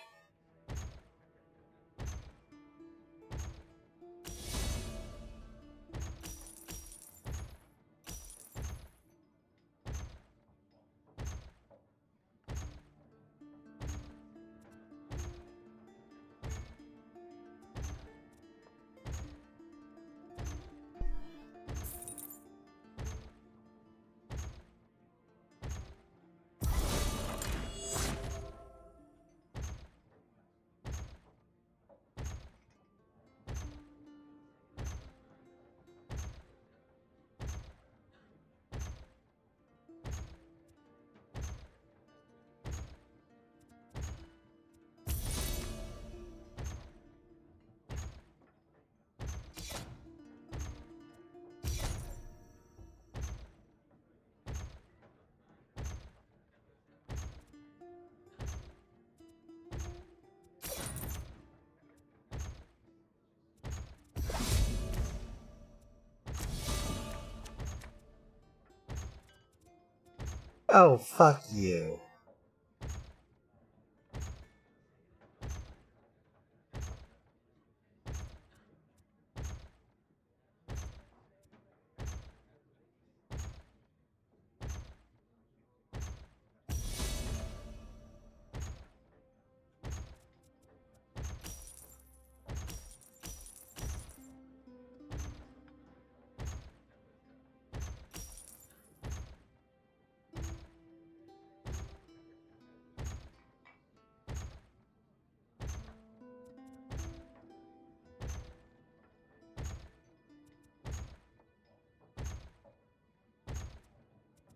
Oh, fuck you.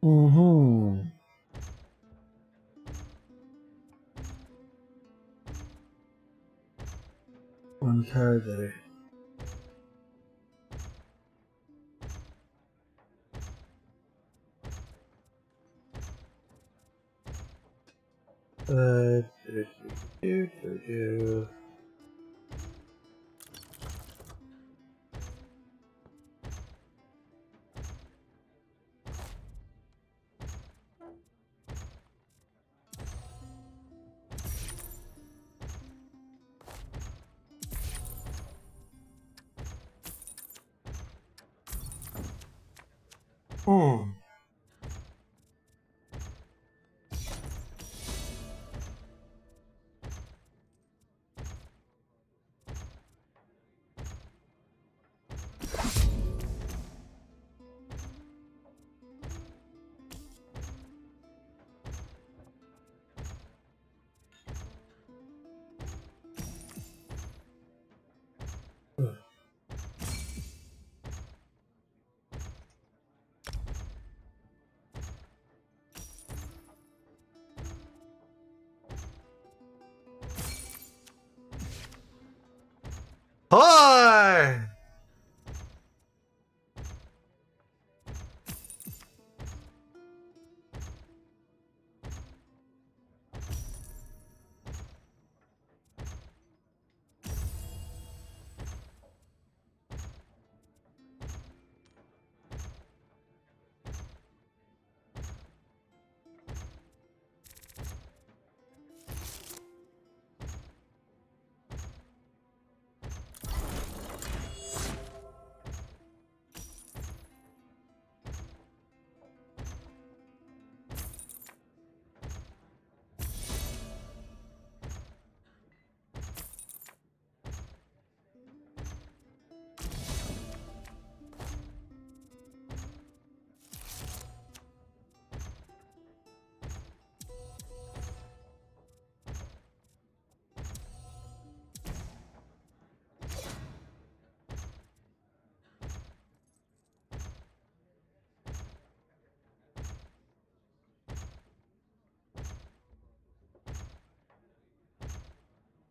Mm-hmm. one card that I... Do. Hi!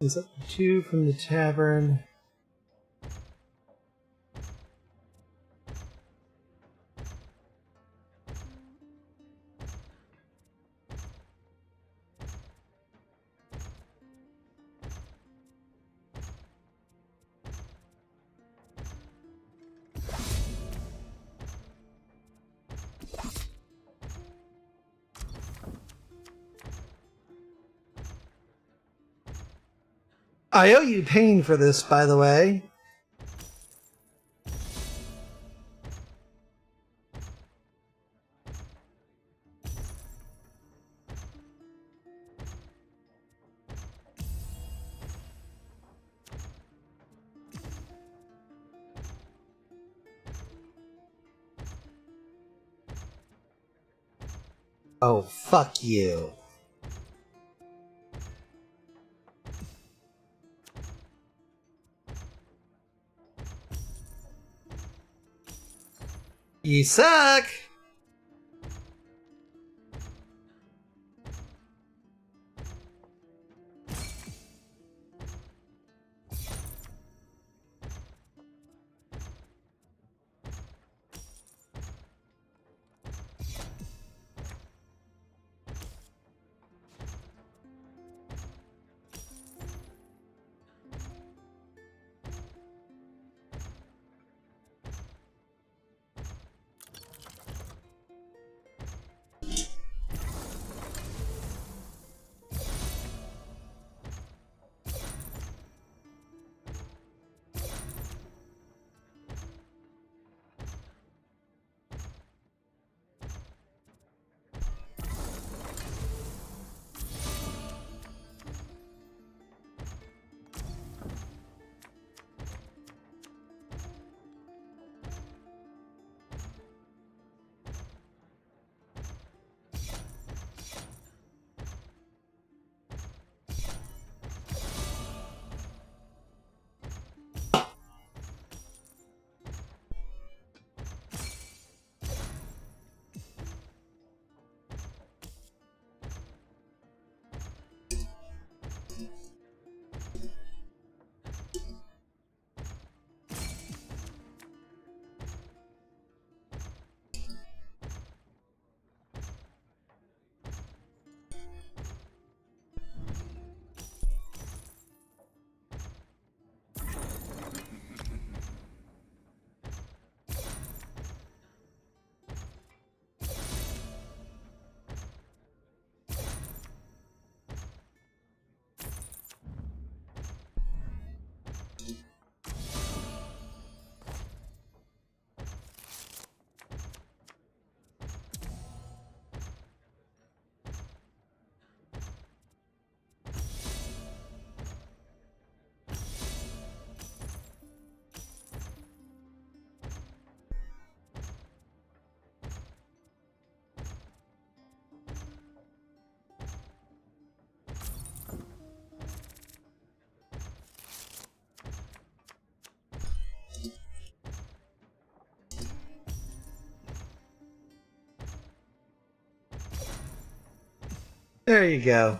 Is up to 2 from the tavern. I owe you pain for this, by the way. Oh, fuck you. You suck! There you go.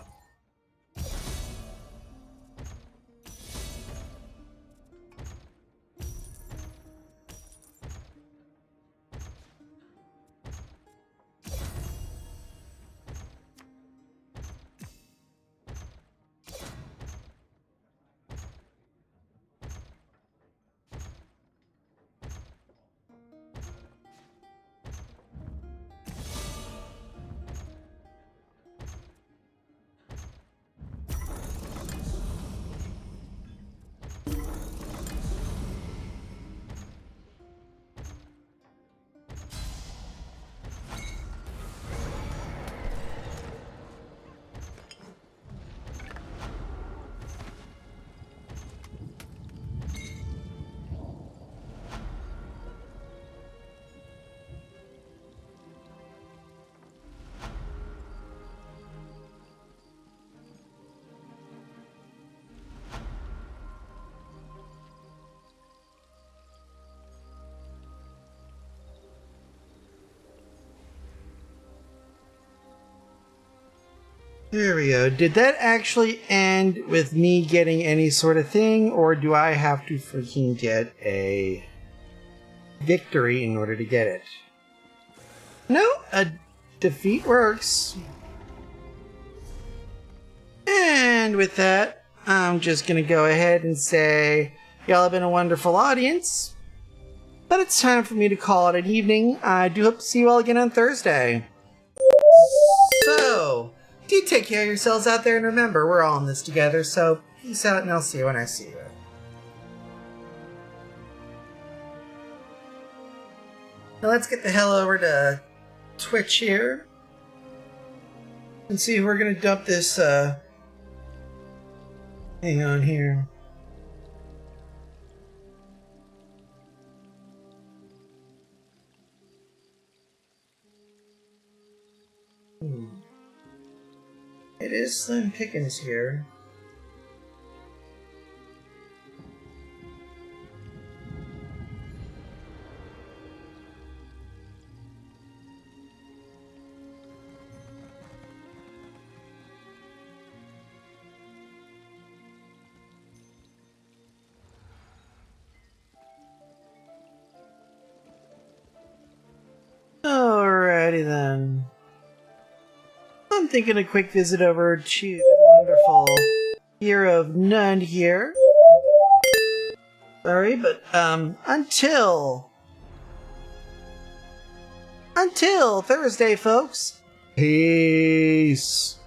There we go. Did that actually end with me getting any sort of thing, or do I have to freaking get a victory in order to get it? No, a defeat works. And with that, I'm just going to go ahead and say, y'all have been a wonderful audience, but it's time for me to call it an evening. I do hope to see you all again on Thursday. So, do take care of yourselves out there, and remember, we're all in this together, so peace out, and I'll see you when I see you. Now let's get the hell over to Twitch here and see who we're gonna dump this, hang on here. It is Slim Pickens here. Alrighty then. I'm thinking a quick visit over to the wonderful Year of None here. Sorry, but until Thursday, folks. Peace.